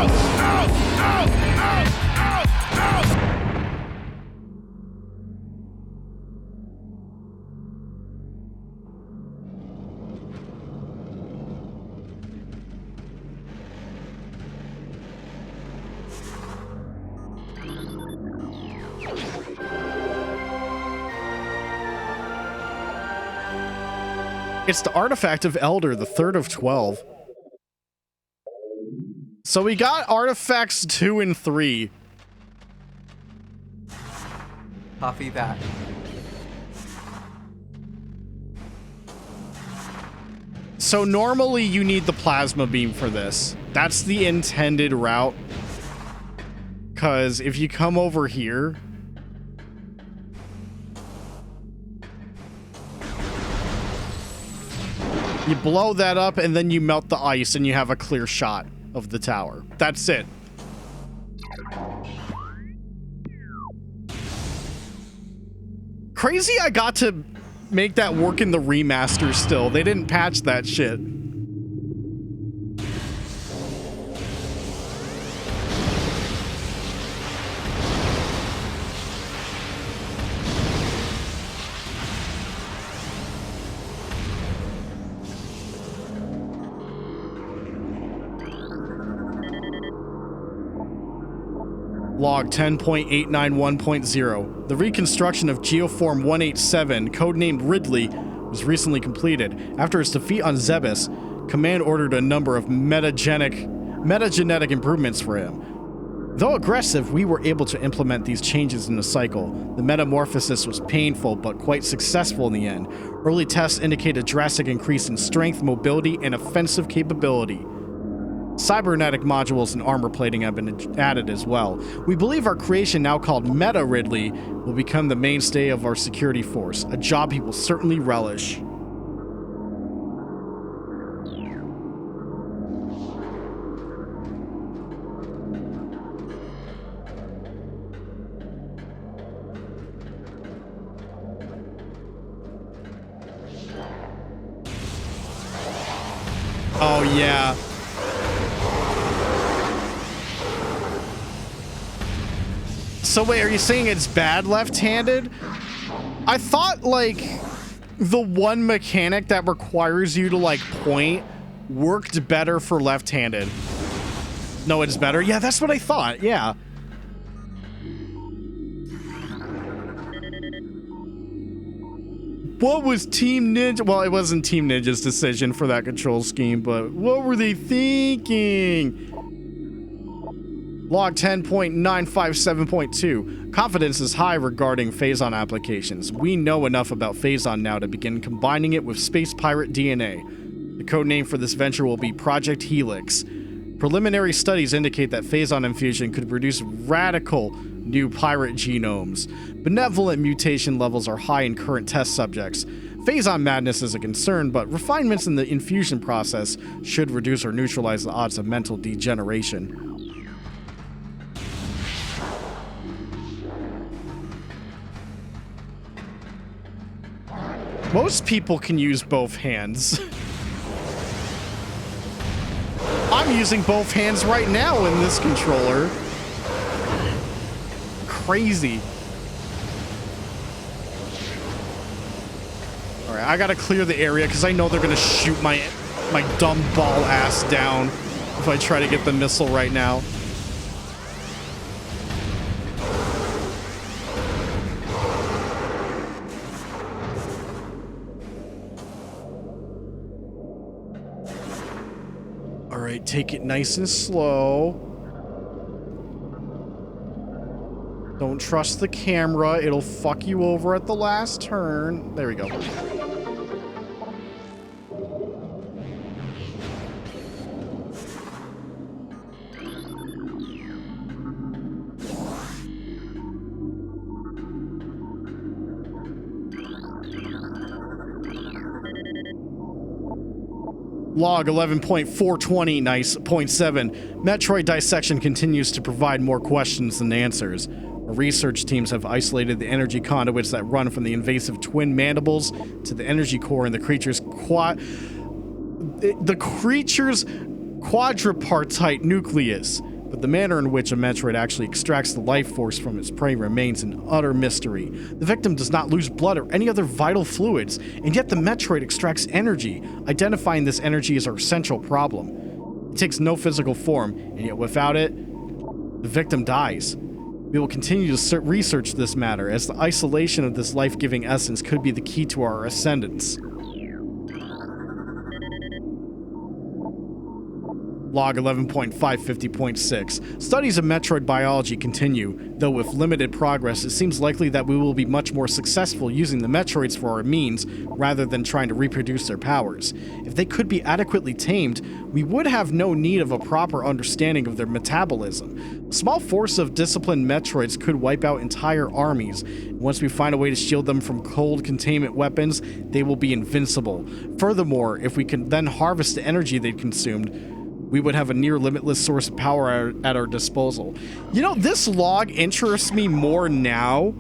It's the artifact of Elder, the third of 12. So we got artifacts 2 and 3. Copy that. So normally you need the plasma beam for this. That's the intended route. Because if you come over here... you blow that up and then you melt the ice and you have a clear shot of the tower. That's it. Crazy I got to make that work in the remaster still. They didn't patch that shit. Log 10.891.0. The reconstruction of Geoform 187, codenamed Ridley, was recently completed. After its defeat on Zebes, Command ordered a number of metagenetic improvements for him. Though aggressive, we were able to implement these changes in the cycle. The metamorphosis was painful, but quite successful in the end. Early tests indicate a drastic increase in strength, mobility, and offensive capability. Cybernetic modules and armor plating have been added as well. We believe our creation, now called Meta Ridley, will become the mainstay of our security force, a job he will certainly relish. Oh, yeah. So wait, are you saying it's bad left-handed? I thought, like, the one mechanic that requires you to, like, point worked better for left-handed. No, it's better? Yeah, that's what I thought, yeah. What was Team Ninja? Well, it wasn't Team Ninja's decision for that control scheme, but what were they thinking? Log 10.957.2. Confidence is high regarding Phazon applications. We know enough about Phazon now to begin combining it with space pirate DNA. The codename for this venture will be Project Helix. Preliminary studies indicate that Phazon infusion could produce radical new pirate genomes. Benevolent mutation levels are high in current test subjects. Phazon madness is a concern, but refinements in the infusion process should reduce or neutralize the odds of mental degeneration. Most people can use both hands. I'm using both hands right now in this controller. Crazy. Alright, I gotta clear the area because I know they're gonna shoot my dumb ball ass down if I try to get the missile right now. Alright, take it nice and slow. Don't trust the camera. It'll fuck you over at the last turn. There we go. Log 11.420, nice, point 7. Metroid dissection continues to provide more questions than answers. Our research teams have isolated the energy conduits that run from the invasive twin mandibles to the energy core in the creature's quadripartite nucleus. But the manner in which a Metroid actually extracts the life force from its prey remains an utter mystery. The victim does not lose blood or any other vital fluids, and yet the Metroid extracts energy. Identifying this energy is our central problem. It takes no physical form, and yet without it, the victim dies. We will continue to research this matter, as the isolation of this life-giving essence could be the key to our ascendance. Log 11.550.6. Studies of Metroid biology continue. Though with limited progress, it seems likely that we will be much more successful using the Metroids for our means, rather than trying to reproduce their powers. If they could be adequately tamed, we would have no need of a proper understanding of their metabolism. A small force of disciplined Metroids could wipe out entire armies. Once we find a way to shield them from cold containment weapons, they will be invincible. Furthermore, if we can then harvest the energy they've consumed, we would have a near limitless source of power at our disposal. You know, this log interests me more now,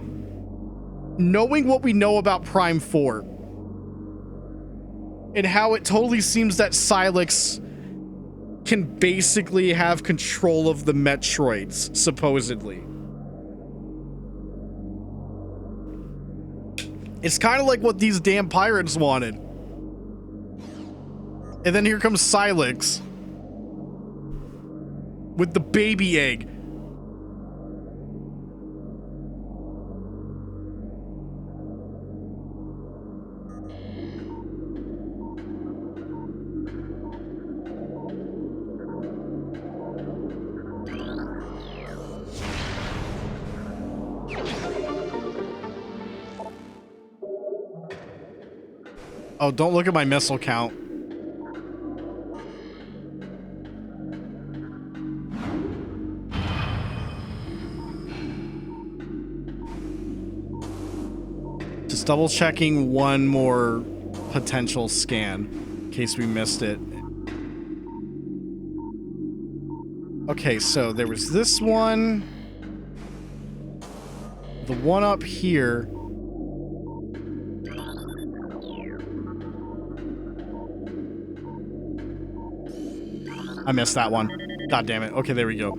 knowing what we know about Prime 4. And how it totally seems that Silex can basically have control of the Metroids, supposedly. It's kind of like what these damn pirates wanted. And then here comes Silex with the baby egg. Oh, don't look at my missile count. Just double checking one more potential scan in case we missed it. Okay, so there was this one. The one up here. I missed that one. God damn it. Okay, there we go.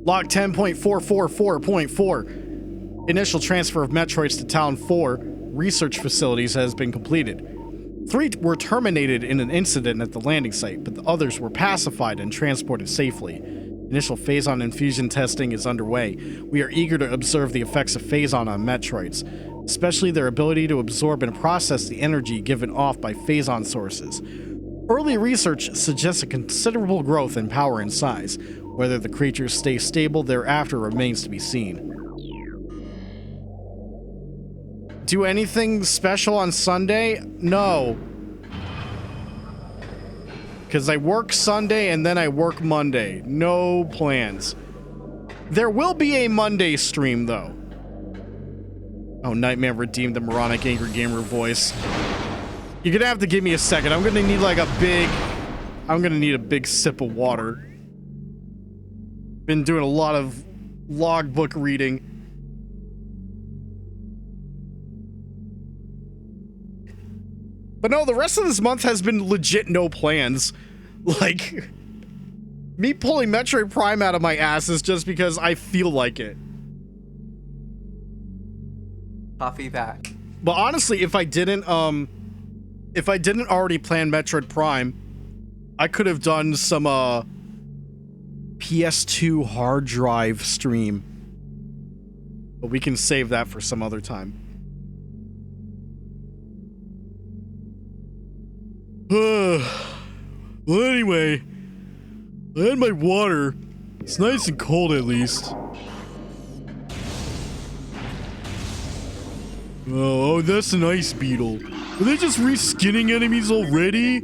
Log 10.444.4. Initial transfer of Metroids to Town 4 research facilities has been completed. 3 were terminated in an incident at the landing site, but the others were pacified and transported safely. Initial Phazon infusion testing is underway. We are eager to observe the effects of Phazon on Metroids, especially their ability to absorb and process the energy given off by Phazon sources. Early research suggests a considerable growth in power and size. Whether the creatures stay stable thereafter remains to be seen. Do anything special on Sunday? No. Because I work Sunday and then I work Monday. No plans. There will be a Monday stream, though. Oh, Nightmare redeemed the moronic angry gamer voice. You're gonna have to give me a second. I'm gonna need like a big sip of water. Been doing a lot of logbook reading. But no, the rest of this month has been legit no plans. Like, me pulling Metroid Prime out of my ass is just because I feel like it. Coffee back. But honestly, if I didn't already plan Metroid Prime, I could have done some PS2 hard drive stream. But we can save that for some other time. Well, anyway, I had my water. It's nice and cold at least. Oh, that's an ice beetle. Are they just reskinning enemies already?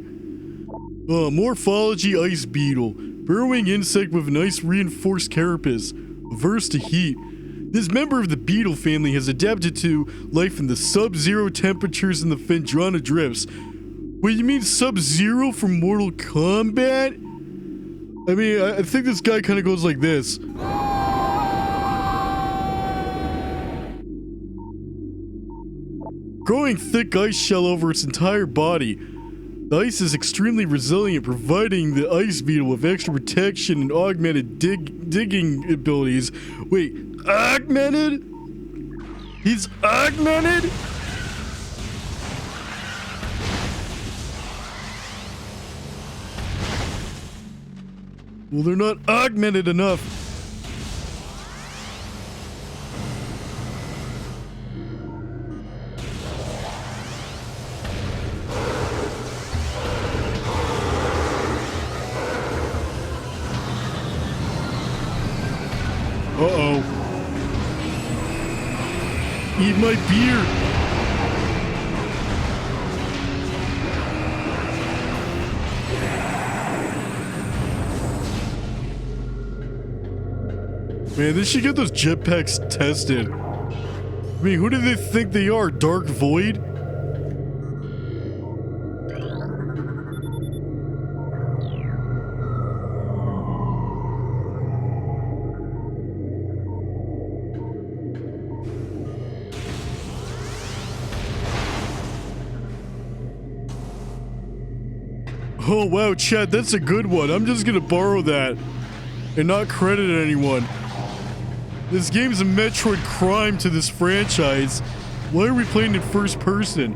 Morphology ice beetle. Burrowing insect with nice reinforced carapace. Averse to heat. This member of the beetle family has adapted to life in the sub-zero temperatures in the Phendrana drifts. Wait, you mean Sub-Zero from Mortal Kombat? I mean, I think this guy kind of goes like this. Growing thick ice shell over its entire body. The ice is extremely resilient, providing the ice beetle with extra protection and augmented digging abilities. Wait, augmented? He's augmented? Well, they're not augmented enough. Uh-oh. Eat my beer. Man, they should get those jetpacks tested. I mean, who do they think they are? Dark Void? Oh wow, Chad, that's a good one. I'm just gonna borrow that and not credit anyone. This game's a Metroid crime to this franchise. Why are we playing in first person?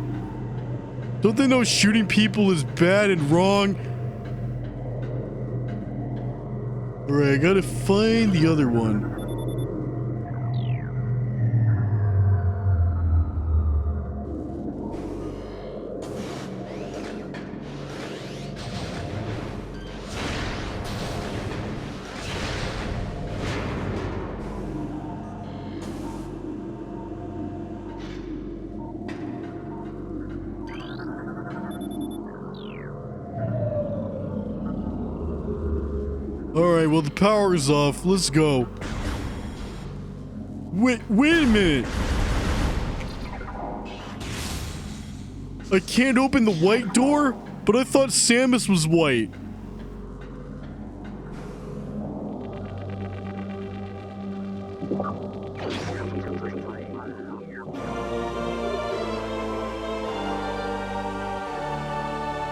Don't they know shooting people is bad and wrong? Alright, I gotta find the other one. Alright, well the power's off. Let's go. Wait a minute! I can't open the white door? But I thought Samus was white.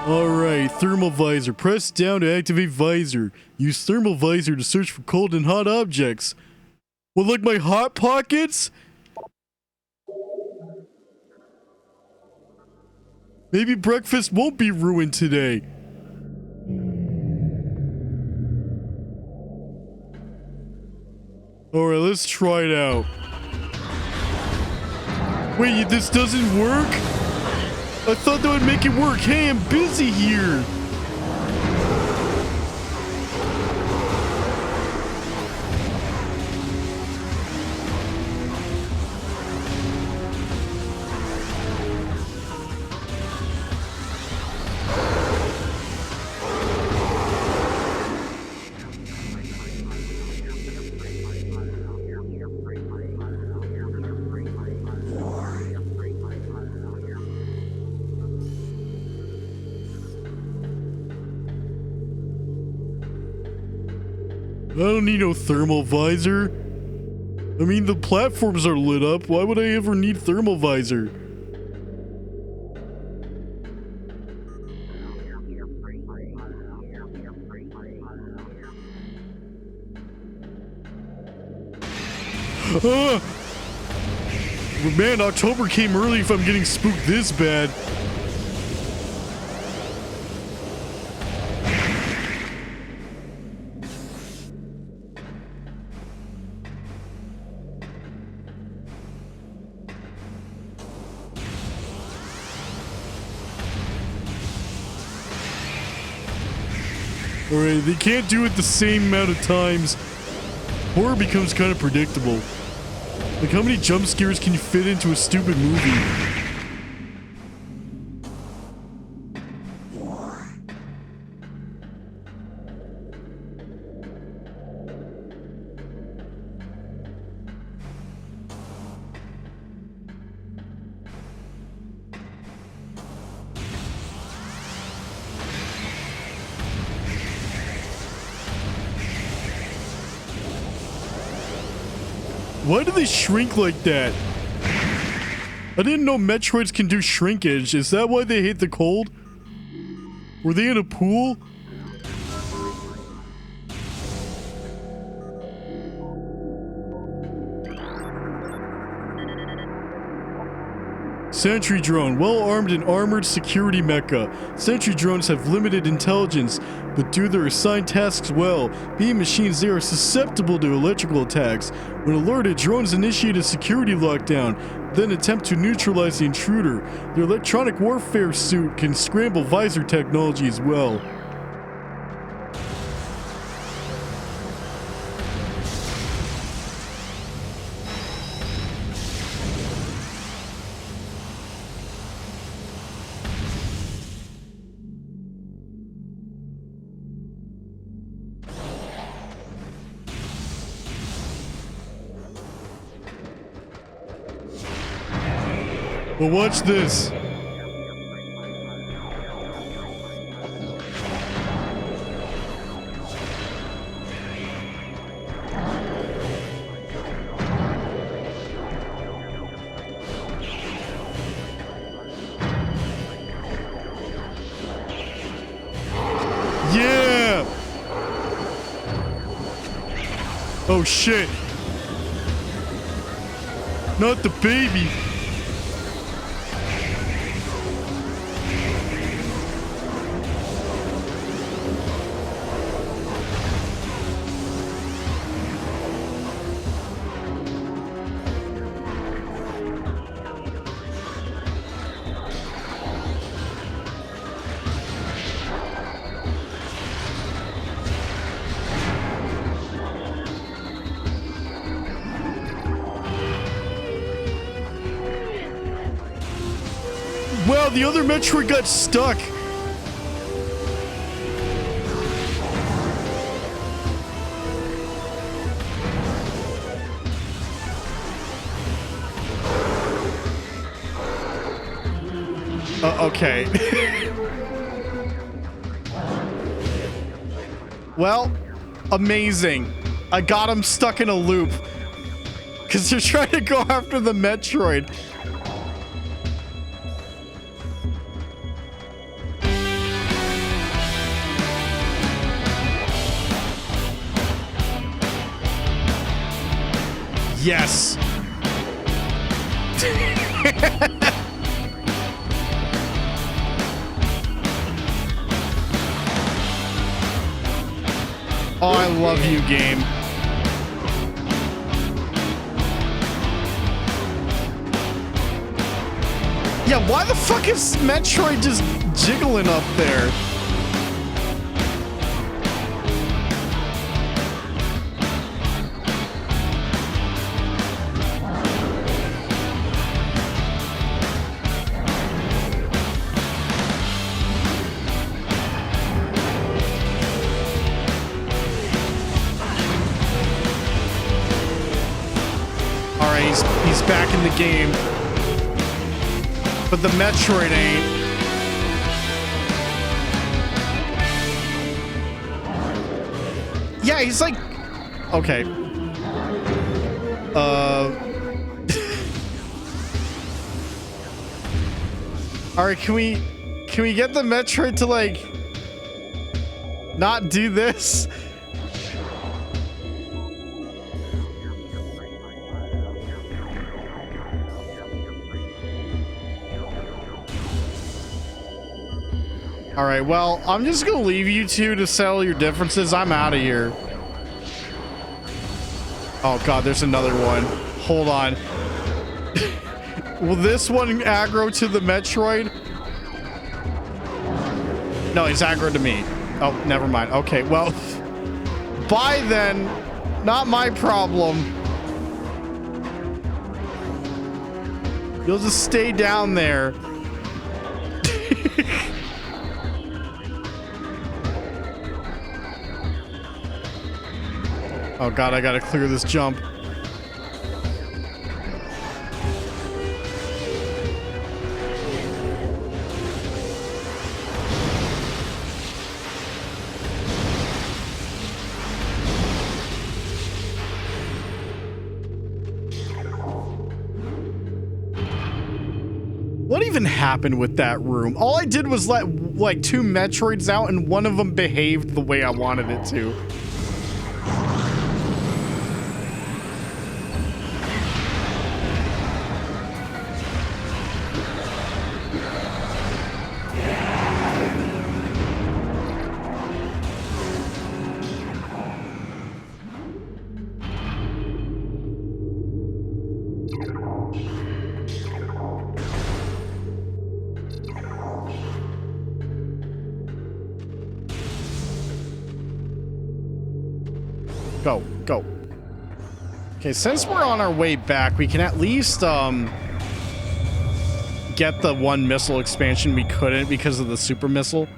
Alright, thermal visor. Press down to activate visor. Use thermal visor to search for cold and hot objects. Well, like my hot pockets? Maybe breakfast won't be ruined today. Alright, let's try it out. Wait, this doesn't work? I thought that would make it work. Hey, I'm busy here. I don't need no thermal visor. I mean, the platforms are lit up. Why would I ever need thermal visor? Ah! Man, October came early if I'm getting spooked this bad. Alright, they can't do it the same amount of times. Horror becomes kind of predictable. Like, how many jump scares can you fit into a stupid movie? Why do they shrink like that? I didn't know Metroids can do shrinkage. Is that why they hate the cold? Were they in a pool? Sentry drone, well-armed and armored security mecha. Sentry drones have limited intelligence, but do their assigned tasks well. Being machines, they are susceptible to electrical attacks. When alerted, drones initiate a security lockdown, then attempt to neutralize the intruder. Their electronic warfare suit can scramble visor technology as well. But watch this. Yeah! Oh shit. Not the baby. Wow, the other Metroid got stuck. Okay. Well, amazing. I got him stuck in a loop. Because they're trying to go after the Metroid. Yes. Oh, I love you, game. Yeah, why the fuck is Metroid just jiggling up there? He's back in the game. But the Metroid ain't. Yeah, he's like... Okay. Alright, can we get the Metroid to, like... not do this? All right, well, I'm just gonna leave you two to settle your differences. I'm out of here. Oh God, there's another one. Hold on. Will this one aggro to the Metroid? No, he's aggro to me. Oh, never mind. Okay, well, bye then. Not my problem. You'll just stay down there. Oh God, I gotta clear this jump. even happened with that room? All I did was let like 2 Metroids out and one of them behaved the way I wanted it to. Go, go. Okay, since we're on our way back, we can at least, get the 1 missile expansion we couldn't because of the super missile.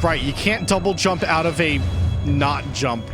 Right, you can't double jump out of a not jump.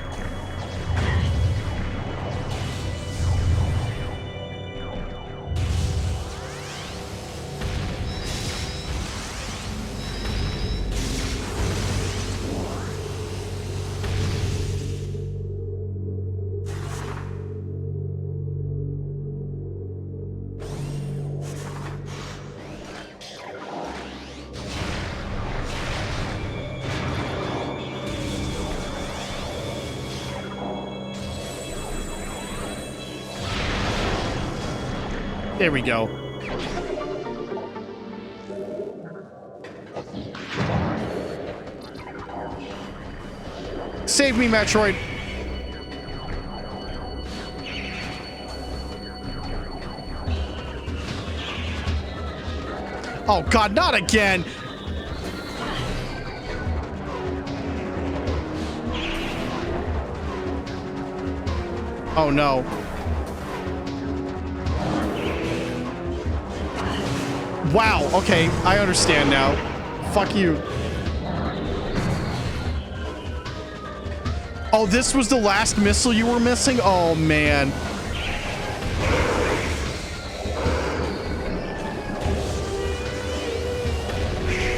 There we go. Save me, Metroid. Oh God, not again. Oh no. Wow, okay, I understand now. Fuck you. Oh, this was the last missile you were missing? Oh, man.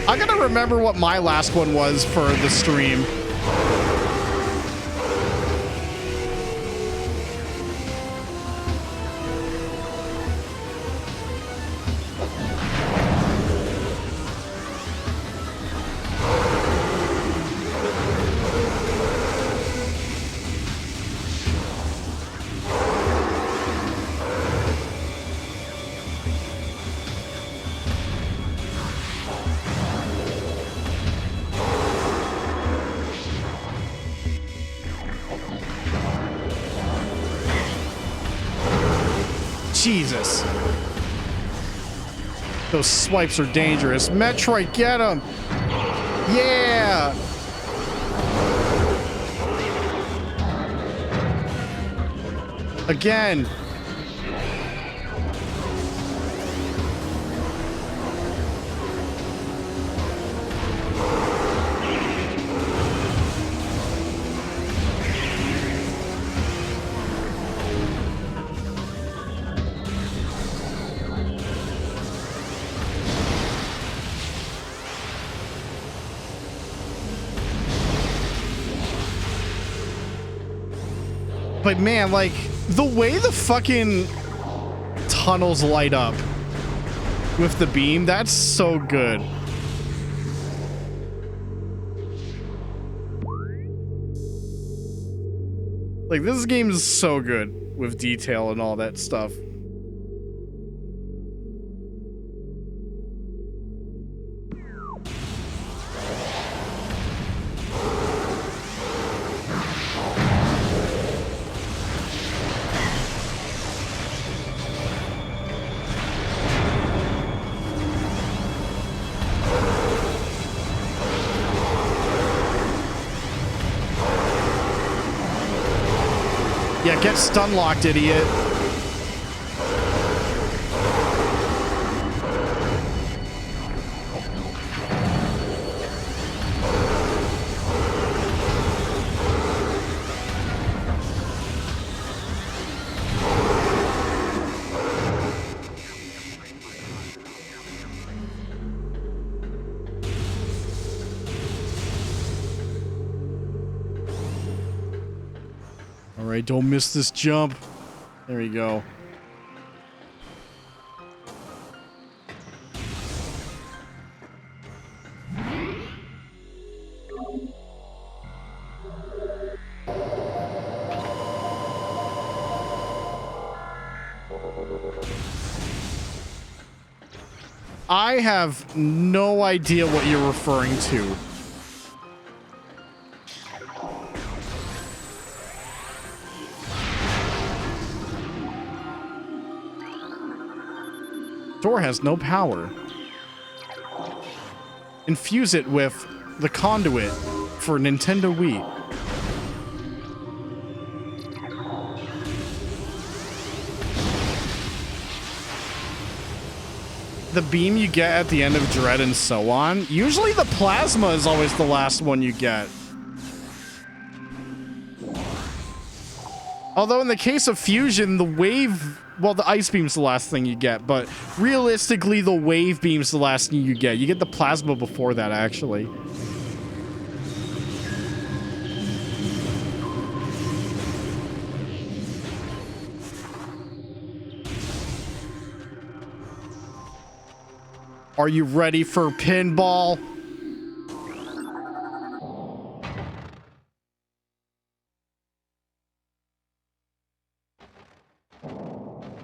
I gotta remember what my last one was for the stream. Jesus. Those swipes are dangerous. Metroid, get him! Yeah! Again. But man, like, the way the fucking tunnels light up with the beam, that's so good. Like, this game is so good with detail and all that stuff. Yeah, get stun locked, idiot. right, don't miss this jump. There you go. I have no idea what you're referring to. Door has no power. Infuse it with the conduit for Nintendo Wii. The beam you get at the end of Dread and so on. Usually the plasma is always the last one you get. Although in the case of Fusion, the wave... Well, the ice beam's the last thing you get, but realistically, the wave beam's the last thing you get. You get the plasma before that, actually. Are you ready for pinball?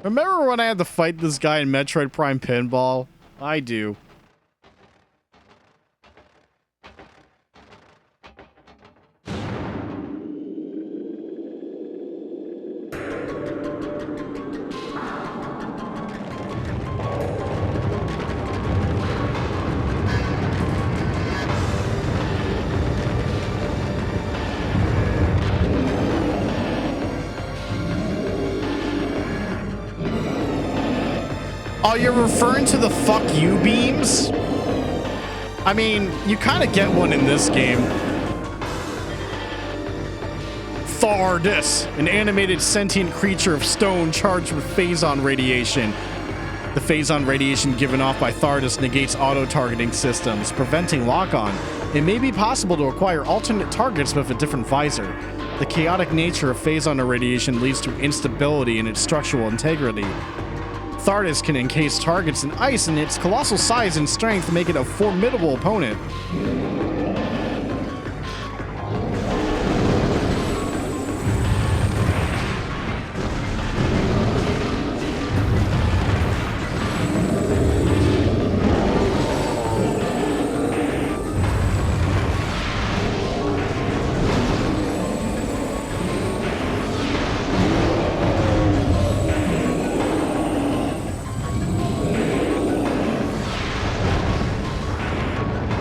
Remember when I had to fight this guy in Metroid Prime Pinball? I do. Oh, you're referring to the fuck you beams? I mean, you kind of get one in this game. Thardus, an animated sentient creature of stone charged with phazon radiation. The phazon radiation given off by Thardus negates auto-targeting systems, preventing lock-on. It may be possible to acquire alternate targets with a different visor. The chaotic nature of phazon irradiation leads to instability in its structural integrity. Thardus can encase targets in ice, and its colossal size and strength make it a formidable opponent.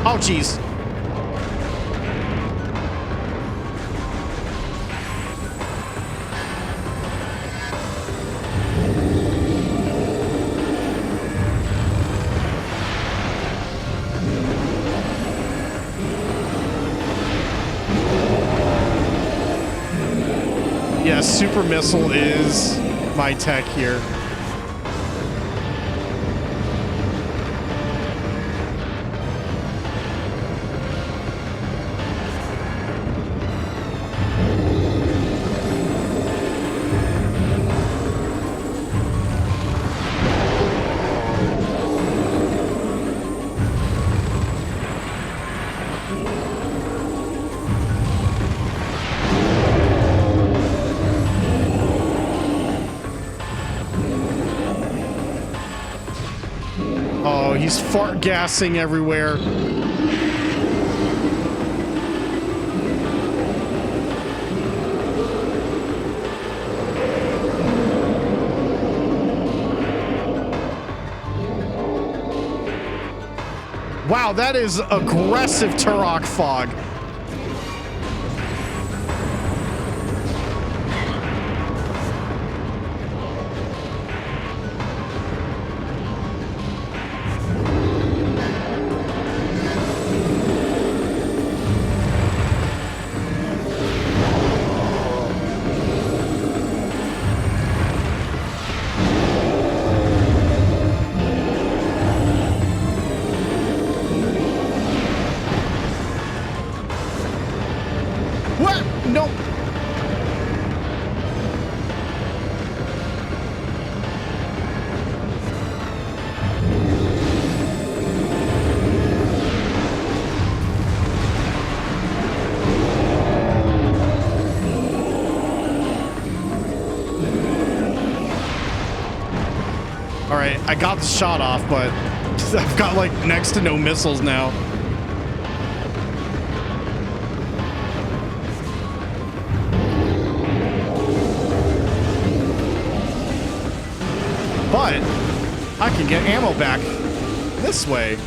Oh, jeez. Yeah, Super Missile is my tech here. Oh, he's fart gassing everywhere. Wow, that is aggressive Turok fog. I got the shot off, but I've got like next to no missiles now. But I can get ammo back this way.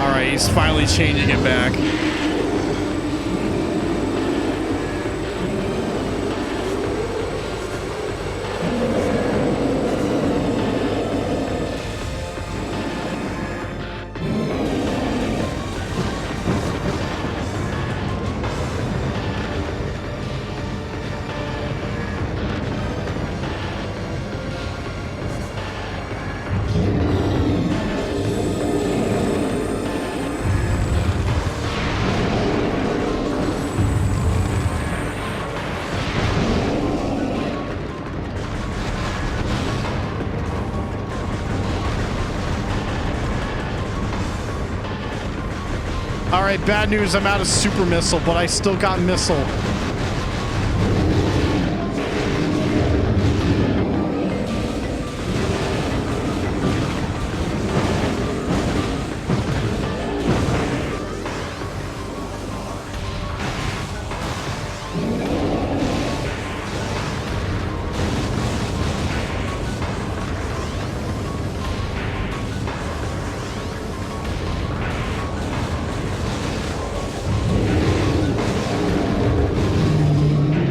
All right, he's finally changing it back. All right, bad news. I'm out of super missile, but I still got missile.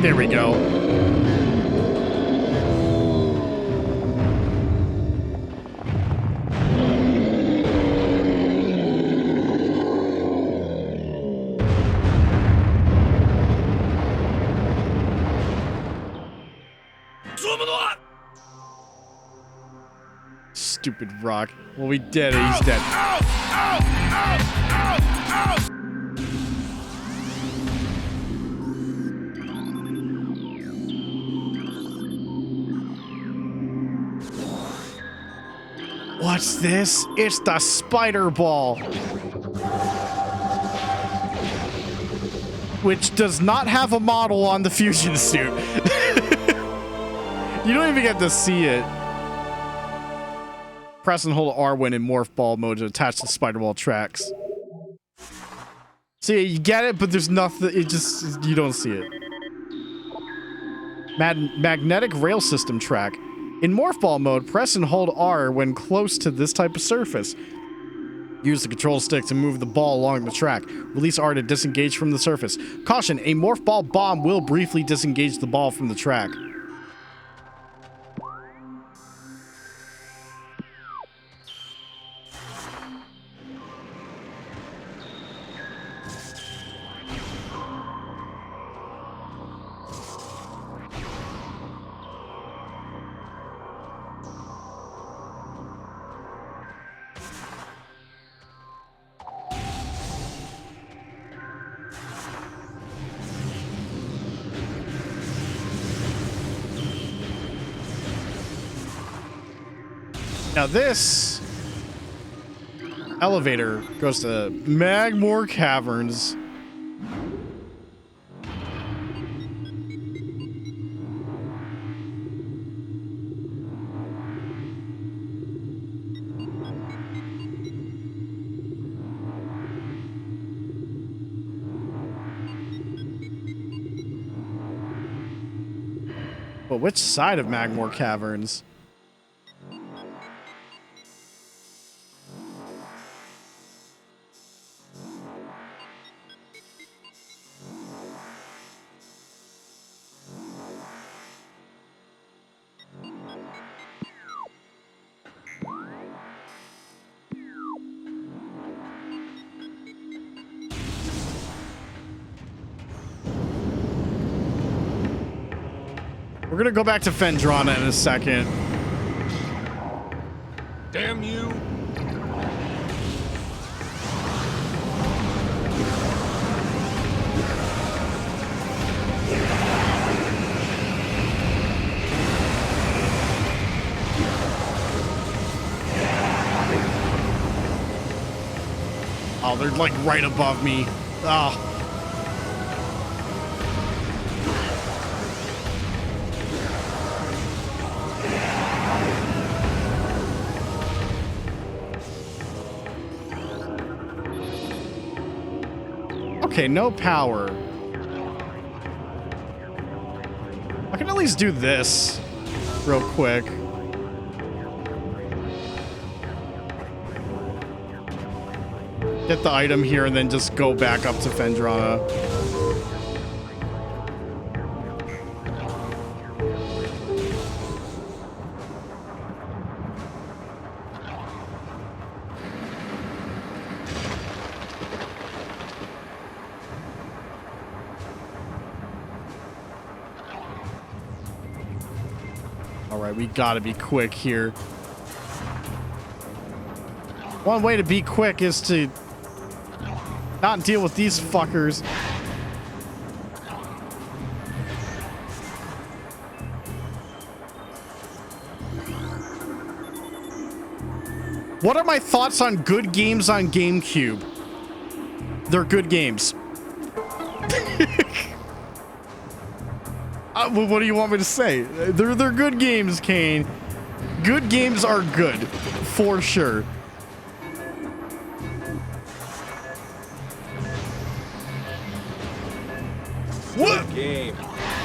There we go. Stupid rock. Well, we did it. He's dead. What's this? It's the spider ball. Which does not have a model on the fusion suit. You don't even get to see it. Press and hold R when in morph ball mode to attach the spider ball tracks. See, you get it, but there's nothing. It just, you don't see it. Magnetic rail system track. In morph ball mode, press and hold R when close to this type of surface. Use the control stick to move the ball along the track. Release R to disengage from the surface. Caution, a morph ball bomb will briefly disengage the ball from the track. Now this elevator goes to Magmore Caverns. But which side of Magmore Caverns? We're gonna go back to Fendrana in a second. Damn you! Oh, they're like right above me. Oh. Okay, no power. I can at least do this real quick. Get the item here and then just go back up to Fendrana. We gotta be quick here. One way to be quick is to not deal with these fuckers. What are my thoughts on good games on GameCube? They're good games. What do you want me to say? They're good games, Kane. Good games are good, for sure. What? Game.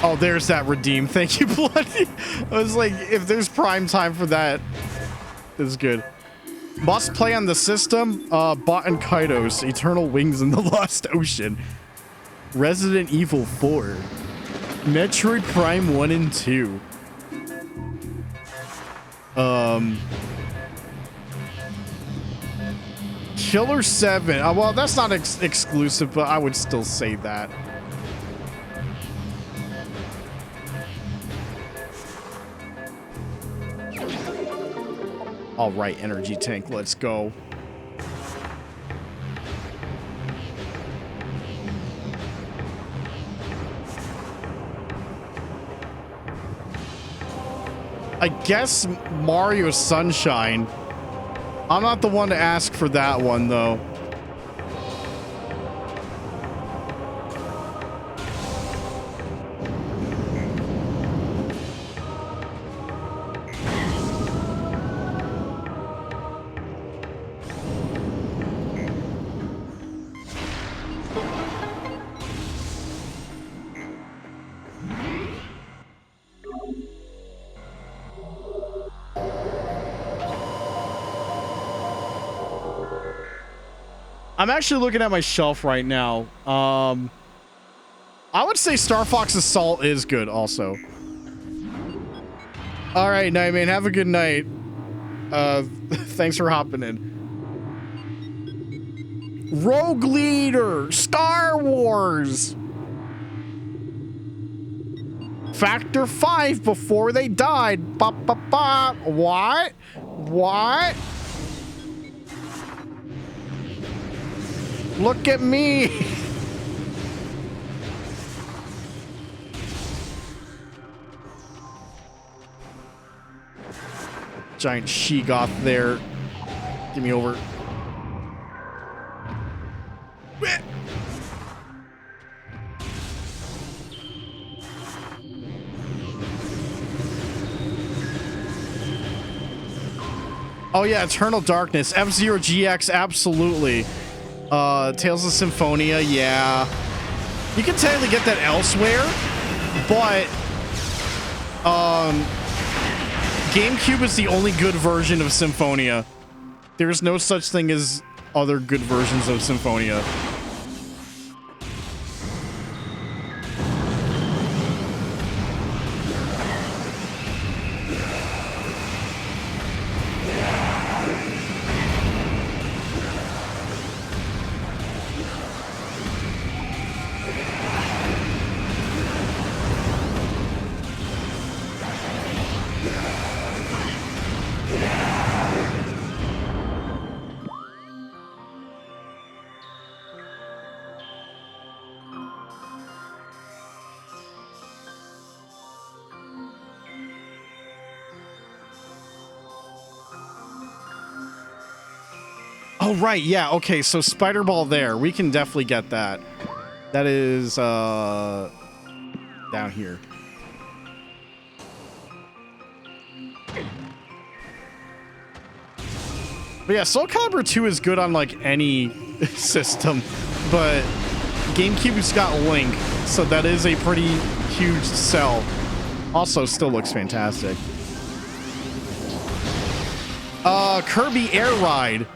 Oh, there's that redeem. Thank you, Bloody. I was like, if there's prime time for that, it's good. Must play on the system. Bot and Kaidos, Eternal Wings in the Lost Ocean, Resident Evil 4. Metroid Prime 1 and 2. Killer 7. Well, that's not exclusive, but I would still say that. All right, energy tank, let's go. I guess Mario Sunshine. I'm not the one to ask for that one, though. I'm actually looking at my shelf right now. I would say Star Fox Assault is good also. All right, Nightman, have a good night. Thanks for hopping in. Rogue Leader, Star Wars. Factor 5 before they died. Ba, ba, ba. What? What? Look at me. Giant she-goth there. Give me over. Oh yeah, Eternal Darkness. F-Zero GX, absolutely. Tales of Symphonia, yeah. You can technically get that elsewhere, but GameCube is the only good version of Symphonia. There's no such thing as other good versions of Symphonia. Oh, right. Yeah. Okay. So spider ball there. We can definitely get that. That is down here. But yeah, Soul Calibur 2 is good on like any system, but GameCube's got Link, so that is a pretty huge sell. Also, still looks fantastic. Kirby Air Ride.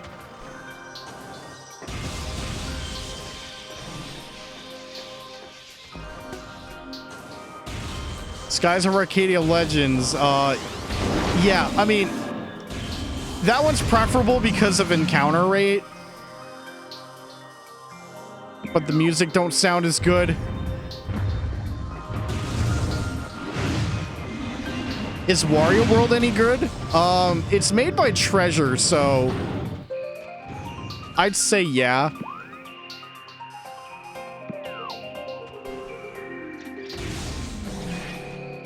Skies of Arcadia Legends. Yeah, I mean, that one's preferable because of encounter rate, but the music don't sound as good. Is Wario World any good? It's made by Treasure, so I'd say yeah.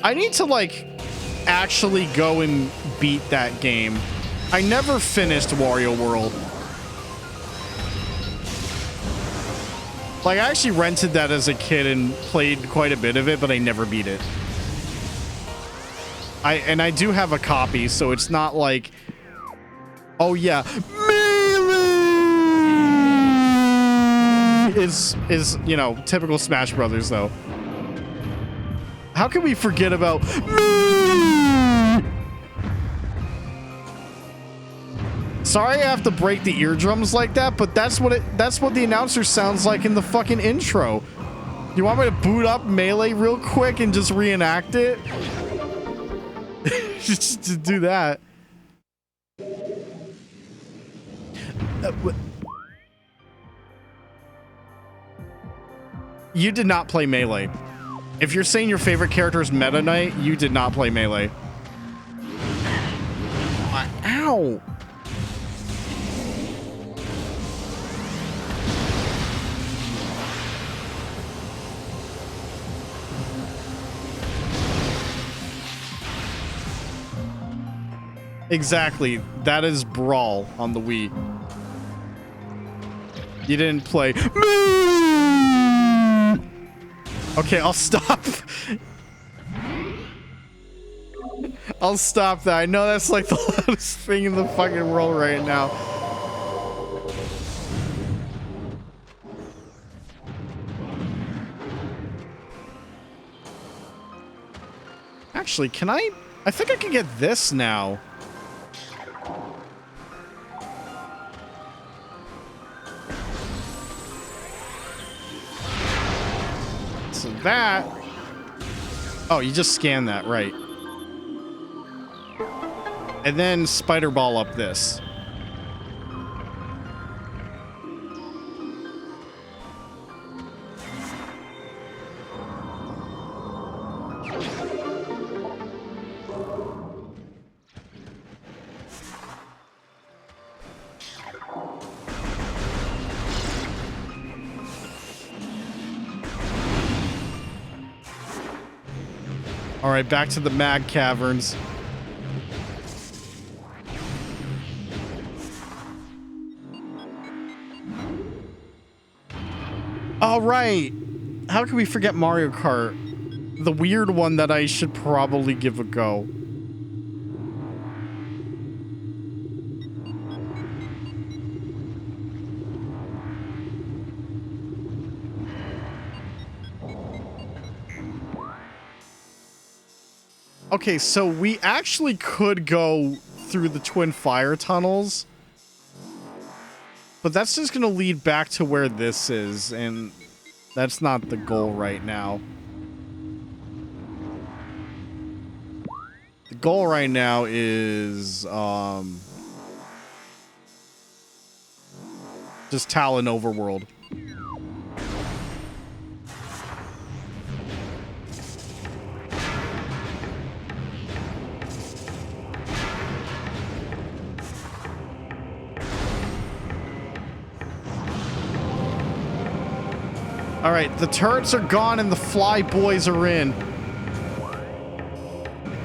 I need to like actually go and beat that game. I never finished Wario World. Like, I actually rented that as a kid and played quite a bit of it, but I never beat it. I do have a copy, so it's not like, oh yeah, Melee is you know, typical Smash Brothers though. How can we forget about Melee? Sorry I have to break the eardrums like that, but that's what the announcer sounds like in the fucking intro. You want me to boot up Melee real quick and just reenact it? Just to do that. You did not play Melee. If you're saying your favorite character is Meta Knight, you did not play Melee. Ow! Exactly. That is Brawl on the Wii. You didn't play. Okay, I'll stop. I'll stop that. I know that's like the loudest thing in the fucking world right now. Actually, can I think I can get this now. So that... Oh, you just scan that, right. And then spider ball up this. All right, back to the mag caverns. All right. How can we forget Mario Kart? The weird one that I should probably give a go. Okay, so we actually could go through the Twin Fire tunnels, but that's just going to lead back to where this is, and that's not the goal right now. The goal right now is just Talon Overworld. All right, the turrets are gone and the fly boys are in.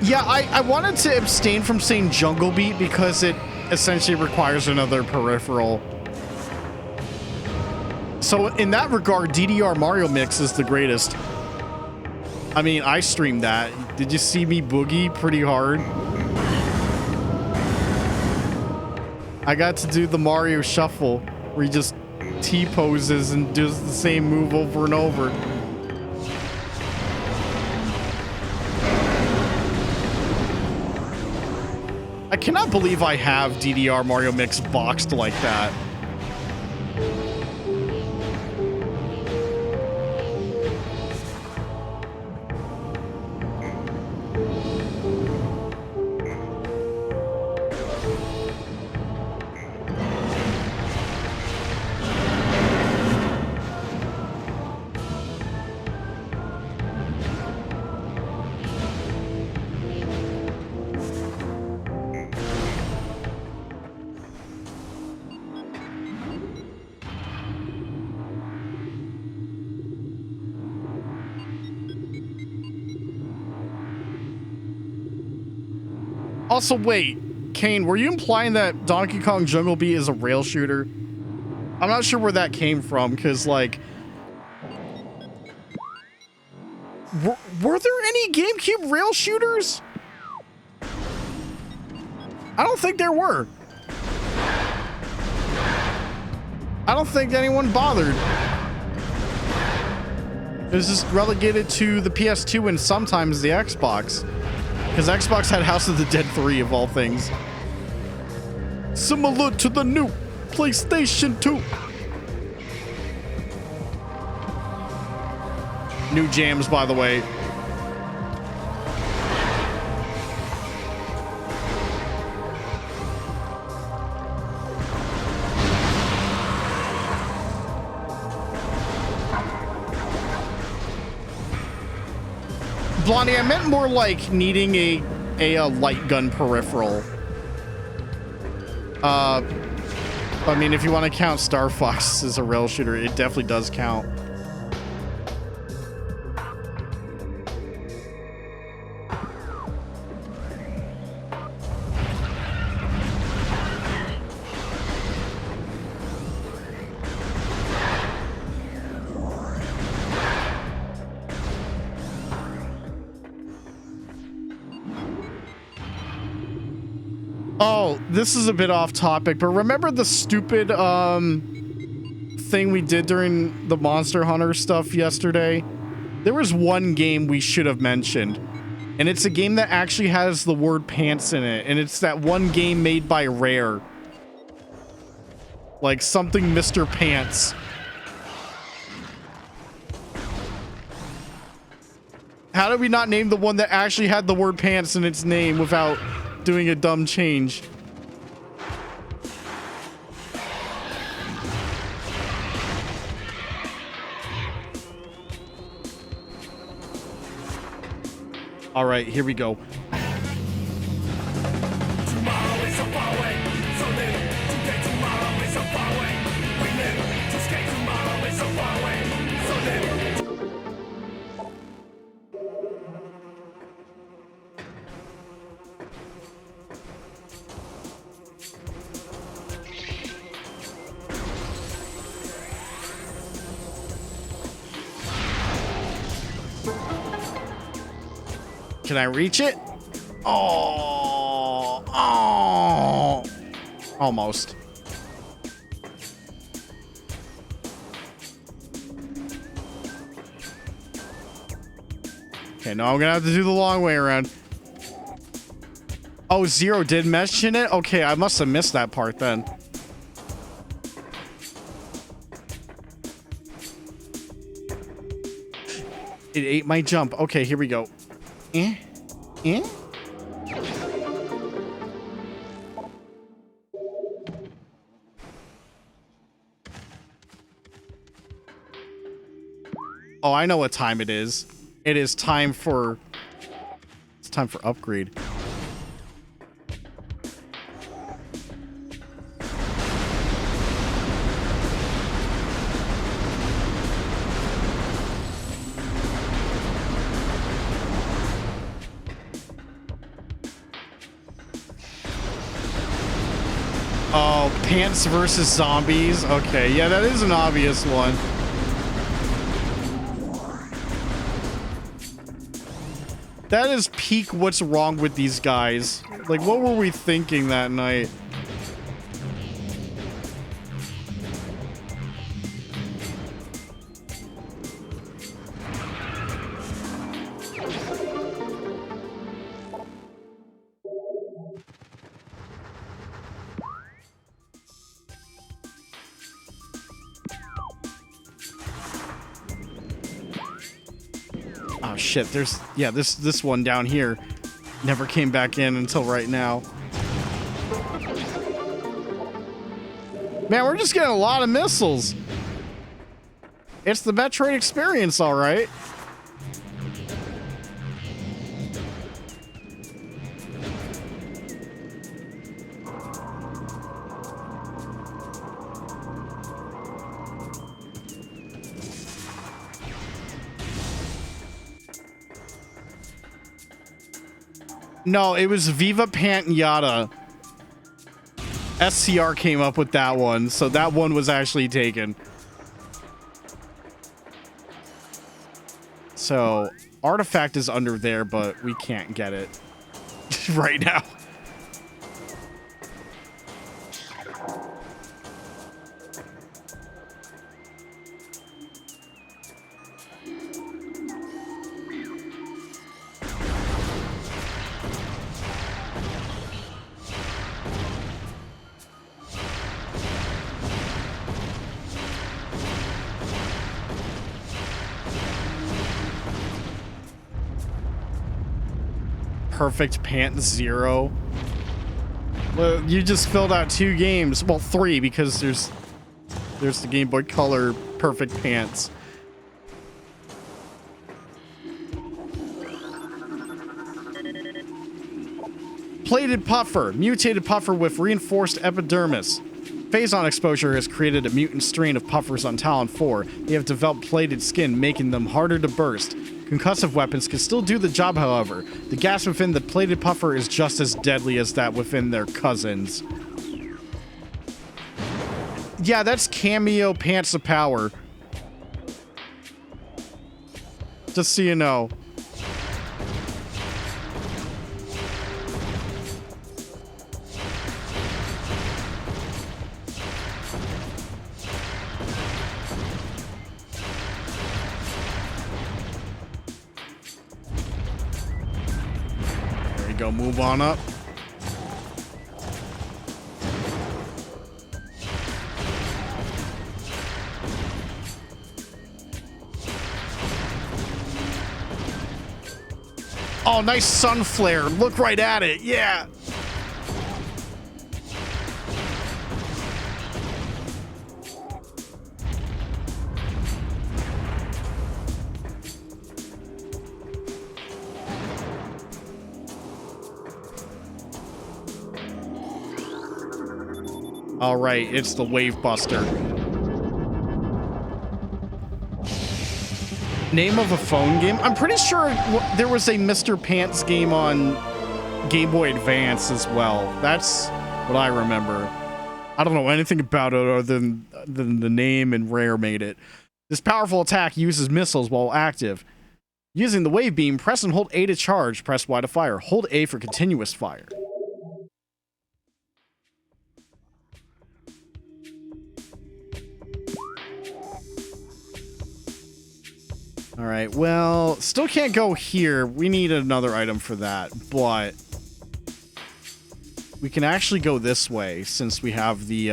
Yeah, I wanted to abstain from saying Jungle Beat because it essentially requires another peripheral. So in that regard, DDR Mario Mix is the greatest. I mean, I streamed that. Did you see me boogie pretty hard? I got to do the Mario Shuffle, where he just T-poses and does the same move over and over. I cannot believe I have DDR Mario Mix boxed like that. Also, wait, Kane, were you implying that Donkey Kong Jungle Beat is a rail shooter? I'm not sure where that came from, because, like... Were there any GameCube rail shooters? I don't think there were. I don't think anyone bothered. It was just relegated to the PS2 and sometimes the Xbox. Because Xbox had House of the Dead 3 of all things. Similar to the new PlayStation 2. New jams, by the way. Blondie, I meant more like needing a light gun peripheral. I mean, if you want to count Star Fox as a rail shooter, it definitely does count. Oh, this is a bit off topic, but remember the stupid thing we did during the Monster Hunter stuff yesterday? There was one game we should have mentioned, and it's a game that actually has the word pants in it, and it's that one game made by Rare. Like something Mr. Pants. How did we not name the one that actually had the word pants in its name without doing a dumb change? All right, here we go. Can I reach it? Oh, almost. Okay, now I'm gonna have to do the long way around. Oh, Zero did mention it? Okay, I must have missed that part then. It ate my jump. Okay, here we go. Eh? Eh? Oh, I know what time it is. It is time for... It's time for upgrade. Oh, pants versus zombies. Okay, yeah, that is an obvious one. That is peak what's wrong with these guys. Like, what were we thinking that night? Oh shit, there's this one down here never came back in until right now. Man, we're just getting a lot of missiles. It's the Metroid experience, all right. No, it was Viva Pinata. SCR came up with that one, so that one was actually taken. So, artifact is under there, but we can't get it right now. Perfect Pant Zero. Well, you just filled out 2 games. Well, 3, because there's the Game Boy Color Perfect Pants. Plated Puffer. Mutated puffer with reinforced epidermis. Phazon exposure has created a mutant strain of puffers on Talon 4. They have developed plated skin, making them harder to burst. Concussive weapons can still do the job, however. The gas within the plated puffer is just as deadly as that within their cousins. Yeah, that's Cameo Pants of Power. Just so you know. Go move on up. Oh, nice sun flare. Look right at it. Yeah. All right, it's the Wave Buster. Name of a phone game? I'm pretty sure there was a Mr. Pants game on Game Boy Advance as well. That's what I remember. I don't know anything about it other than the name and Rare made it. This powerful attack uses missiles while active. Using the wave beam, press and hold A to charge, press Y to fire. Hold A for continuous fire. All right, well, still can't go here. We need another item for that, but we can actually go this way since we have the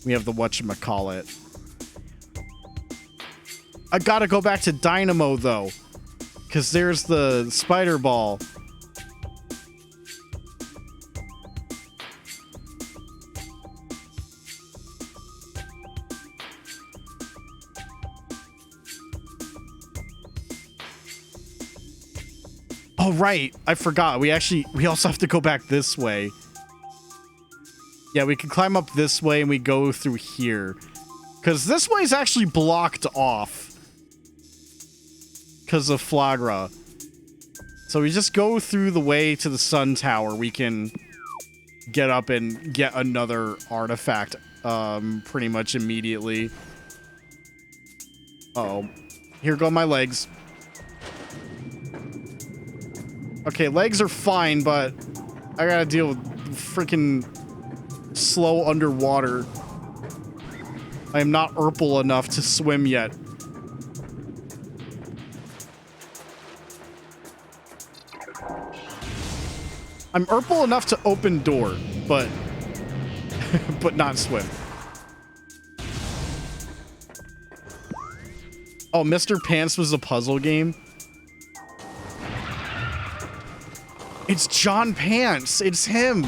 whatchamacallit. I gotta go back to Dynamo though, because there's the spider ball. Oh, right. I forgot. We also have to go back this way. Yeah, we can climb up this way and we go through here. Because this way is actually blocked off. Because of Flagra. So we just go through the way to the Sun Tower. We can get up and get another artifact pretty much immediately. Uh-oh. Here go my legs. Okay, legs are fine, but I gotta deal with freaking slow underwater. I am not Urple enough to swim yet. I'm Urple enough to open door, but but not swim. Oh, Mr. Pants was a puzzle game? It's John Pants. It's him.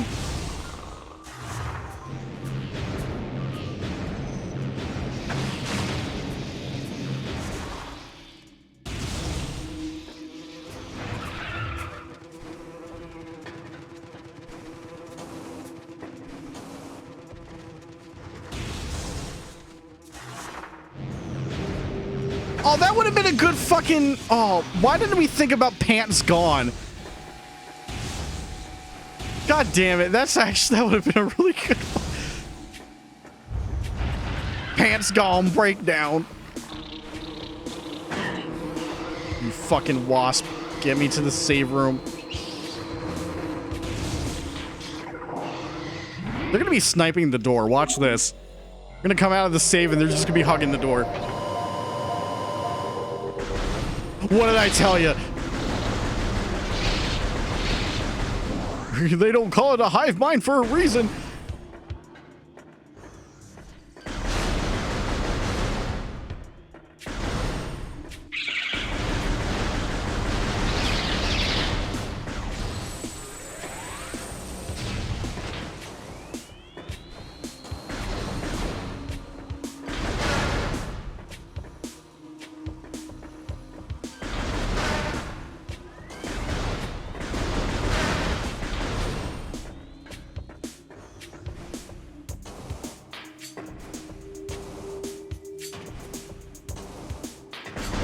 Oh, that would have been a good fucking... Oh, why didn't we think about Pants Gone? God damn it. That's actually... That would have been a really good one. Pants Gone breakdown. You fucking wasp. Get me to the save room. They're gonna be sniping the door. Watch this. They're gonna come out of the save and they're just gonna be hugging the door. What did I tell you? They don't call it a hive mind for a reason.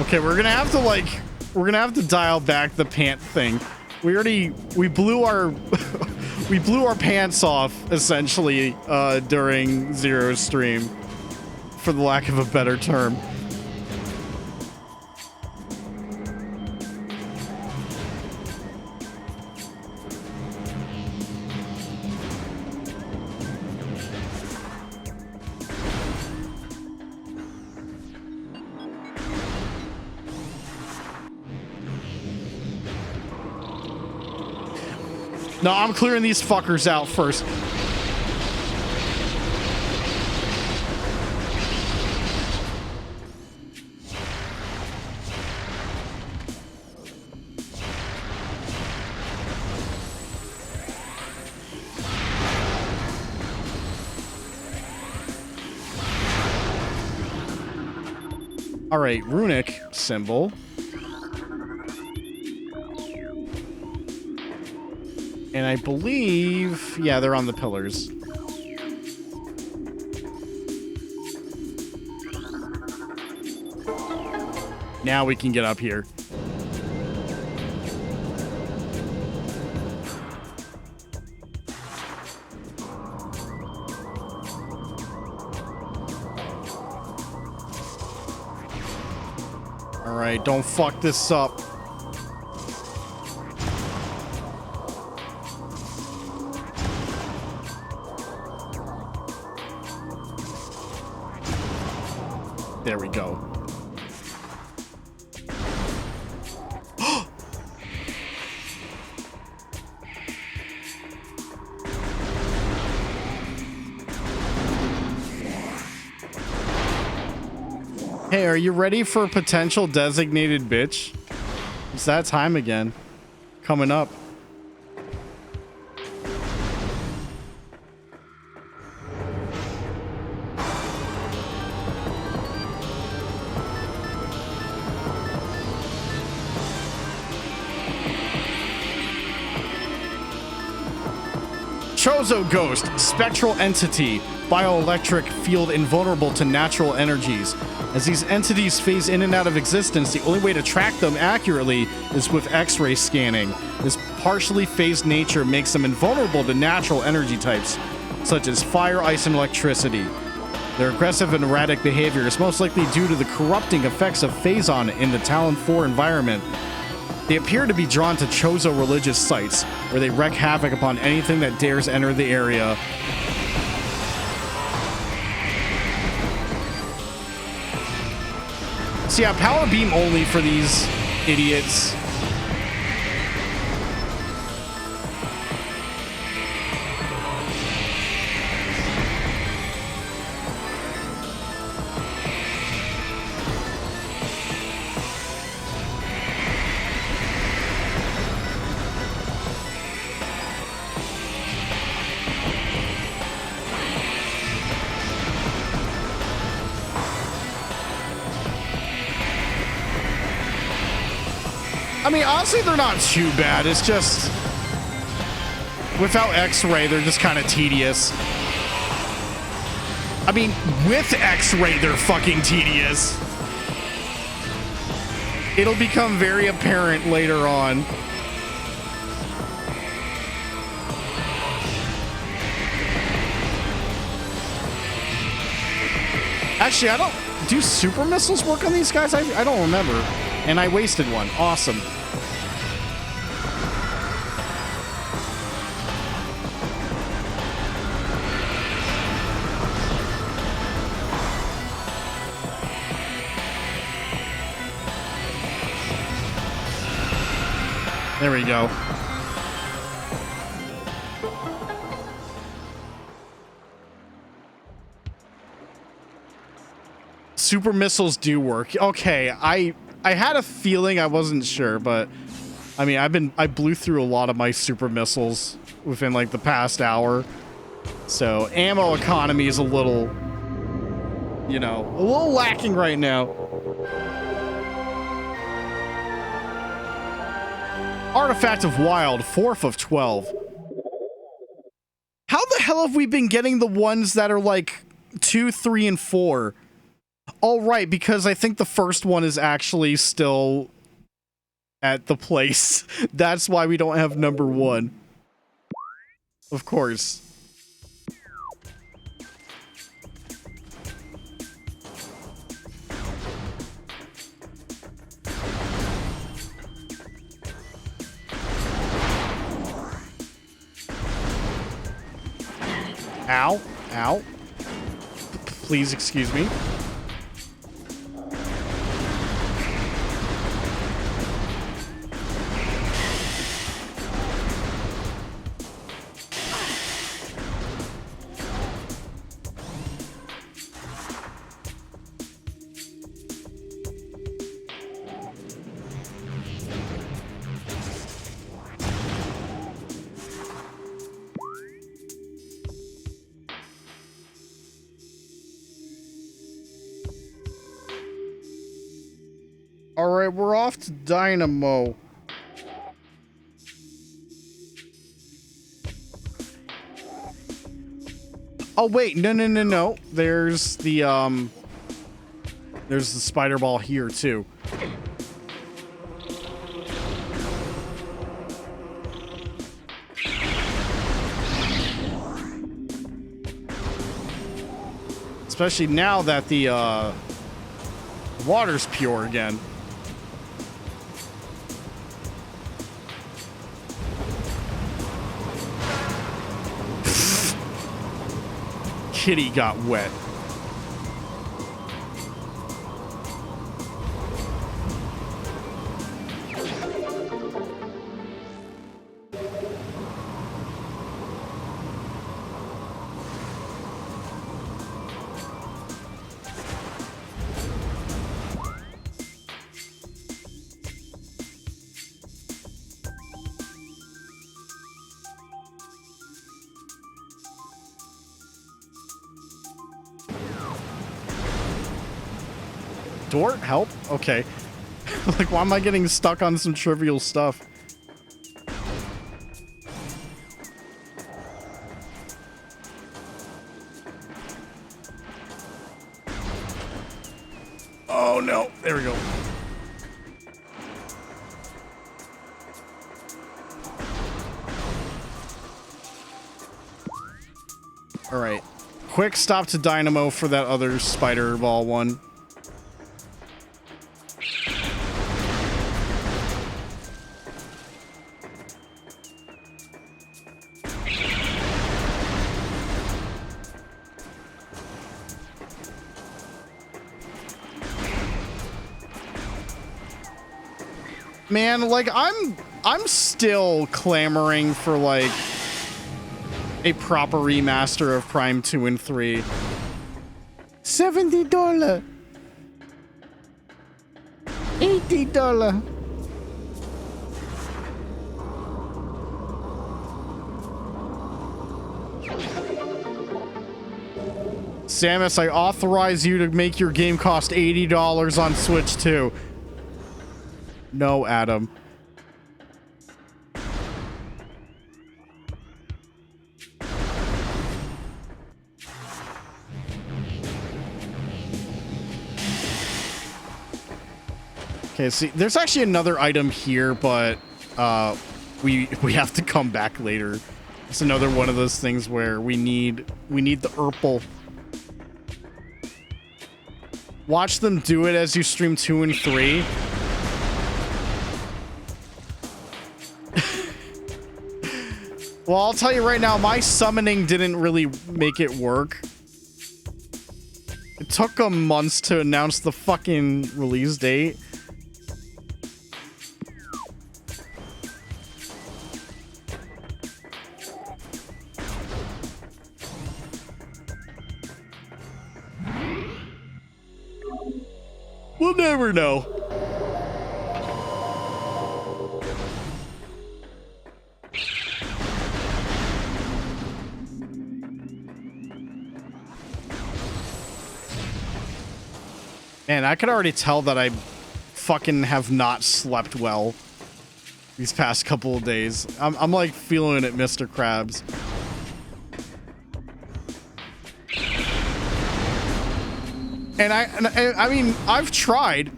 Okay, we're gonna have to dial back the pant thing. We blew our we blew our pants off essentially during Zero's stream, for the lack of a better term. No, I'm clearing these fuckers out first. All right, runic symbol. And I believe, yeah, they're on the pillars. Now we can get up here. All right, don't fuck this up. There we go. Hey, are you ready for a potential designated bitch? It's that time again. Coming up. Chozo Ghost, spectral entity, bioelectric field invulnerable to natural energies. As these entities phase in and out of existence, the only way to track them accurately is with X-ray scanning. This partially phased nature makes them invulnerable to natural energy types, such as fire, ice, and electricity. Their aggressive and erratic behavior is most likely due to the corrupting effects of Phazon in the Talon 4 environment. They appear to be drawn to Chozo religious sites, where they wreak havoc upon anything that dares enter the area. So yeah, power beam only for these idiots. I mean, honestly, they're not too bad. It's just, without X-ray, they're just kind of tedious. I mean, with X-ray, they're fucking tedious. It'll become very apparent later on. Actually, I don't... Do super missiles work on these guys? I don't remember. And I wasted one. Awesome. There we go. Super missiles do work. Okay, I had a feeling, I wasn't sure, but I mean, I blew through a lot of my super missiles within like the past hour. So ammo economy is a little, you know, a little lacking right now. Artifact of Wild, 4th of 12. How the hell have we been getting the ones that are like 2, 3, and 4? Oh, right, because I think the first one is actually still at the place. That's why we don't have number 1. Of course. Ow. Ow. Please excuse me. Alright, we're off to Dynamo. Oh, wait, no. There's the spider ball here, too. Especially now that the water's pure again. Kitty got wet. Door? Help? Okay. Like, why am I getting stuck on some trivial stuff? no. There we go. All right. Quick stop to Dynamo for that other spider ball one. Man, like I'm still clamoring for like a proper remaster of Prime 2 and 3. $70. $80. Samus, I authorize you to make your game cost $80 on Switch 2. No, Adam. Okay, see, there's actually another item here, but we have to come back later. It's another one of those things where we need the Urple. Watch them do it as you stream 2 and 3. Well, I'll tell you right now, my summoning didn't really make it work. It took them months to announce the fucking release date. We'll never know. Man, I could already tell that I fucking have not slept well these past couple of days. I'm like feeling it, Mr. Krabs. And I mean, I've tried.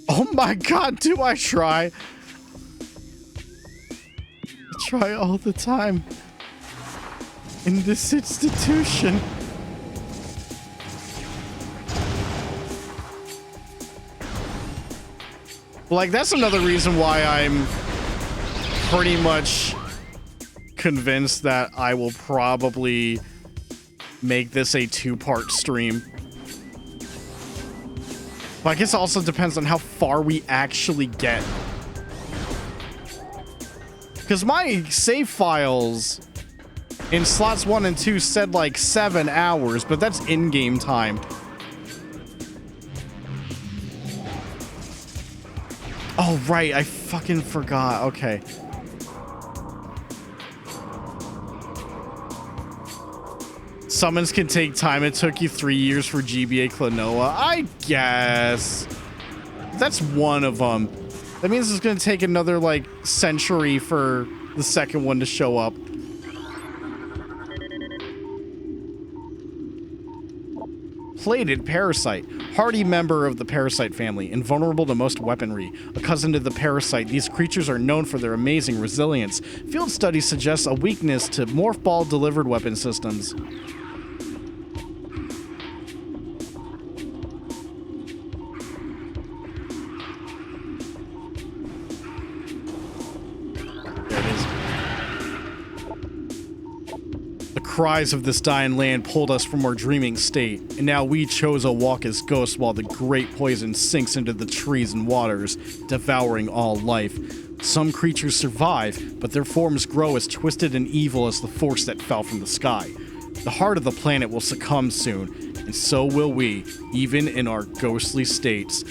Oh my God, do I try? I try all the time in this institution. Like, that's another reason why I'm pretty much convinced that I will probably make this a 2-part stream. But I guess it also depends on how far we actually get. Because my save files in slots 1 and 2 said like 7 hours, but that's in-game time. Oh, right. I fucking forgot. Okay. Summons can take time. It took you 3 years for GBA Klonoa. I guess. That's one of them. That means it's going to take another, like, century for the second one to show up. Plated parasite. Hardy member of the parasite family, invulnerable to most weaponry. A cousin to the parasite, these creatures are known for their amazing resilience. Field studies suggest a weakness to morph ball delivered weapon systems. Cries of this dying land pulled us from our dreaming state, and now we chose a walk as ghosts while the great poison sinks into the trees and waters, devouring all life. Some creatures survive, but their forms grow as twisted and evil as the force that fell from the sky. The heart of the planet will succumb soon, and so will we, even in our ghostly states.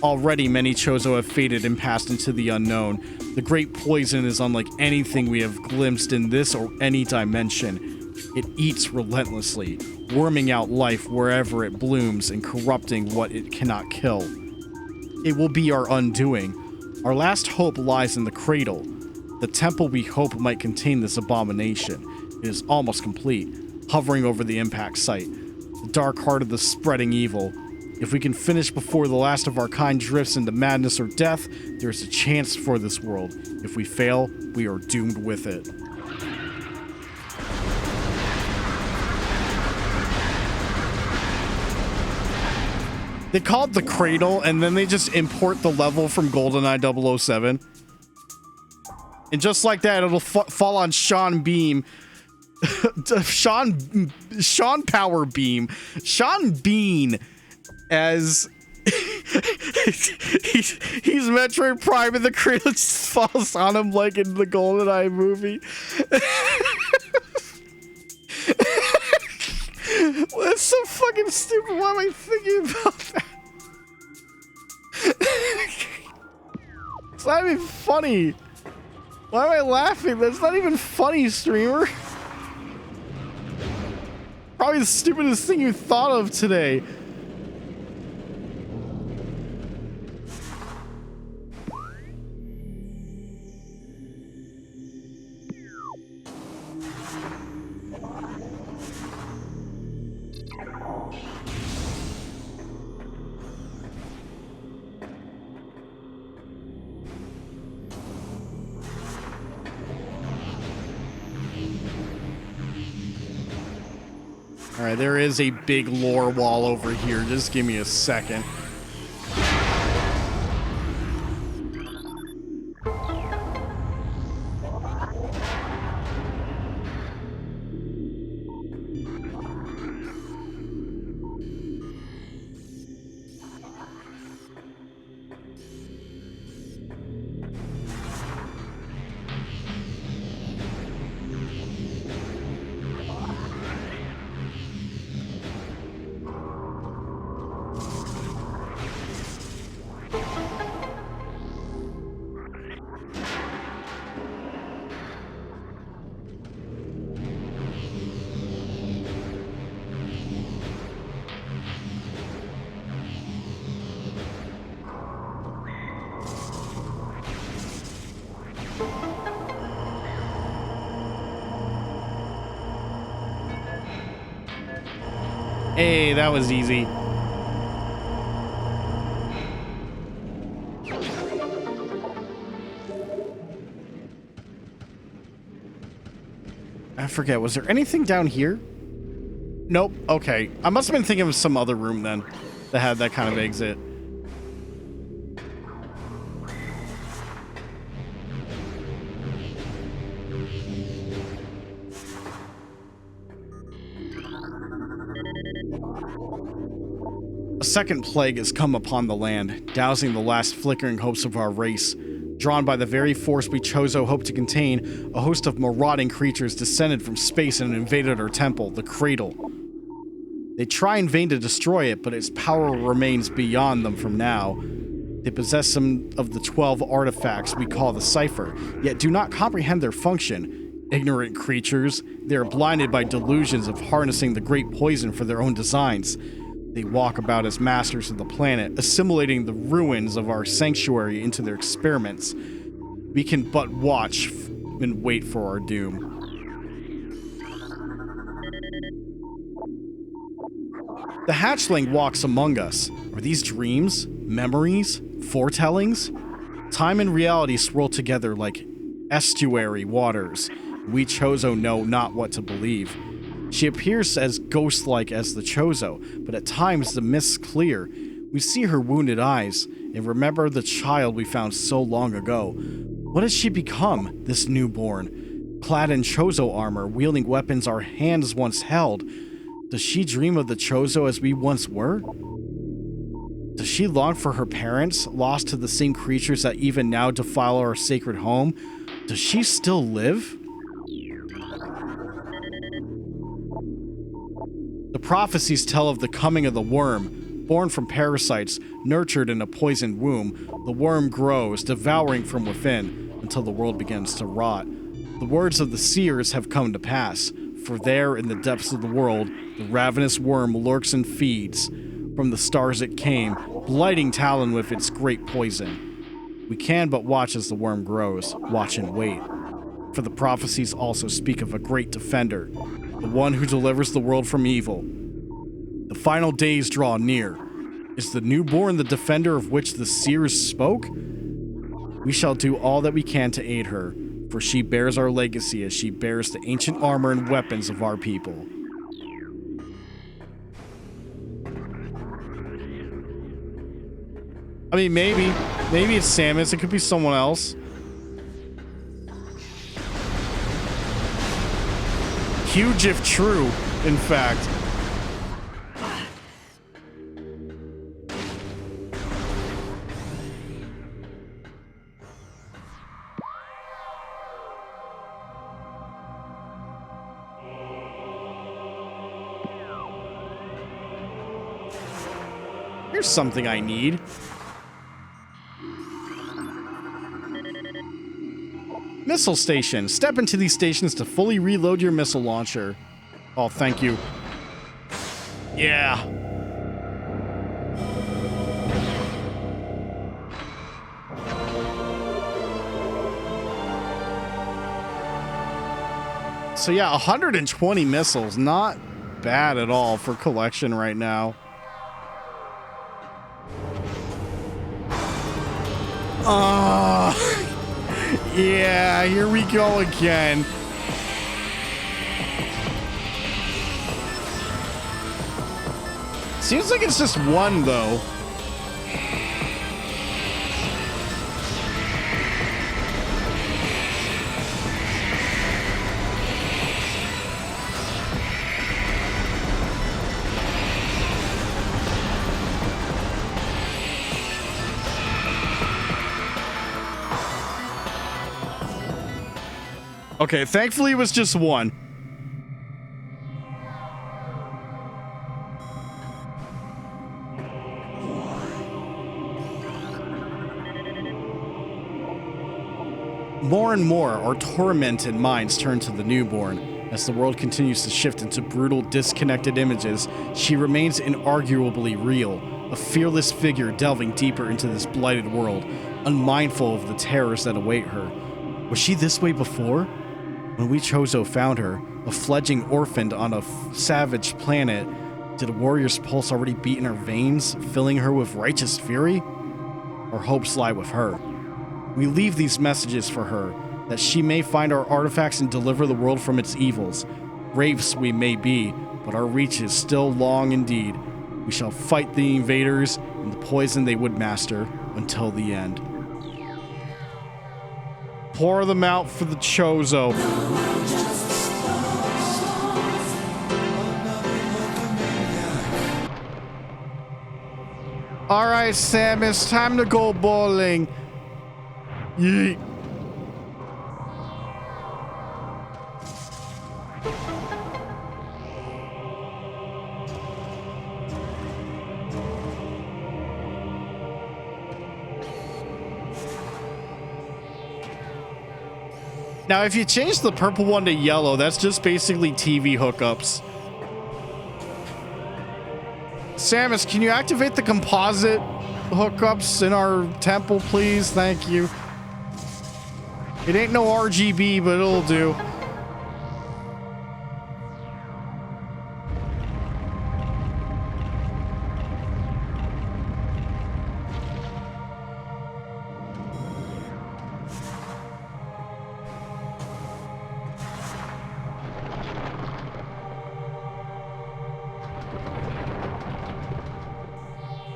Already many Chozo have faded and passed into the unknown. The great poison is unlike anything we have glimpsed in this or any dimension. It eats relentlessly, worming out life wherever it blooms and corrupting what it cannot kill. It will be our undoing. Our last hope lies in the cradle. The temple we hope might contain this abomination. It is almost complete, hovering over the impact site. The dark heart of the spreading evil. If we can finish before the last of our kind drifts into madness or death, there is a chance for this world. If we fail, we are doomed with it. They call it the Cradle, and then they just import the level from GoldenEye 007. And just like that, it'll fall on Sean Beam. Sean Power Beam. Sean Bean as... he's Metroid Prime, and the Cradle just falls on him like in the GoldenEye movie. Well, that's so fucking stupid. Why am I thinking about that? It's not even funny. Why am I laughing? That's not even funny, streamer. Probably the stupidest thing you thought of today. All right, there is a big lore wall over here. Just give me a second. Hey, that was easy. I forget, was there anything down here? Nope, okay. I must have been thinking of some other room then that had that kind of exit. A second plague has come upon the land, dousing the last flickering hopes of our race. Drawn by the very force we Chozo hope to contain, a host of marauding creatures descended from space and invaded our temple, the Cradle. They try in vain to destroy it, but its power remains beyond them from now. They possess some of the 12 artifacts we call the Cipher, yet do not comprehend their function. Ignorant creatures, they are blinded by delusions of harnessing the great poison for their own designs. They walk about as masters of the planet, assimilating the ruins of our sanctuary into their experiments. We can but watch and wait for our doom. The hatchling walks among us. Are these dreams? Memories? Foretellings? Time and reality swirl together like estuary waters. We Chozo know not what to believe. She appears as ghost-like as the Chozo, but at times the mists clear. We see her wounded eyes, and remember the child we found so long ago. What has she become, this newborn? Clad in Chozo armor, wielding weapons our hands once held. Does she dream of the Chozo as we once were? Does she long for her parents, lost to the same creatures that even now defile our sacred home? Does she still live? The prophecies tell of the coming of the worm. Born from parasites, nurtured in a poisoned womb, the worm grows, devouring from within, until the world begins to rot. The words of the seers have come to pass, for there in the depths of the world, the ravenous worm lurks and feeds. From the stars it came, blighting Talon with its great poison. We can but watch as the worm grows, watch and wait. For the prophecies also speak of a great defender, the one who delivers the world from evil. The final days draw near. Is the newborn the defender of which the seers spoke? We shall do all that we can to aid her, for she bears our legacy as she bears the ancient armor and weapons of our people. I mean, maybe. Maybe it's Samus. It could be someone else. Huge if true, in fact. Here's something I need. Missile station. Step into these stations to fully reload your missile launcher. Oh, thank you. Yeah. So yeah, 120 missiles. Not bad at all for collection right now. Yeah, here we go again. Seems like it's just one, though. Okay, thankfully it was just one. More and more, our tormented minds turn to the newborn. As the world continues to shift into brutal, disconnected images, she remains inarguably real, a fearless figure delving deeper into this blighted world, unmindful of the terrors that await her. Was she this way before? When we Chozo found her, a fledgling orphan on a savage planet, did a warrior's pulse already beat in her veins, filling her with righteous fury? Our hopes lie with her. We leave these messages for her, that she may find our artifacts and deliver the world from its evils. Wraiths we may be, but our reach is still long indeed. We shall fight the invaders and the poison they would master until the end. Pour them out for the Chozo. Alright, Sam, it's time to go bowling. Yeet. Now, if you change the purple one to yellow, that's just basically TV hookups. Samus, can you activate the composite hookups in our temple, please? Thank you. It ain't no RGB, but it'll do.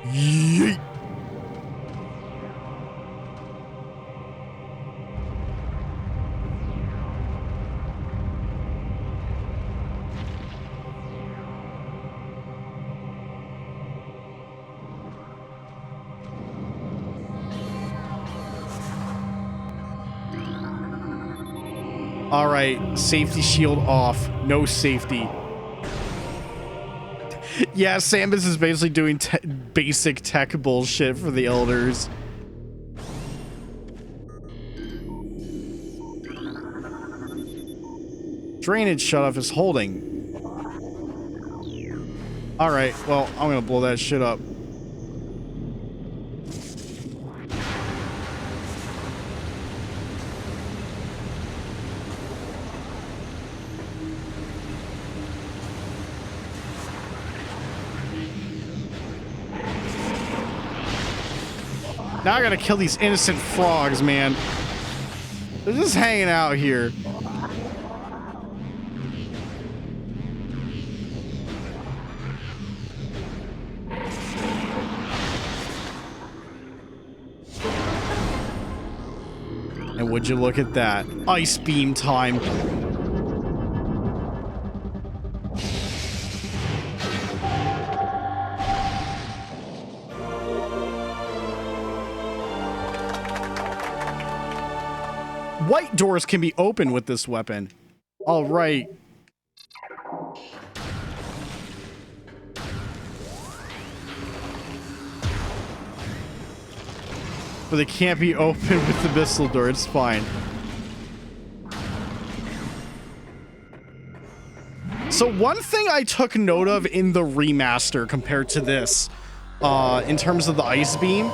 Yeet. All right, safety shield off. No safety. Yeah, Samus is basically doing basic tech bullshit for the elders. Drainage shutoff is holding. All right, well, I'm gonna blow that shit up. Now I gotta kill these innocent frogs, man. They're just hanging out here. And would you look at that? Ice beam time. White doors can be opened with this weapon. All right. But they can't be opened with the missile door. It's fine. So one thing I took note of in the remaster compared to this, in terms of the ice beam,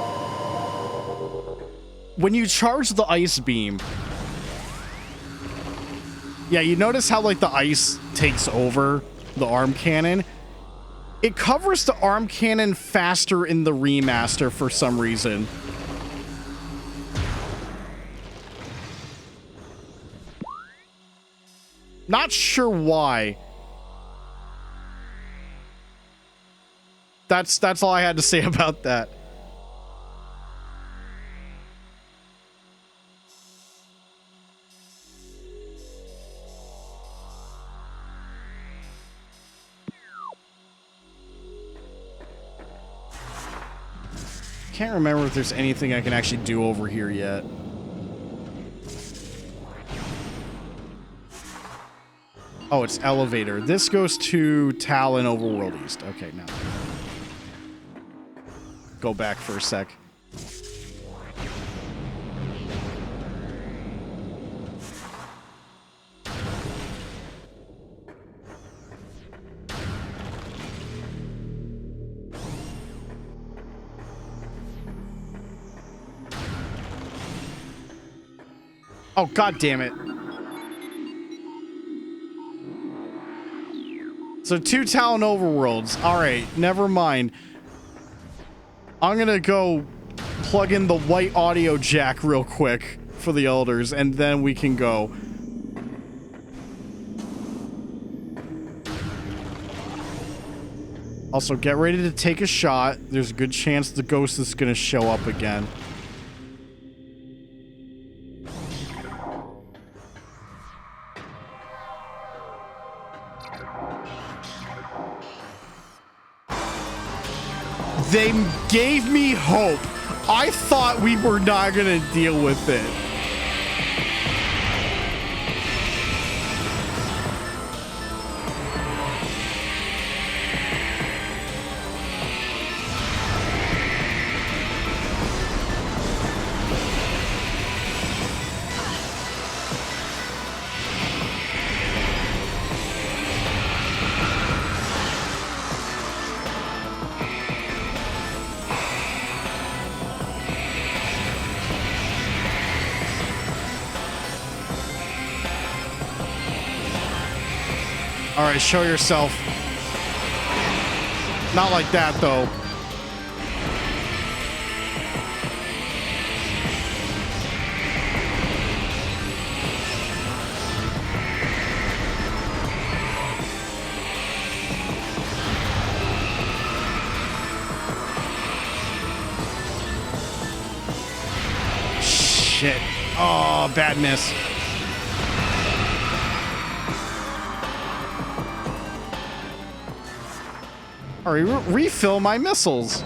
when you charge the ice beam, yeah, you notice how like the ice takes over the arm cannon? It covers the arm cannon faster in the remaster for some reason. Not sure why. That's all I had to say about that. Can't remember if there's anything I can actually do over here yet. Oh, it's elevator. This goes to Talon Overworld East. Okay, now. Go back for a sec. Oh, god damn it. So 2 Talon Overworlds. Alright, never mind. I'm gonna go plug in the white audio jack real quick for the elders, and then we can go. Also, get ready to take a shot. There's a good chance the ghost is gonna show up again. They gave me hope. I thought we were not gonna deal with it. All right, show yourself. Not like that, though. Shit. Oh, bad miss. All right, refill my missiles.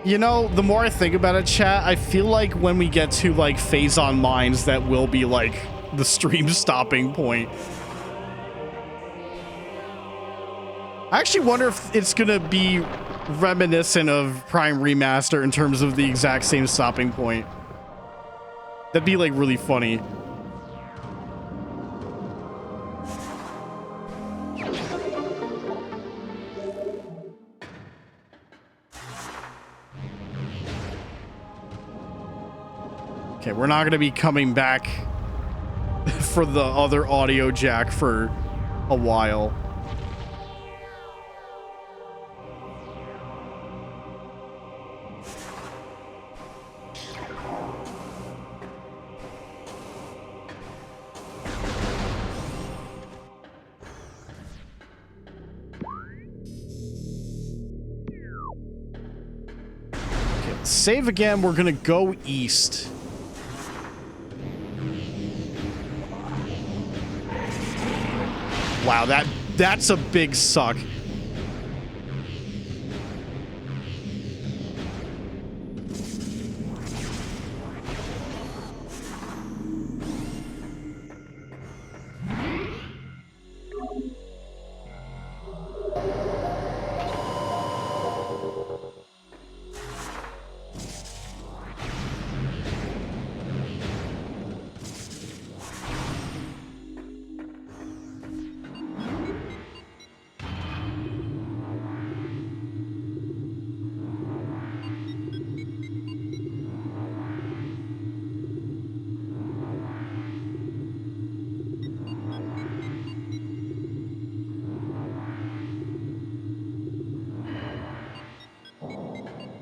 You know, the more I think about it, chat, I feel like when we get to like Phazon Mines, that will be like the stream stopping point. I actually wonder if it's gonna be reminiscent of Prime Remaster in terms of the exact same stopping point. That'd be like really funny. Okay, we're not going to be coming back for the other audio jack for a while. Okay, save again. We're going to go east. Wow, that's a big suck.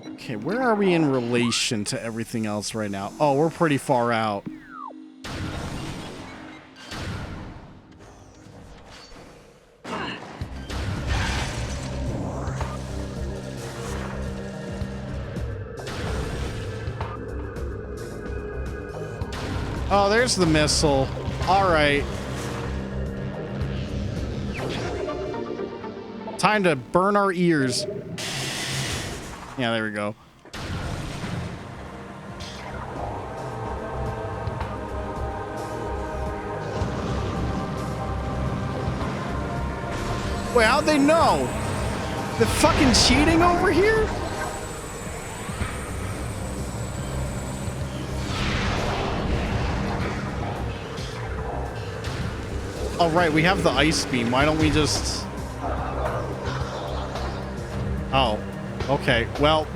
Okay, where are we in relation to everything else right now? Oh, we're pretty far out. Oh, there's the missile. All right. Time to burn our ears. Yeah, there we go. Wait, how'd they know? The fucking cheating over here? All right, we have the ice beam. Why don't we just... Oh, okay. Well,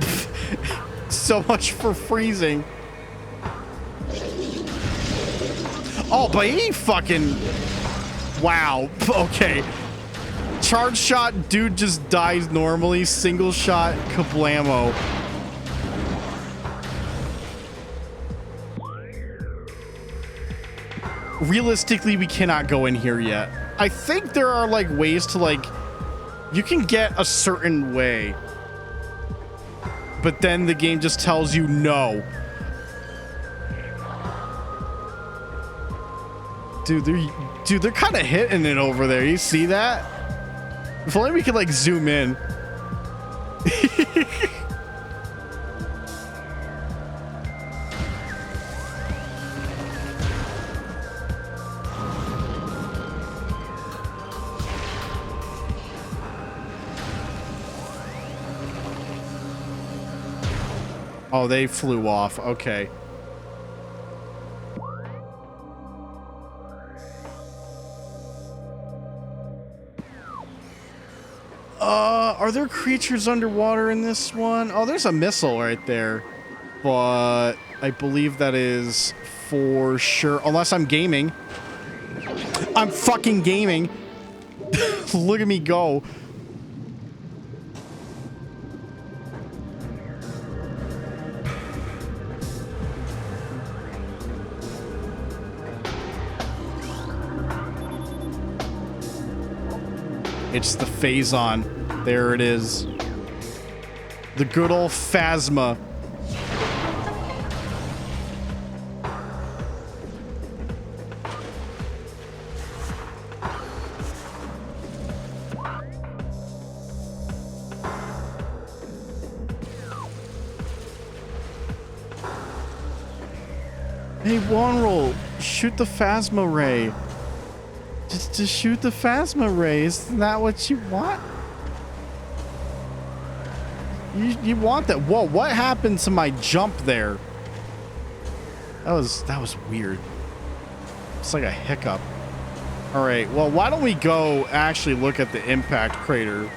so much for freezing. Oh, but he fucking... Wow. Okay. Charge shot, dude just dies normally. Single shot, kablamo. Realistically, we cannot go in here yet. I think there are like ways to like... You can get a certain way. But then the game just tells you no. Dude, they're kind of hitting it over there. You see that? If only we could like zoom in. Oh, they flew off. Okay. Are there creatures underwater in this one? Oh, there's a missile right there. But I believe that is for sure. Unless I'm gaming. I'm fucking gaming. Look at me go. It's the Phazon. There it is. The good old Phasma. Hey, Wanroll, shoot the Phasma ray. Just shoot the Phasma ray. Isn't that what you want? You want that? Whoa! What happened to my jump there? That was weird. It's like a hiccup. All right. Well, why don't we go actually look at the impact crater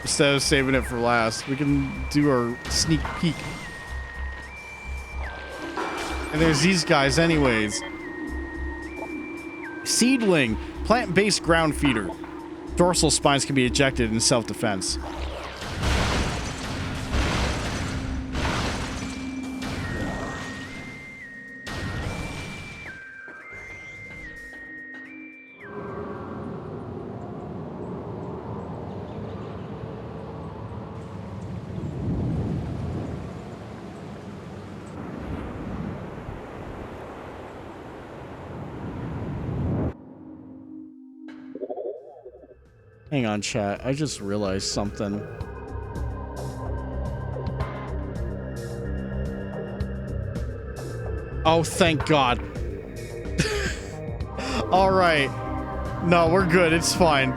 instead of saving it for last? We can do our sneak peek. And there's these guys anyways. Seedling, plant-based ground feeder. Dorsal spines can be ejected in self-defense. Hang on, chat. I just realized something. Oh, thank God. All right. No, we're good. It's fine.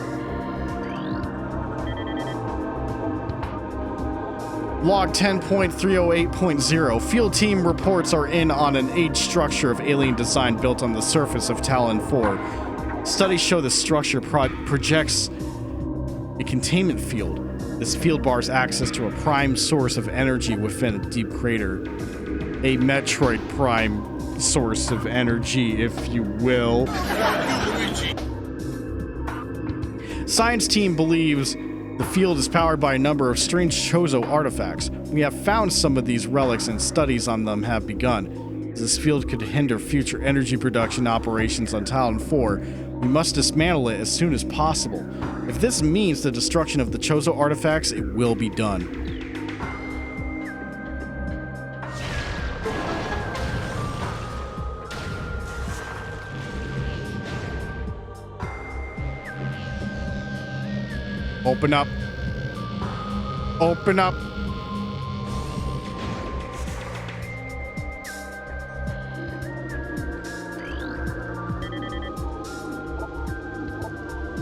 Log 10.308.0. Field team reports are in on an aged structure of alien design built on the surface of Talon 4. Studies show the structure projects a containment field. This field bars access to a prime source of energy within a deep crater. A Metroid prime source of energy, if you will. Science team believes the field is powered by a number of strange Chozo artifacts. We have found some of these relics and studies on them have begun. As this field could hinder future energy production operations on Talon 4, we must dismantle it as soon as possible. If this means the destruction of the Chozo artifacts, it will be done. Open up. Open up.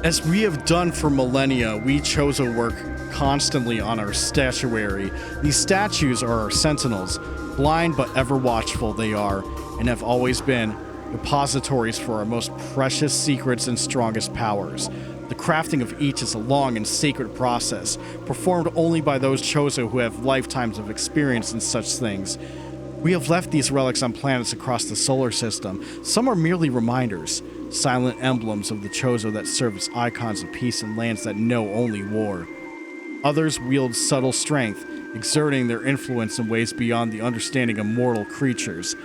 As we have done for millennia, we Chozo work constantly on our statuary. These statues are our sentinels, blind but ever watchful they are, and have always been repositories for our most precious secrets and strongest powers. The crafting of each is a long and sacred process, performed only by those Chozo who have lifetimes of experience in such things. We have left these relics on planets across the solar system. Some are merely reminders, silent emblems of the Chozo that serve as icons of peace in lands that know only war. Others wield subtle strength, exerting their influence in ways beyond the understanding of mortal creatures.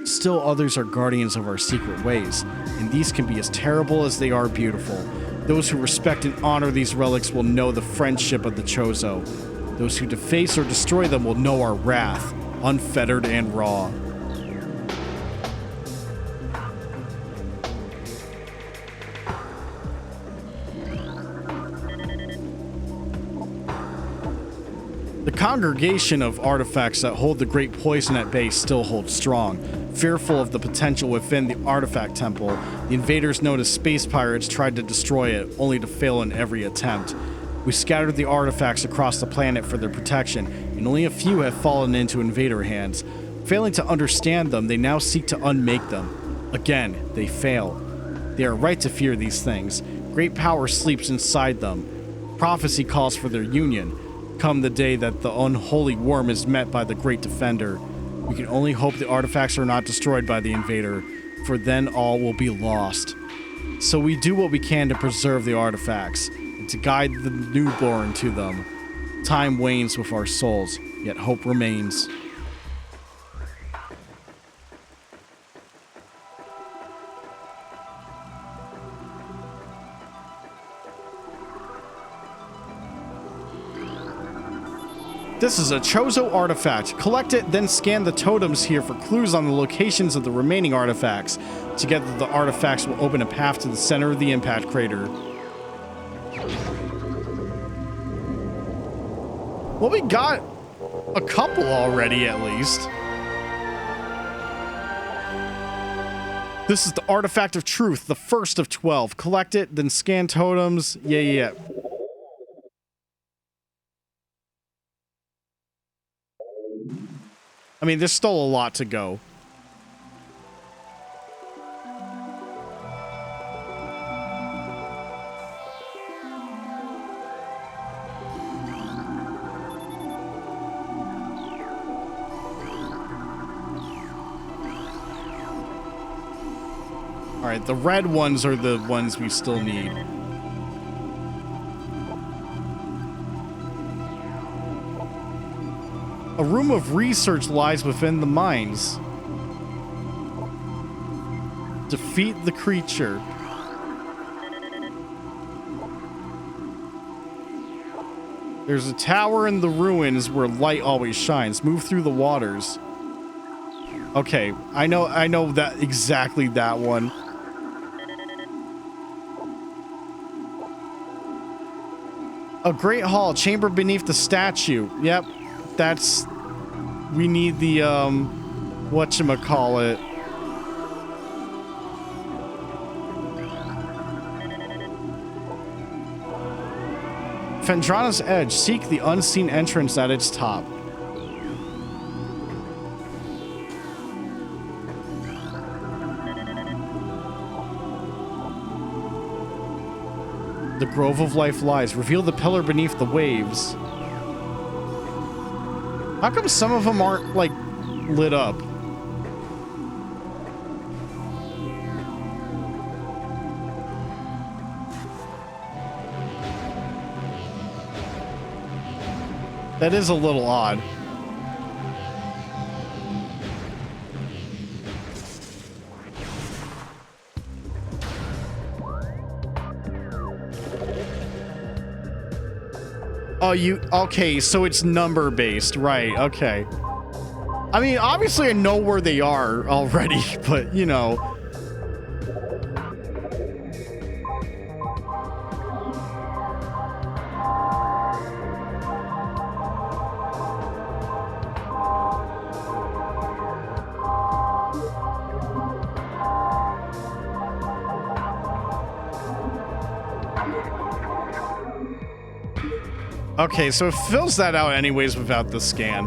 Still others are guardians of our secret ways, and these can be as terrible as they are beautiful. Those who respect and honor these relics will know the friendship of the Chozo. Those who deface or destroy them will know our wrath, unfettered and raw. The congregation of artifacts that hold the great poison at bay still holds strong. Fearful of the potential within the artifact temple, the invaders known as space pirates tried to destroy it, only to fail in every attempt. We scattered the artifacts across the planet for their protection, and only a few have fallen into invader hands. Failing to understand them, they now seek to unmake them. Again, they fail. They are right to fear these things. Great power sleeps inside them. Prophecy calls for their union. Come the day that the unholy worm is met by the great defender. We can only hope the artifacts are not destroyed by the invader, for then all will be lost. So we do what we can to preserve the artifacts, and to guide the newborn to them. Time wanes with our souls, yet hope remains. This is a Chozo artifact. Collect it, then scan the totems here for clues on the locations of the remaining artifacts. Together, the artifacts will open a path to the center of the impact crater. Well, we got a couple already, at least. This is the Artifact of Truth, the first of 12. Collect it, then scan totems. Yeah. I mean, there's still a lot to go. All right, the red ones are the ones we still need. A room of research lies within the mines. Defeat the creature. There's a tower in the ruins where light always shines. Move through the waters. Okay, I know that exactly that one. A great hall, chamber beneath the statue. Yep, that's... We need the, whatchamacallit. Fendrana's Edge. Seek the unseen entrance at its top. The Grove of Life lies. Reveal the pillar beneath the waves. How come some of them aren't, like, lit up? That is a little odd. Oh, okay, so it's number based, right? Okay. I mean, obviously I know where they are already, but you know. Okay, so it fills that out anyways without the scan.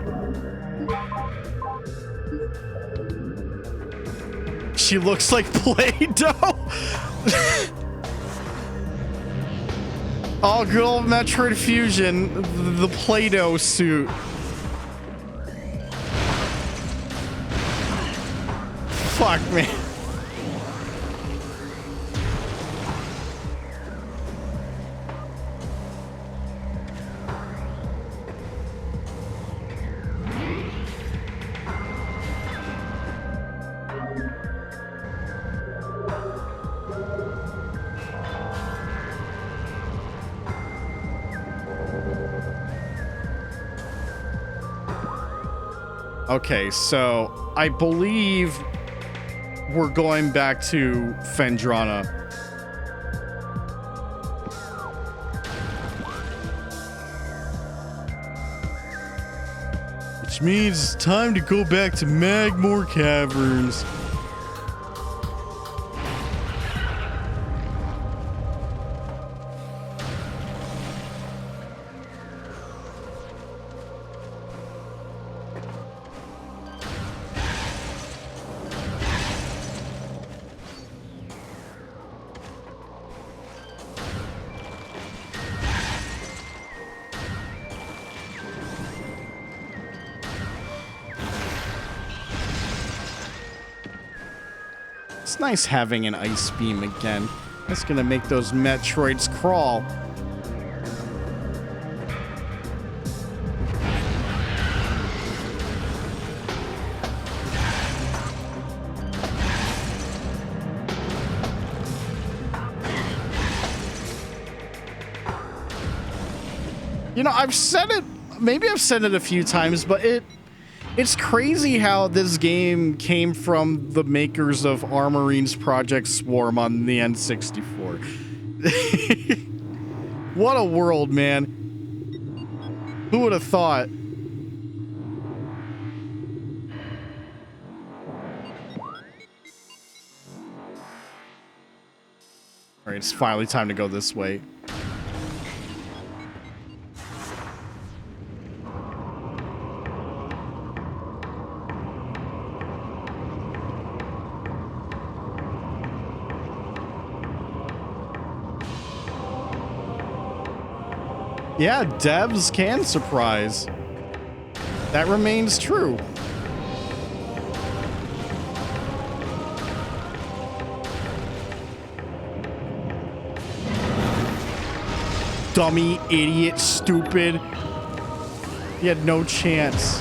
She looks like Play-Doh. Oh, good old Metroid Fusion, the Play-Doh suit. Fuck, man. Okay, so I believe we're going back to Fendrana. Which means it's time to go back to Magmore Caverns. It's nice having an ice beam again. That's gonna make those Metroids crawl. You know, I've said it, maybe I've said it a few times, but it's crazy how this game came from the makers of Armorine's Project Swarm on the N64. What a world, man. Who would have thought? All right, it's finally time to go this way. Yeah, devs can surprise. That remains true. dummy, idiot, stupid. He had no chance.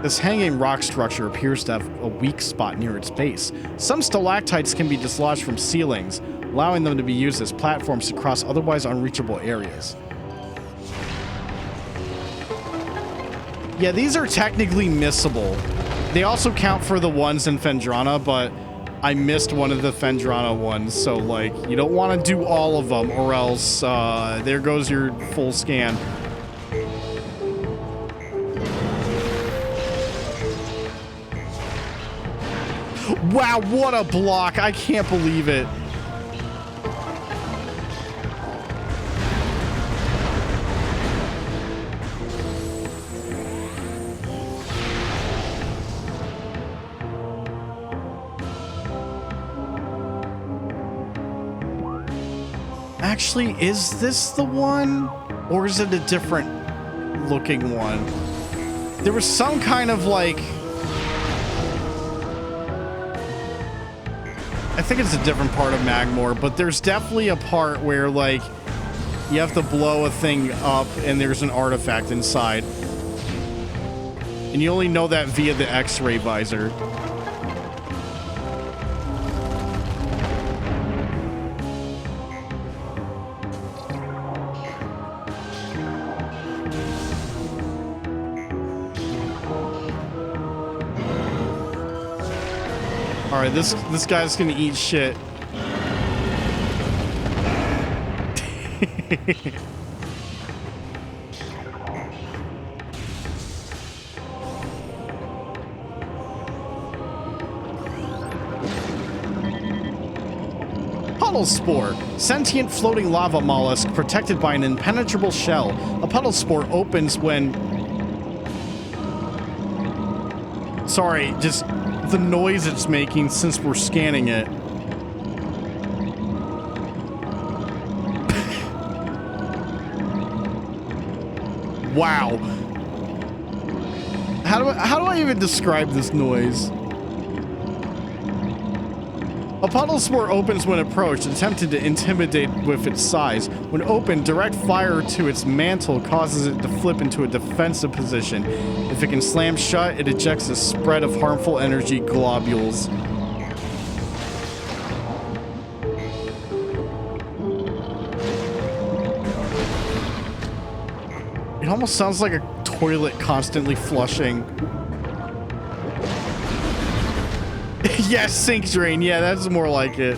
This hanging rock structure appears to have a weak spot near its base. Some stalactites can be dislodged from ceilings, allowing them to be used as platforms to cross otherwise unreachable areas. Yeah, these are technically missable. They also count for the ones in Fendrana, but I missed one of the Fendrana ones, so like, you don't want to do all of them, or else there goes your full scan. Wow, what a block! I can't believe it. Actually, is this the one? Or is it a different looking one? There was some kind of like... I think it's a different part of Magmore, but there's definitely a part where like you have to blow a thing up and there's an artifact inside. And you only know that via the X-ray visor. All right, this guy's gonna eat shit. Puddle Spore. Sentient floating lava mollusk protected by an impenetrable shell. A puddle spore opens when... Sorry, just the noise it's making since we're scanning it. Wow. How do I even describe this noise? A puddle spore opens when approached, attempting to intimidate with its size. When opened, direct fire to its mantle causes it to flip into a defensive position. If it can slam shut, it ejects a spread of harmful energy globules. It almost sounds like a toilet constantly flushing. Yes, sink drain. Yeah, that's more like it.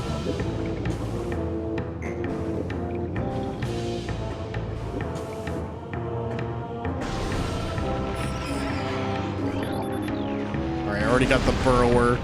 All right, I already got the burrower.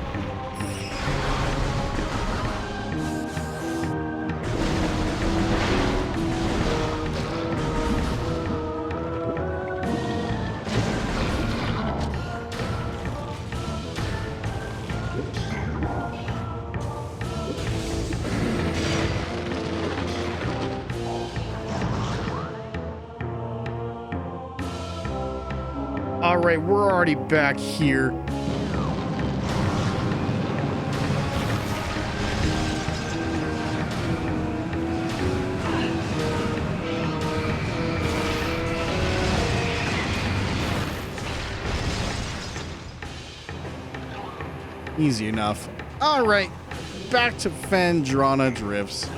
All right, we're already back here. Easy enough. All right, back to Fendrana Drifts.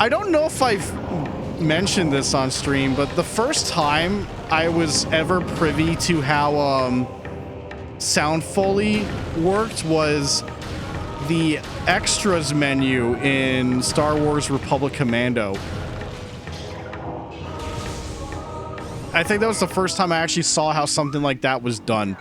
I don't know if I've mentioned this on stream, but the first time I was ever privy to how Sound Foley worked was the extras menu in Star Wars Republic Commando. I think that was the first time I actually saw how something like that was done.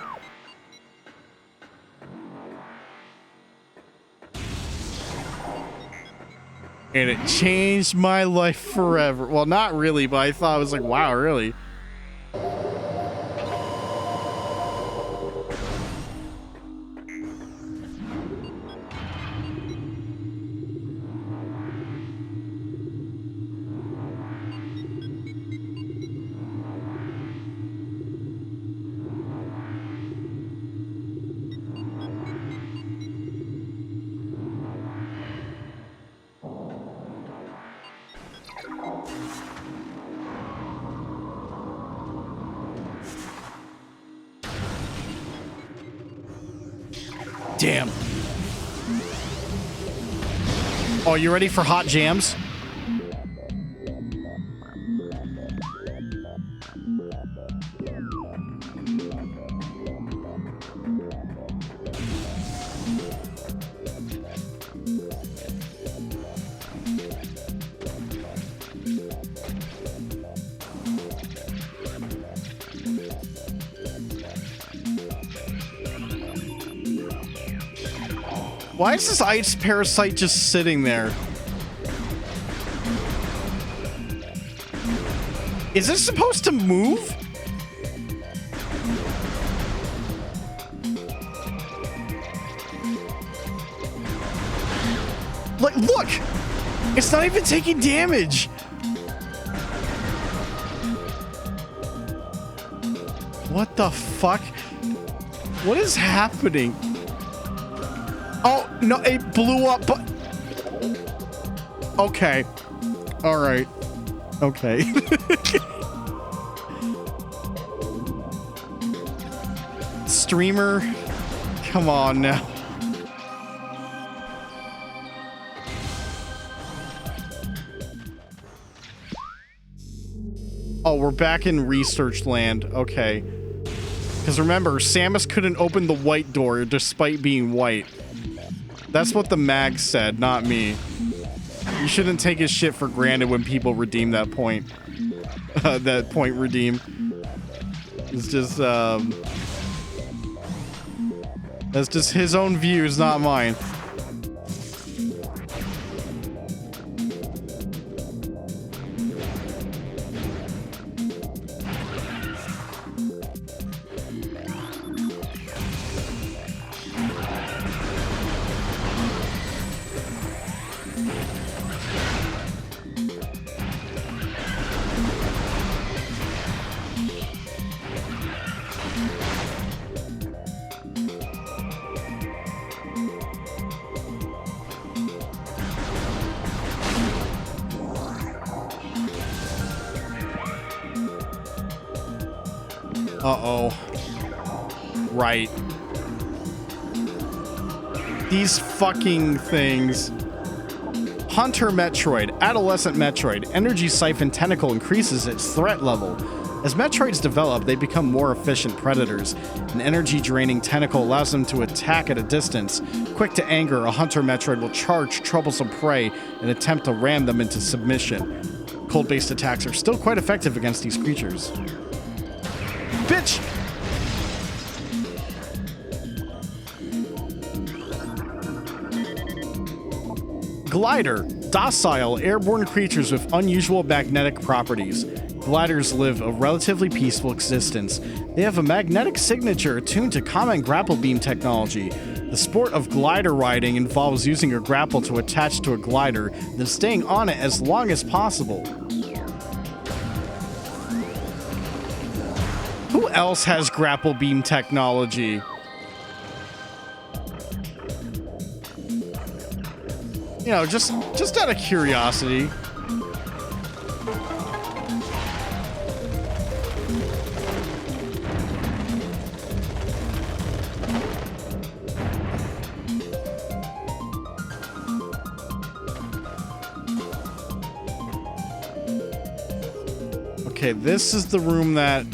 And it changed my life forever. Well, not really, but I thought I was like, wow, really? Damn. Oh, you ready for hot jams? Why is this ice parasite just sitting there? Is this supposed to move? Like, look! It's not even taking damage! What the fuck? What is happening? Oh, no, it blew up, but... Okay. All right. Okay. Streamer, come on now. Oh, we're back in research land. Okay. Because remember, Samus couldn't open the white door despite being white. That's what the mag said, not me. You shouldn't take his shit for granted when people redeem that point. That point redeem. It's just, that's just his own views, not mine. Uh-oh. Right. These fucking things. Hunter Metroid, Adolescent Metroid, Energy Siphon Tentacle increases its threat level. As Metroids develop, they become more efficient predators. An energy-draining tentacle allows them to attack at a distance. Quick to anger, a Hunter Metroid will charge troublesome prey and attempt to ram them into submission. Cold-based attacks are still quite effective against these creatures. Bitch! Glider. Docile, airborne creatures with unusual magnetic properties. Gliders live a relatively peaceful existence. They have a magnetic signature attuned to common grapple beam technology. The sport of glider riding involves using a grapple to attach to a glider, then staying on it as long as possible. Who else has grapple beam technology? You know, just out of curiosity. Okay, this is the room that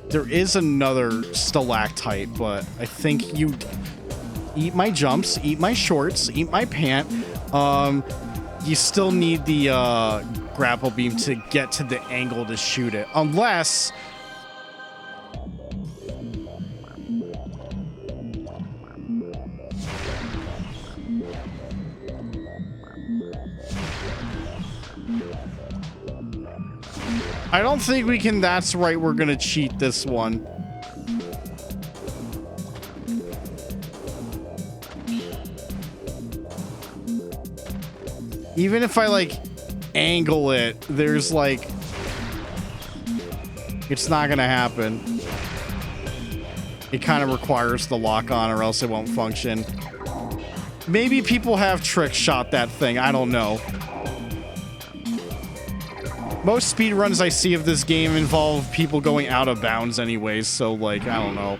there is another stalactite, but I think you eat my jumps, eat my shorts, eat my pant. You still need the grapple beam to get to the angle to shoot it, unless I don't think we can. That's right. We're going to cheat this one. Even if I like angle it, there's like, it's not going to happen. It kind of requires the lock on or else it won't function. Maybe people have trick shot that thing. I don't know. Most speedruns I see of this game involve people going out of bounds anyways, so, like, I don't know.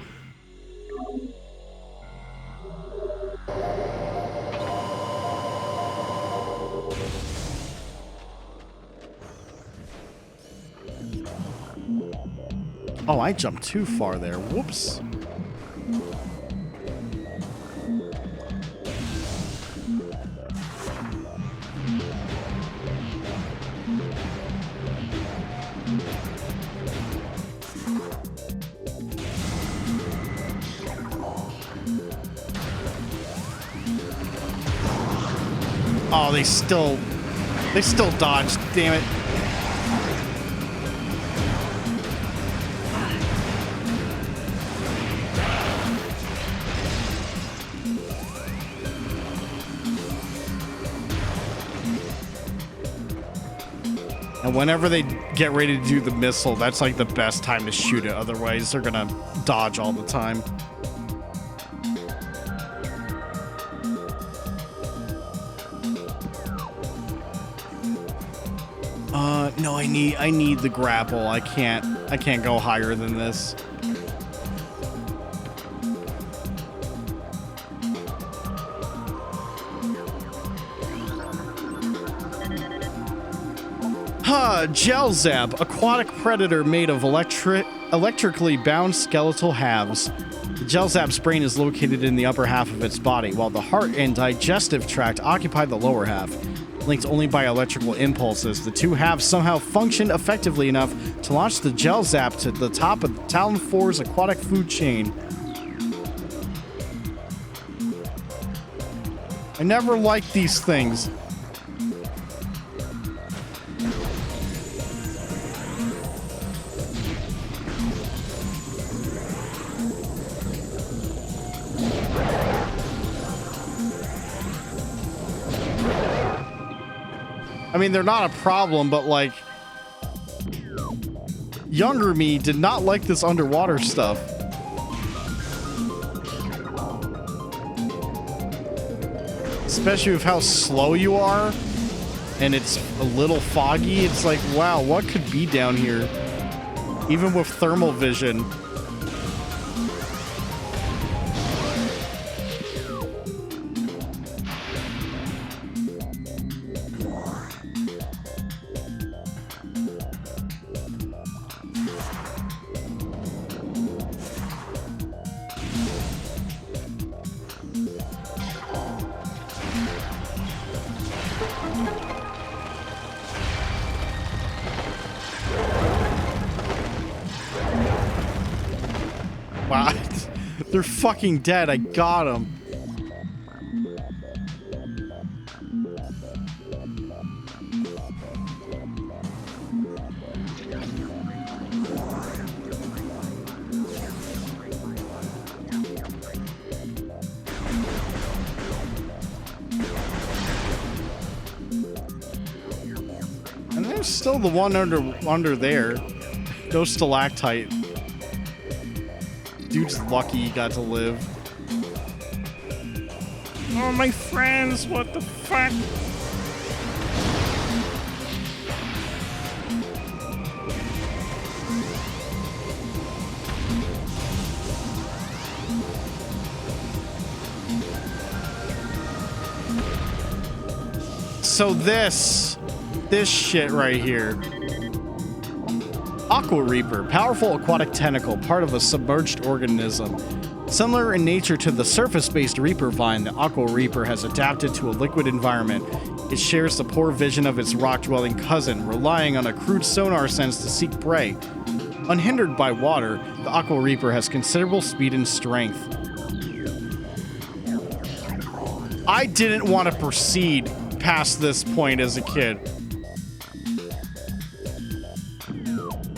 Oh, I jumped too far there. Whoops. Oh, they still dodged. Damn it. And whenever they get ready to do the missile, that's like the best time to shoot it. Otherwise, they're gonna dodge all the time. No, I need the grapple. I can't go higher than this. Gel Zap, aquatic predator made of electrically bound skeletal halves. The Gel Zap's brain is located in the upper half of its body, while the heart and digestive tract occupy the lower half. Linked only by electrical impulses, the two halves somehow function effectively enough to launch the Gel Zap to the top of Talon 4's aquatic food chain. I never liked these things. I mean, they're not a problem, but like, younger me did not like this underwater stuff. Especially with how slow you are, and it's a little foggy. It's like, wow, what could be down here? Even with thermal vision. Wow, they're fucking dead. I got them. And there's still the one under there. No stalactite. Dude's lucky he got to live. Oh, my friends, what the fuck? So this shit right here. Aqua Reaper, powerful aquatic tentacle, part of a submerged organism. Similar in nature to the surface-based Reaper vine, the Aqua Reaper has adapted to a liquid environment. It shares the poor vision of its rock-dwelling cousin, relying on a crude sonar sense to seek prey. Unhindered by water, the Aqua Reaper has considerable speed and strength. I didn't want to proceed past this point as a kid.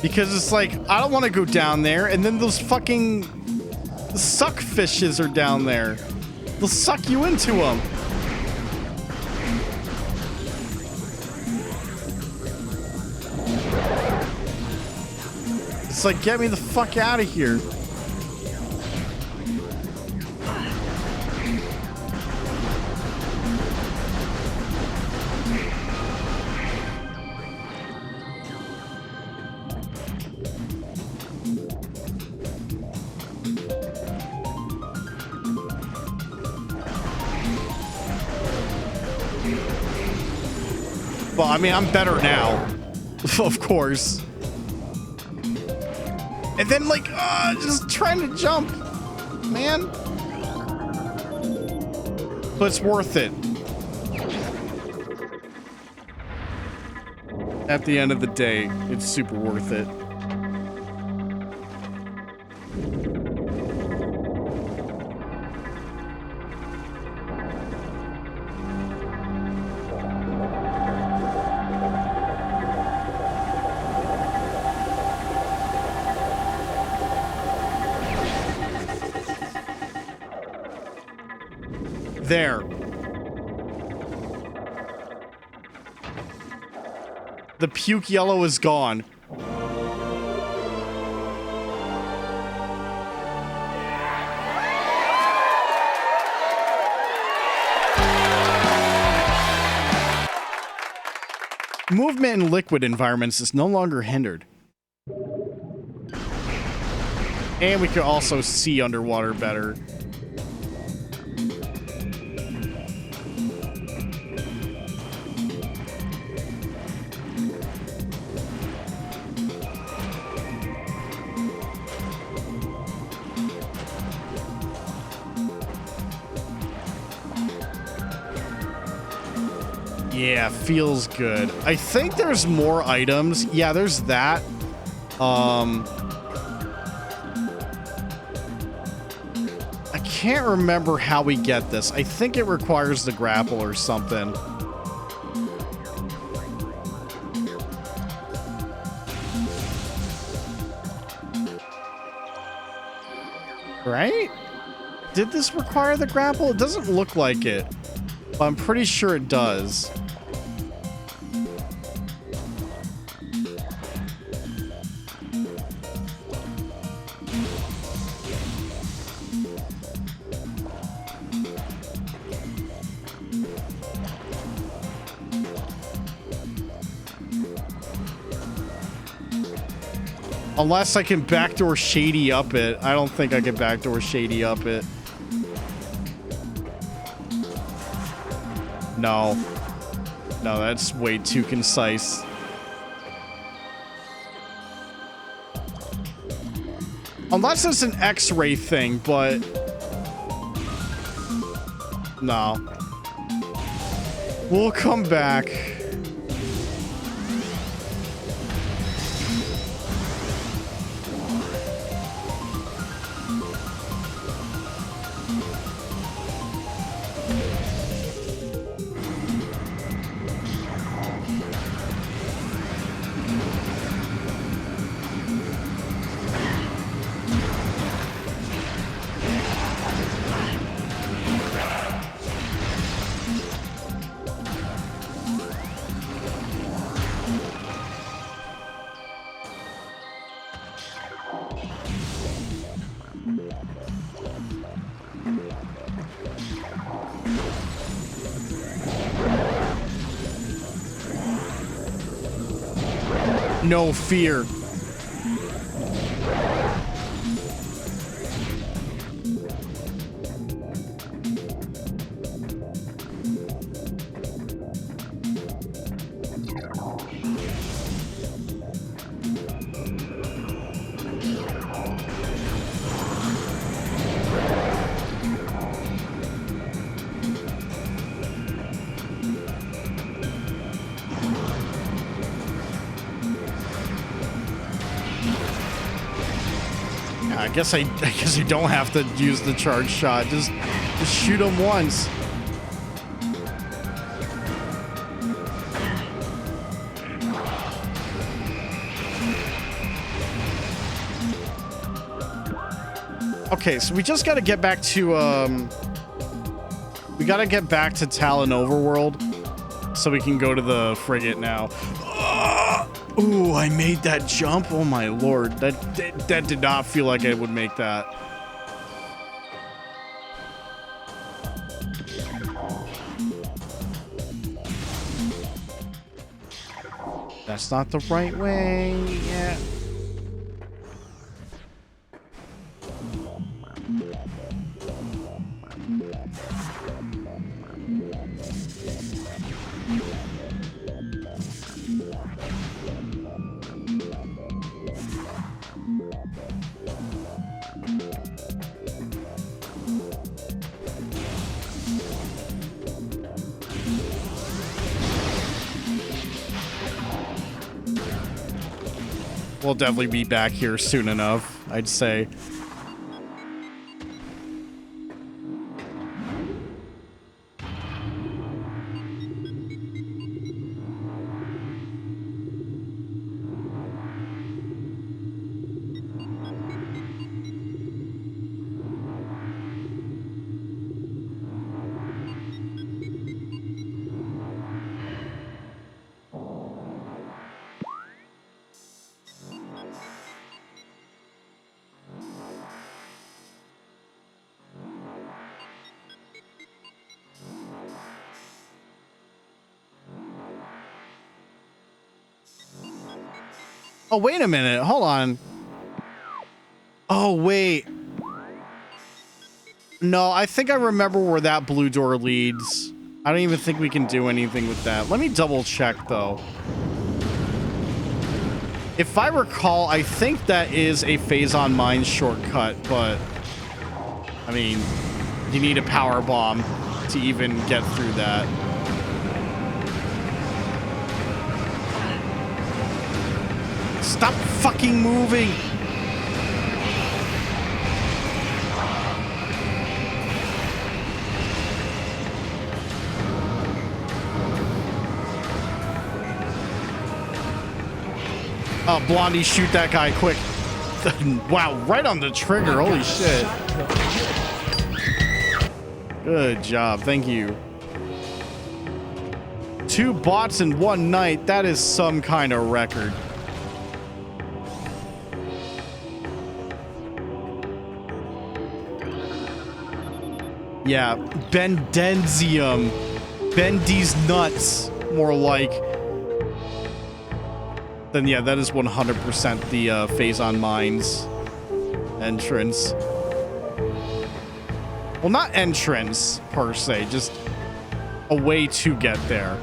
Because it's like, I don't want to go down there, and then those fucking suck fishes are down there. They'll suck you into them. It's like, get me the fuck out of here. Well, I mean, I'm better now. Of course. And then, like, just trying to jump, man. But it's worth it. At the end of the day, it's super worth it. There. The puke yellow is gone. Movement in liquid environments is no longer hindered. And we can also see underwater better. Yeah, feels good. I think there's more items. Yeah, there's that. I can't remember how we get this. I think it requires the grapple or something. Right? Did this require the grapple? It doesn't look like it, but I'm pretty sure it does. Unless I can backdoor shady up it. I don't think I can backdoor shady up it. No. No, that's way too concise. Unless it's an X-ray thing, but... No. We'll come back. No fear. I guess I don't have to use the charge shot. Just shoot him once. Okay, so we just got to get back to we got to get back to Talon Overworld so we can go to the frigate now. Ooh, I made that jump. Oh my lord. That did not feel like I would make that. That's not the right way. Yeah. we'll definitely be back here soon enough, I'd say. Oh, wait a minute. Hold on. Oh, wait. No, I think I remember where that blue door leads. I don't even think we can do anything with that. Let me double check, though. If I recall, I think that is a Phazon Mine shortcut, but... I mean, you need a power bomb to even get through that. Stop fucking moving! Oh, Blondie, shoot that guy quick. Wow, right on the trigger. Holy shit. Good job. Thank you. 2 bots in 1 night. That is some kind of record. Yeah, Bendenzium. Bendy's nuts, more like. Then yeah, that is 100% the Phazon Mines entrance. Well, not entrance per se, just a way to get there.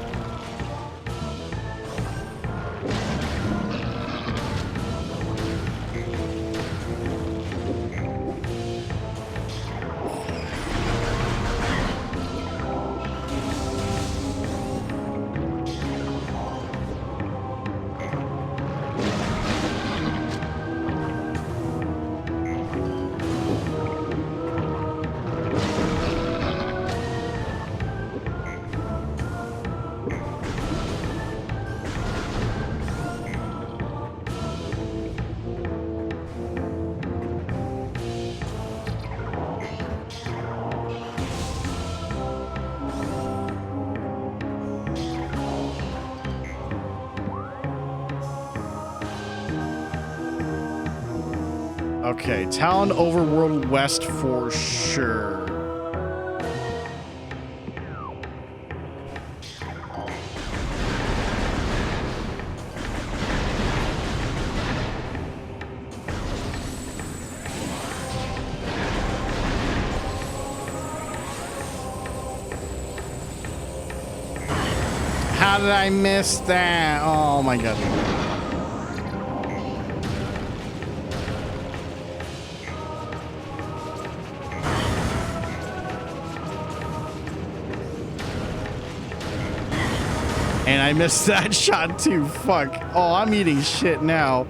Okay, Town Overworld West for sure. How did I miss that? Oh my god. And I missed that shot too. Fuck. Oh, I'm eating shit now.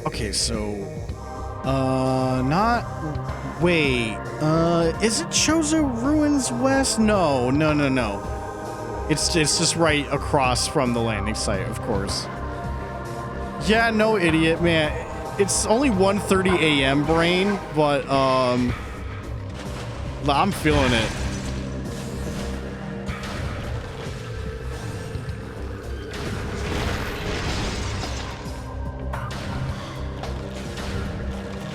Okay, so is it Chozo Ruins West? No. It's just right across from the landing site, of course. Yeah, no, idiot, man. It's only 1:30 a.m. brain, but I'm feeling it.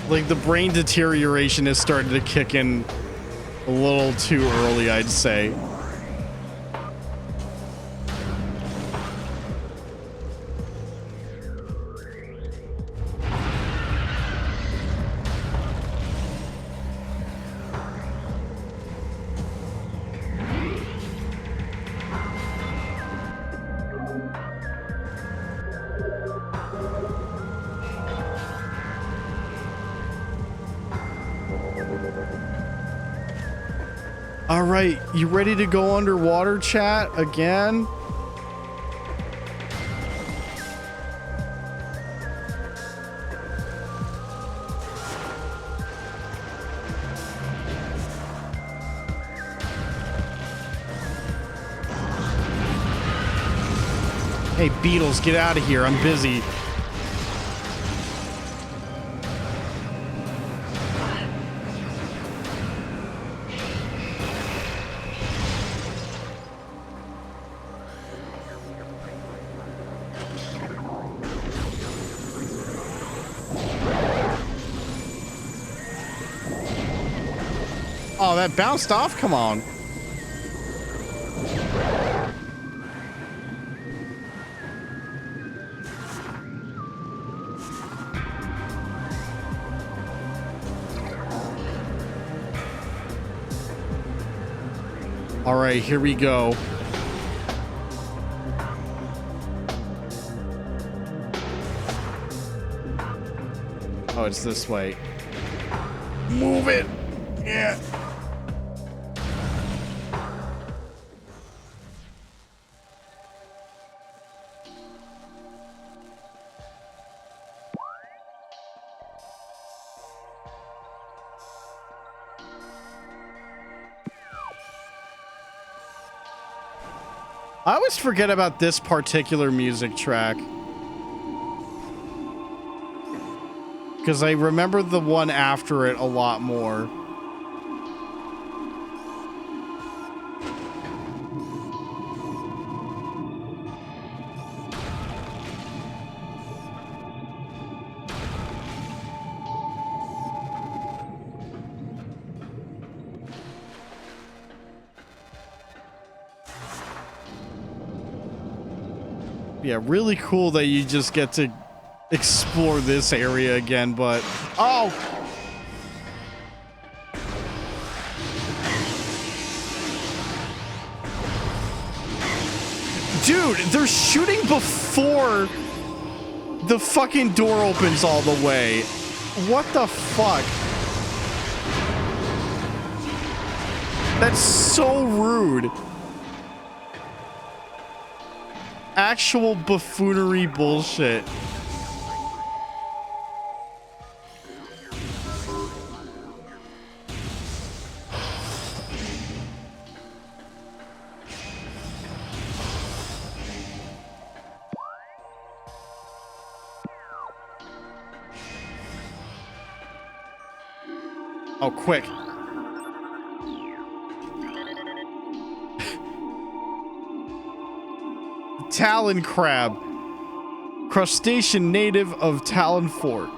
Like, the brain deterioration has started to kick in a little too early, I'd say. All right, you ready to go underwater, chat, again? Hey, Beatles, get out of here. I'm busy. Oh, that bounced off? Come on. All right, here we go. Oh, it's this way. Move it. Yeah. I always forget about this particular music track. Because I remember the one after it a lot more. Yeah, really cool that you just get to explore this area again, but... Oh! Dude, they're shooting before the fucking door opens all the way. What the fuck? That's so rude. Actual buffoonery bullshit. Oh, quick. Talon crab. Crustacean native of Talon Fort.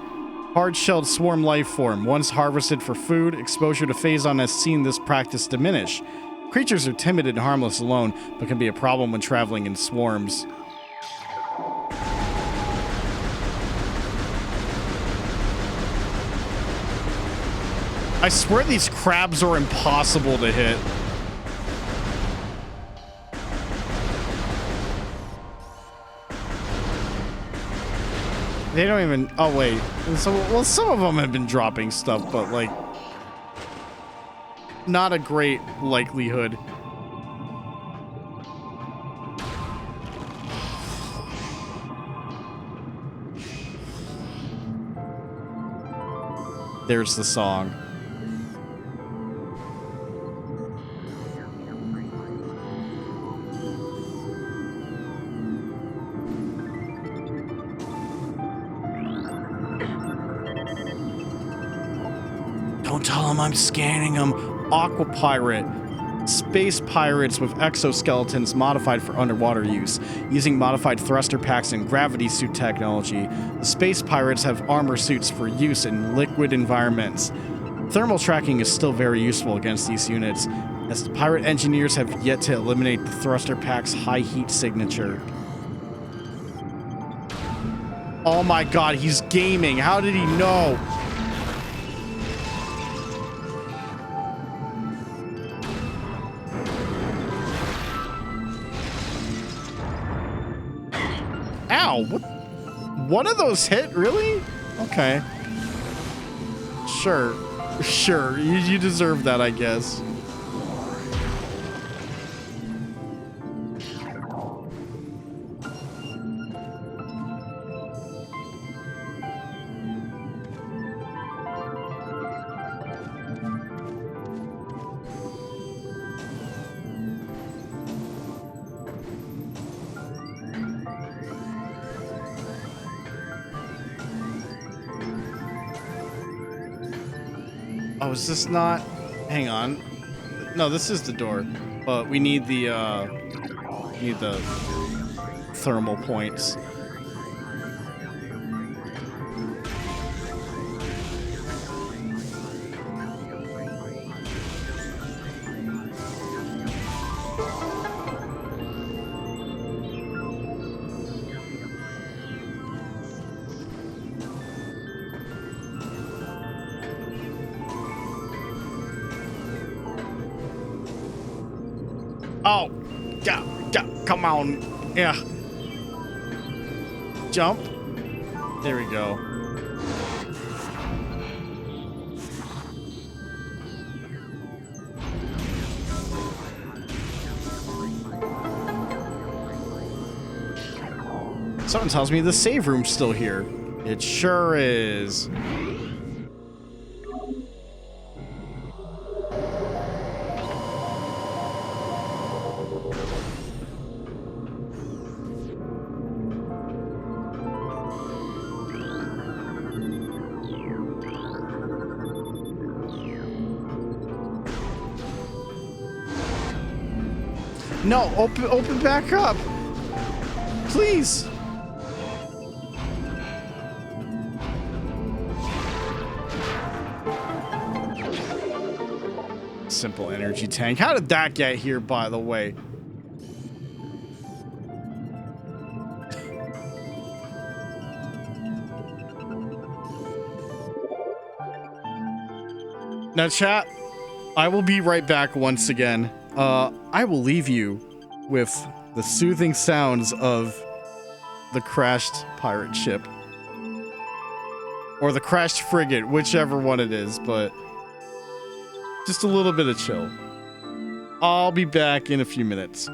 Hard-shelled swarm life form. Once harvested for food, exposure to Phazon has seen this practice diminish. Creatures are timid and harmless alone, but can be a problem when traveling in swarms. I swear these crabs are impossible to hit. They don't even... Oh, wait. So, well, some of them have been dropping stuff, but, like... Not a great likelihood. There's the song. tell him I'm scanning him. Aqua pirate. Space pirates with exoskeletons modified for underwater use, using modified thruster packs and gravity suit technology. The space pirates have armor suits for use in liquid environments. Thermal tracking is still very useful against these units, as the pirate engineers have yet to eliminate the thruster pack's high heat signature. Oh my god, he's gaming. How did he know? Ow! What? One of those hit? Really? Okay. Sure. Sure. You deserve that, I guess. Oh, is this not? Hang on. No, this is the door. But we need the thermal points. Oh, come on. Yeah. Jump. There we go. Someone tells me the save room's still here. It sure is. No, open back up. Please. Simple energy tank. How did that get here, by the way? Now, chat, I will be right back once again. I will leave you with the soothing sounds of the crashed pirate ship. Or the crashed frigate, whichever one it is, but just a little bit of chill. I'll be back in a few minutes.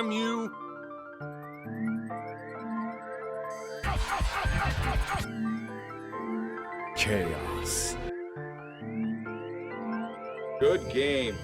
damn you! Chaos. Good game.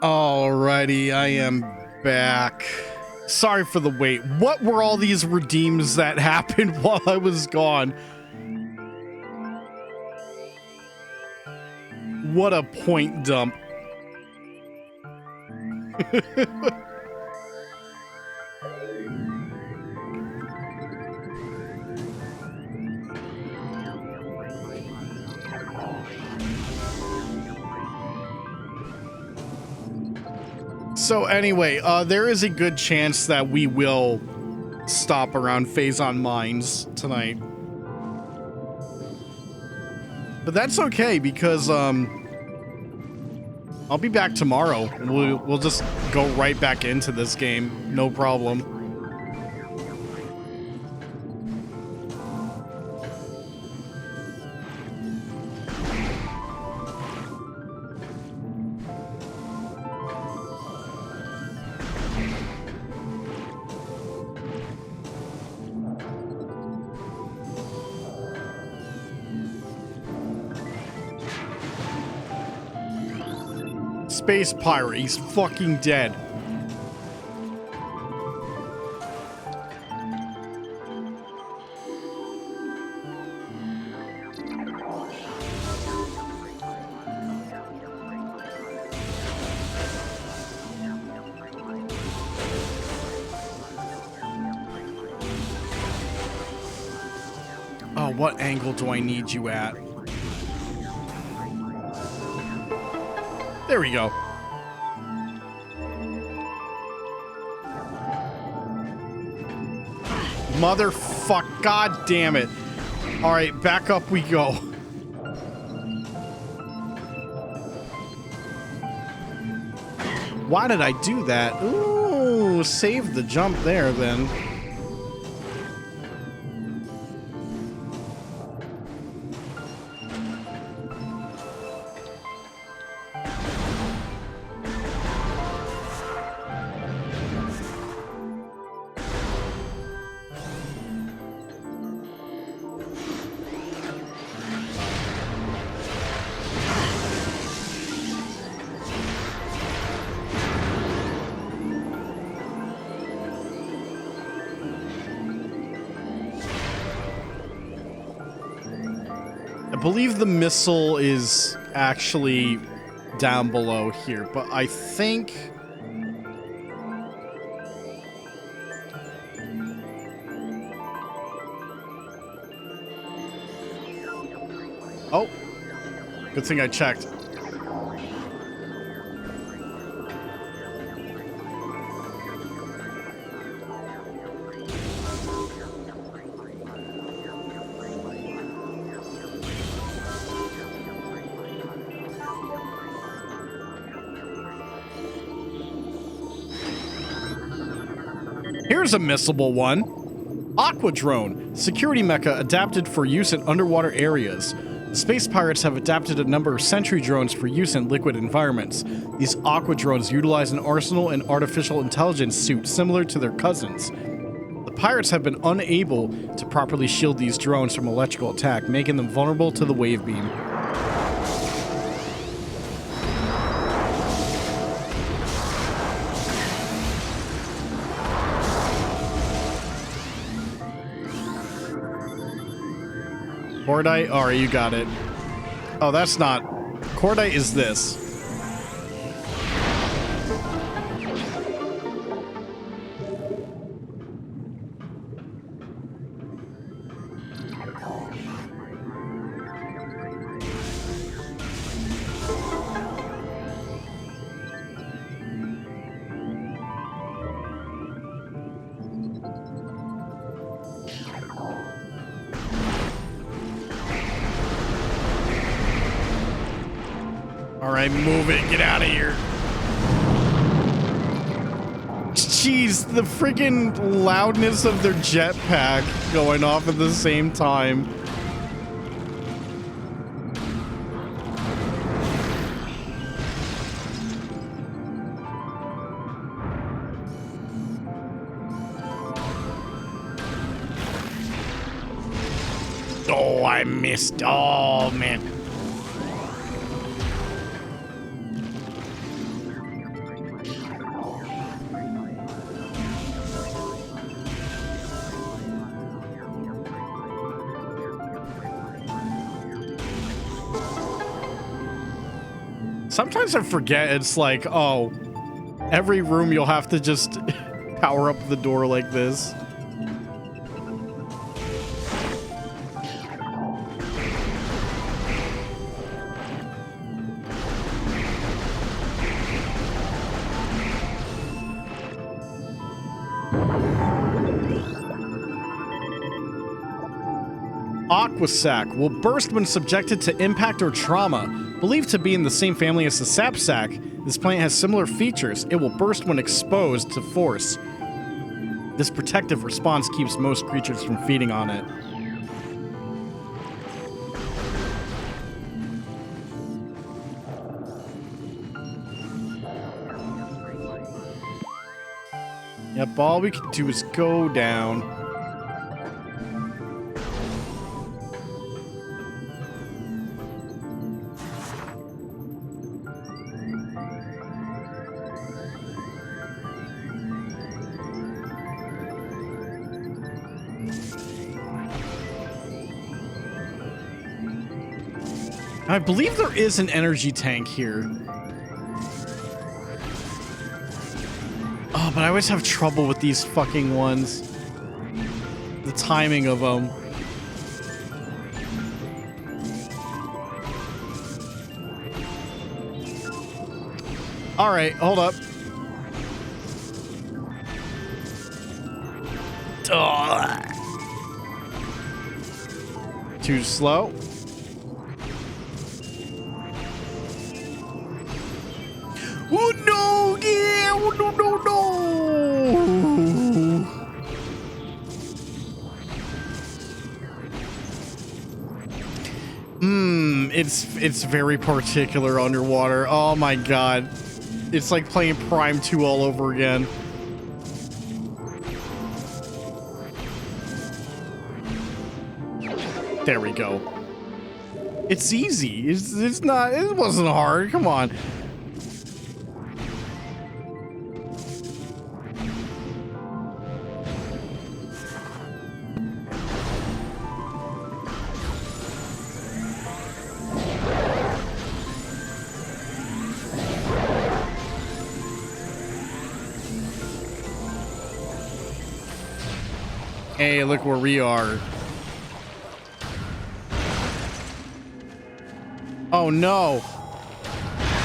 Alrighty, I am back. Sorry for the wait. What were all these redeems that happened while I was gone? What a point dump. So anyway, there is a good chance that we will stop around Phazon Mines tonight. But that's okay because I'll be back tomorrow. We'll just go right back into this game, no problem. space pirate. He's fucking dead. Oh, what angle do I need you at? There we go. Motherfuck, god damn it. All right, back up we go. Why did I do that? Ooh, save the jump there then. I believe the missile is actually down below here, but I think... Oh, good thing I checked. Here's a missable one. Aqua Drone, security mecha adapted for use in underwater areas. The space pirates have adapted a number of sentry drones for use in liquid environments. These Aqua Drones utilize an arsenal and artificial intelligence suit similar to their cousins. The pirates have been unable to properly shield these drones from electrical attack, making them vulnerable to the wave beam. Cordite? Alright, you got it. Oh, that's not... Cordite is this. Alright, move it. Get out of here. Jeez, the freaking loudness of their jetpack going off at the same time. Oh, I missed. Oh, man. Sometimes I forget it's like, oh, every room you'll have to just power up the door like this. Aquasac will burst when subjected to impact or trauma. Believed to be in the same family as the sapsac, this plant has similar features. It will burst when exposed to force. This protective response keeps most creatures from feeding on it. Yep, all we can do is go down. I believe there is an energy tank here. Oh, but I always have trouble with these fucking ones. The timing of them. All right, hold up. Ugh. Too slow. Oh no! Yeah! Oh, no! No! No! It's very particular underwater. Oh my god! It's like playing Prime 2 all over again. There we go. It's easy. It's not. It wasn't hard. Come on. Hey, look where we are. Oh no.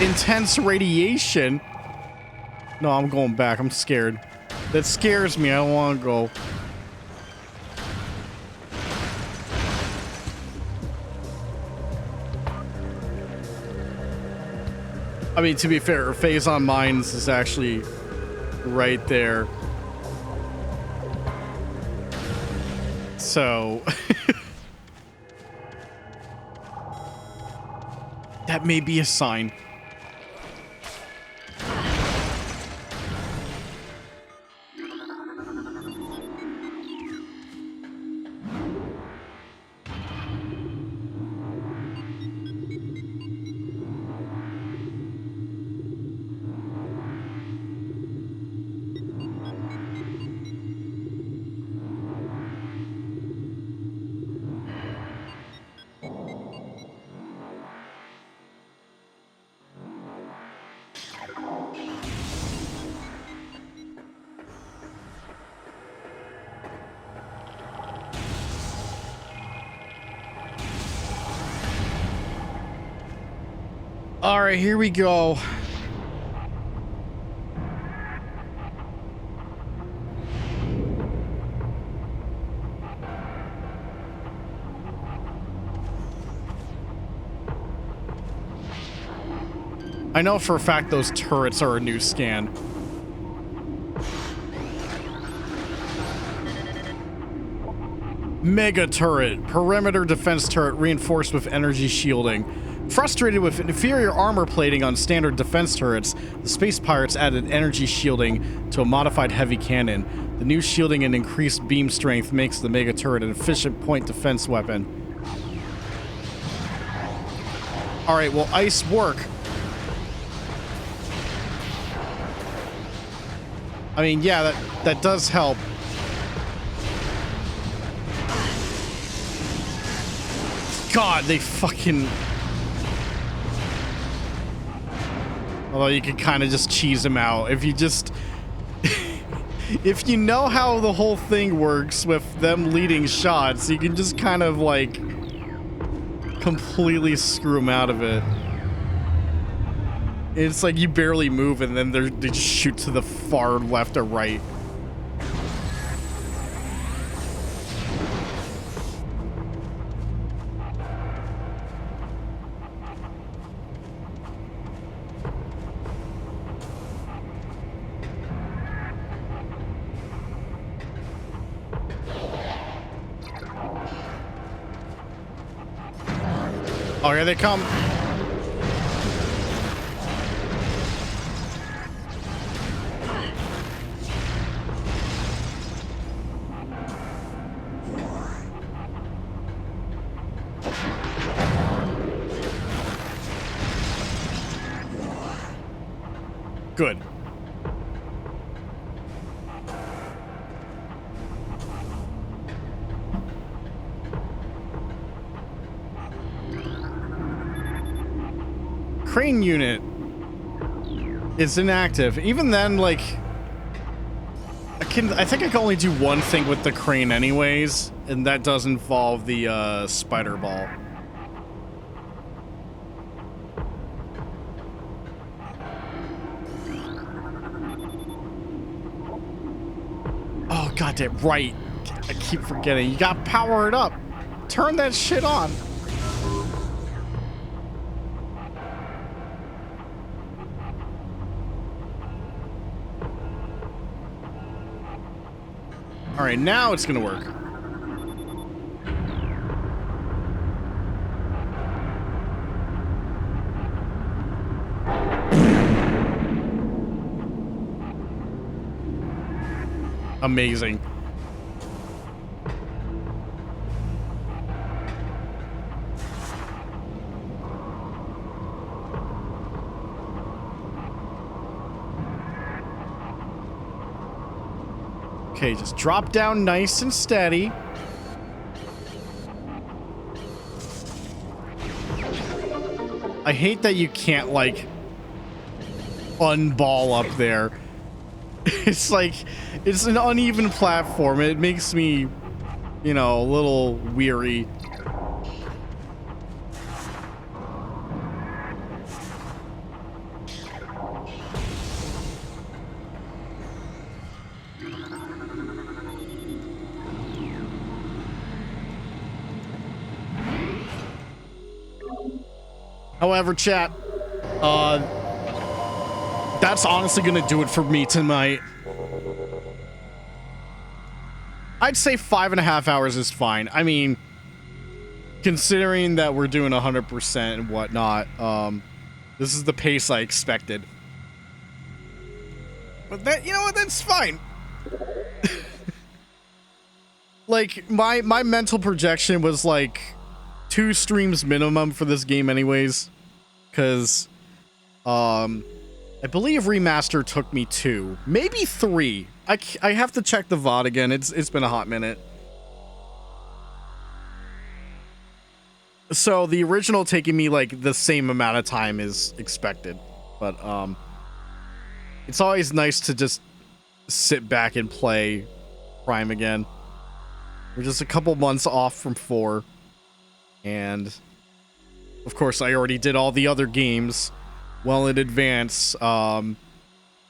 Intense radiation. No, I'm going back. I'm scared. That scares me. I don't want to go. I mean, to be fair, Phazon Mines is actually right there. So that may be a sign. All right, here we go. I know for a fact those turrets are a new scan. Mega turret. Perimeter defense turret reinforced with energy shielding. Frustrated with inferior armor plating on standard defense turrets, the space pirates added energy shielding to a modified heavy cannon. The new shielding and increased beam strength makes the mega turret an efficient point defense weapon. Alright, well, ice work. I mean, yeah, that does help. God, they fucking... Although you can kind of just cheese them out. If you just... if you know how the whole thing works with them leading shots, you can just kind of, like, completely screw them out of it. It's like you barely move and then they just shoot to the far left or right. Oh, here they come. Good. crane unit is inactive. Even then, like, I think I can only do one thing with the crane anyways, and that does involve the spider ball. Oh, goddamn, right. I keep forgetting. You gotta power it up. Turn that shit on. All right, now it's gonna work. Amazing. Okay, just drop down nice and steady. I hate that you can't, like, unball up there. It's like, it's an uneven platform. It makes me, you know, a little weary. However, chat, that's honestly gonna do it for me tonight. I'd say 5.5 hours is fine. I mean, considering that we're doing 100% and whatnot, this is the pace I expected. But that, you know what, that's fine. Like, my mental projection was like 2 streams minimum for this game anyways. Because, I believe Remaster took me 2, maybe 3. I have to check the VOD again. It's been a hot minute. So the original taking me like the same amount of time as expected, but it's always nice to just sit back and play Prime again. We're just a couple months off from 4, and of course, I already did all the other games well in advance, in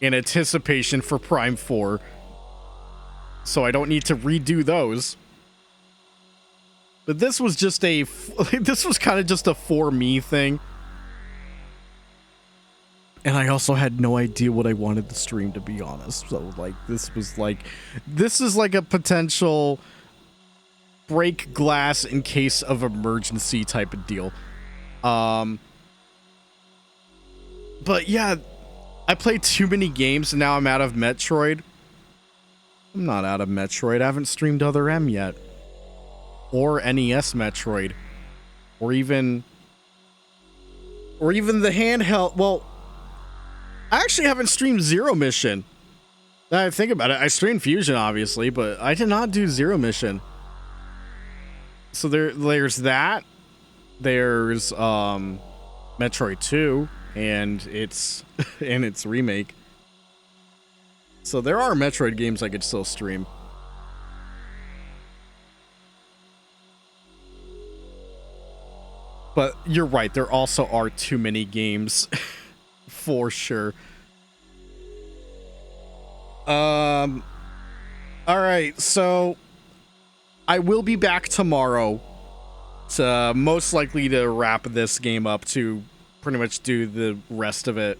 anticipation for Prime 4. So I don't need to redo those. But this was just this was kind of just a for me thing. And I also had no idea what I wanted the stream to be, honest. So, like, this is like a potential break glass in case of emergency type of deal. But yeah, I played too many games and now I'm out of Metroid. I'm not out of Metroid. I haven't streamed Other M yet. Or NES Metroid. Or even the handheld. Well, I actually haven't streamed Zero Mission. Now I think about it, I streamed Fusion obviously, but I did not do Zero Mission. So there's that. There's Metroid 2 and its remake. So there are Metroid games I could still stream. But you're right, there also are too many games for sure. All right, so I will be back tomorrow to most likely to wrap this game up to pretty much do the rest of it.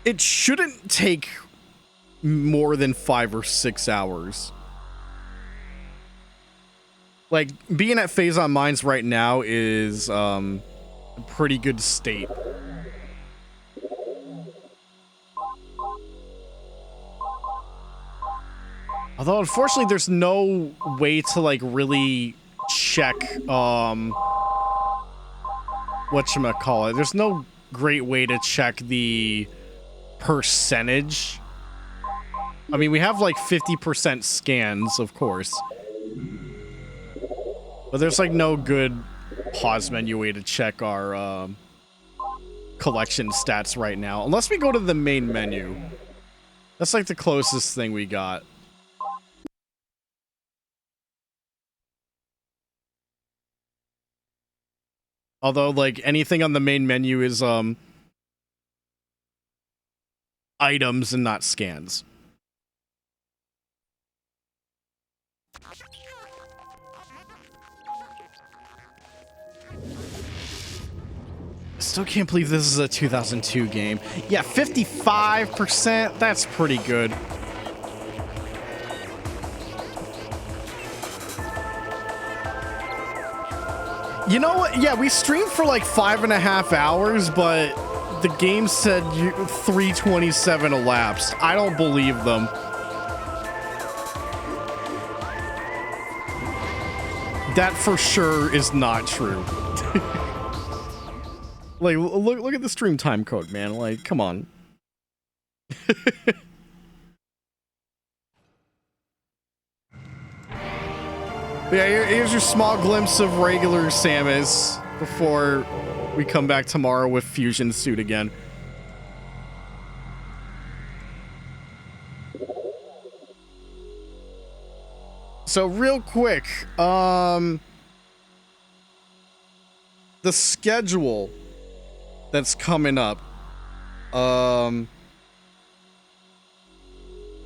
It shouldn't take more than 5 or 6 hours. Like, being at Phase on Mines right now is a pretty good state. Although, unfortunately, there's no way to, like, really check, whatchamacallit. There's no great way to check the percentage. I mean, we have, like, 50% scans, of course. But there's, like, no good pause menu way to check our collection stats right now. Unless we go to the main menu. That's like the closest thing we got. Although, like, anything on the main menu is, items and not scans. Still can't believe this is a 2002 game. Yeah, 55%, that's pretty good. You know what? Yeah, we streamed for like 5.5 hours, but the game said 3:27 elapsed. I don't believe them. That for sure is not true. Like, look at the stream time code, man. Like, come on. Yeah, here's your small glimpse of regular Samus before we come back tomorrow with Fusion Suit again. So real quick, the schedule that's coming up.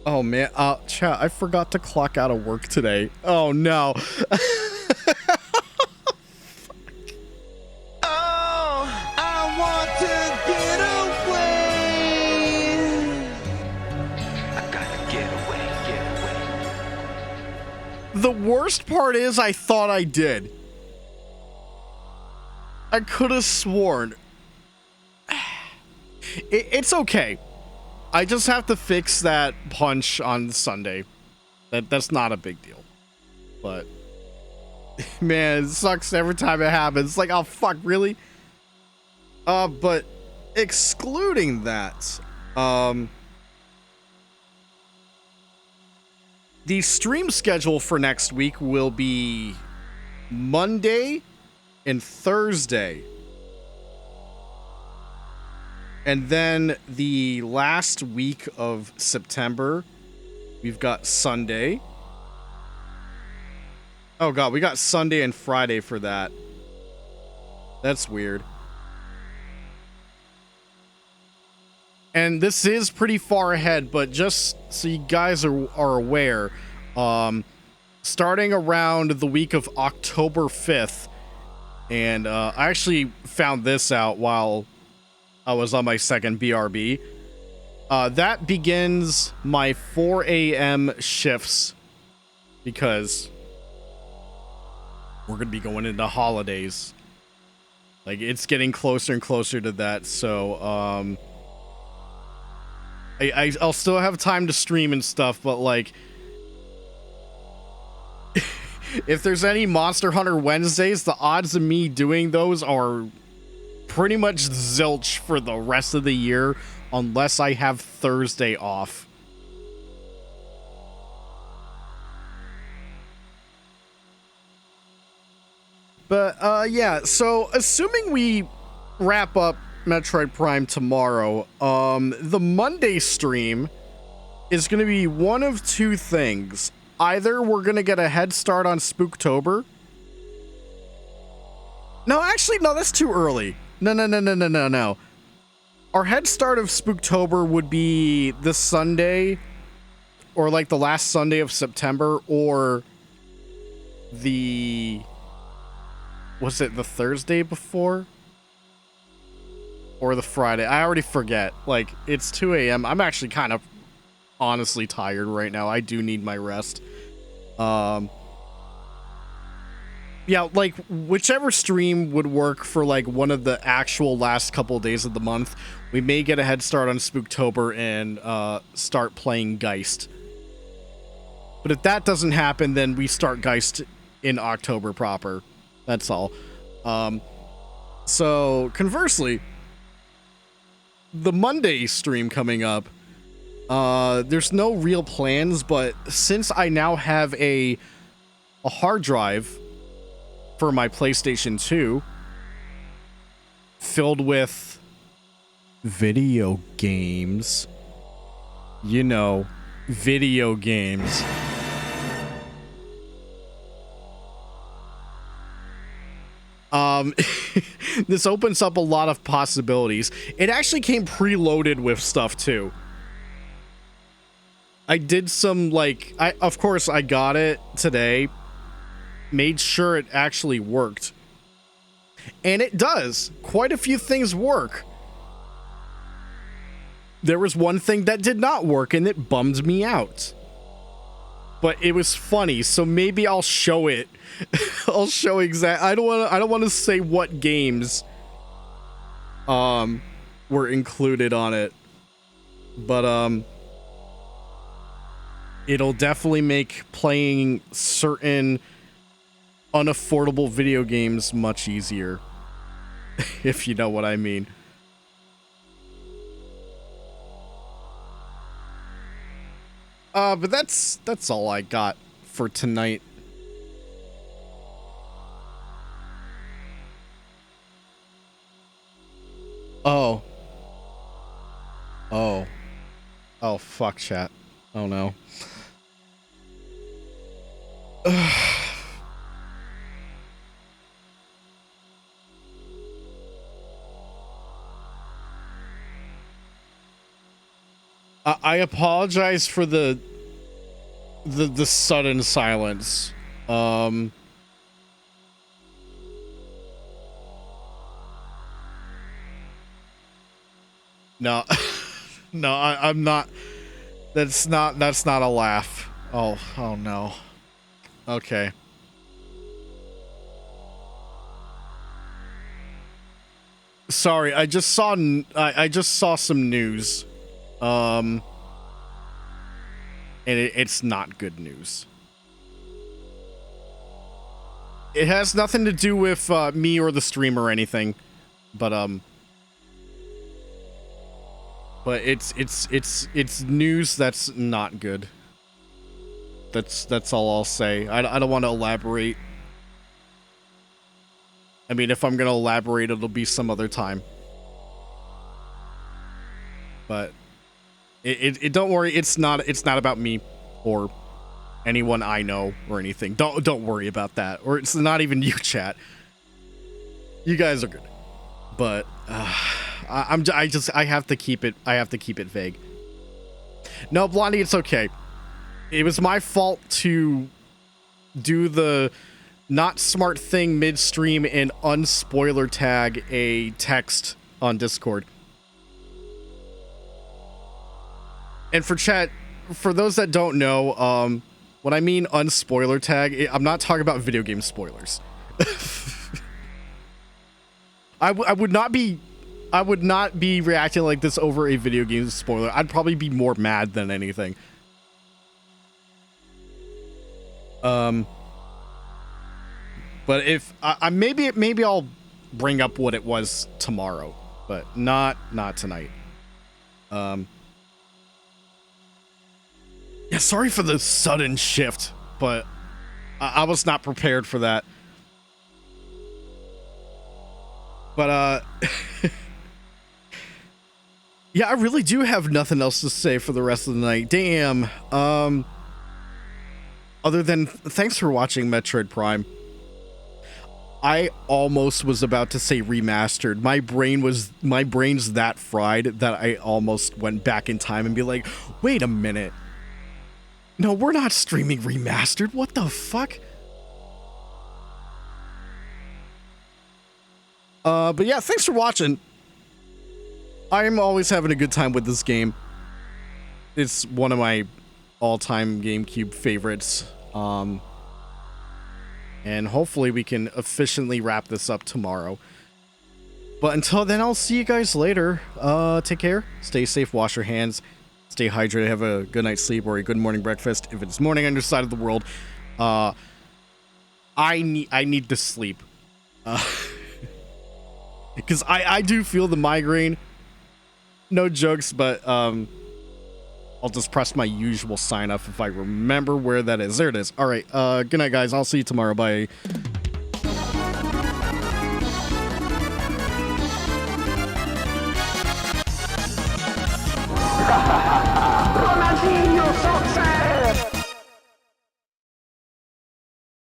Oh man, chat, I forgot to clock out of work today. Oh no. The worst part is I thought I did. I could have sworn. It's okay. I just have to fix that punch on Sunday. That's not a big deal. But man, it sucks every time it happens. It's like, oh fuck, really? But excluding that, the stream schedule for next week will be Monday and Thursday. And then the last week of September, we've got Sunday. Oh god, we got Sunday and Friday for that. That's weird. And this is pretty far ahead, but just so you guys are aware, starting around the week of October 5th, and I actually found this out while I was on my second BRB. That begins my 4 a.m. shifts because we're going to be going into holidays. Like, it's getting closer and closer to that, so, I'll still have time to stream and stuff, but like, if there's any Monster Hunter Wednesdays, the odds of me doing those are pretty much zilch for the rest of the year, unless I have Thursday off. But yeah, so assuming we wrap up Metroid Prime tomorrow, the Monday stream is going to be one of two things. Either we're going to get a head start on Spooktober. No, actually, no, that's too early. No. Our head start of Spooktober would be this Sunday, or like the last Sunday of September, or was it the Thursday before? Or the Friday. I already forget. Like, it's 2 a.m. I'm actually kind of honestly tired right now. I do need my rest. Yeah, like, whichever stream would work for, like, one of the actual last couple of days of the month, we may get a head start on Spooktober and start playing Geist. But if that doesn't happen, then we start Geist in October proper. That's all. So, conversely, the Monday stream coming up, there's no real plans, but since I now have a hard drive for my PlayStation 2 filled with video games. You know, video games. This opens up a lot of possibilities. It actually came preloaded with stuff too. I did some like, of course I got it today, made sure it actually worked. And it does. Quite a few things work. There was one thing that did not work and it bummed me out. But it was funny, so maybe I'll show it. I'll show I don't want to say what games were included on it. But it'll definitely make playing certain unaffordable video games much easier. If you know what I mean. But that's all I got for tonight. Oh. Oh, fuck, chat. Oh, no. I apologize for the sudden silence. No, no, I'm not. That's not a laugh. Oh no. Okay. Sorry, I just saw some news. And it's not good news. It has nothing to do with me or the stream or anything, but it's news that's not good. That's all I'll say. I don't want to elaborate. I mean, if I'm gonna elaborate, it'll be some other time. But don't worry, it's not about me or anyone I know or anything. Don't worry about that. Or it's not even you, chat. You guys are good. But I have to keep it vague. No, Blondie, it's okay. It was my fault to do the not smart thing midstream and unspoiler tag a text on Discord. And for chat, for those that don't know, when I mean unspoiler tag, I'm not talking about video game spoilers. I would not be reacting like this over a video game spoiler. I'd probably be more mad than anything. But if maybe I'll bring up what it was tomorrow, but not tonight. Yeah, sorry for the sudden shift, but I was not prepared for that. But yeah, I really do have nothing else to say for the rest of the night. Damn. Other than thanks for watching Metroid Prime. I almost was about to say remastered. My brain's that fried that I almost went back in time and be like, wait a minute. No, we're not streaming remastered. What the fuck? But yeah, thanks for watching. I'm always having a good time with this game. It's one of my all-time GameCube favorites. And hopefully we can efficiently wrap this up tomorrow. But until then, I'll see you guys later. Take care. Stay safe. Wash your hands. Stay hydrated. Have a good night's sleep or a good morning breakfast. If it's morning on your side of the world, I need to sleep. Because I do feel the migraine. No jokes, but I'll just press my usual sign off if I remember where that is. There it is. All right. Good night, guys. I'll see you tomorrow. Bye.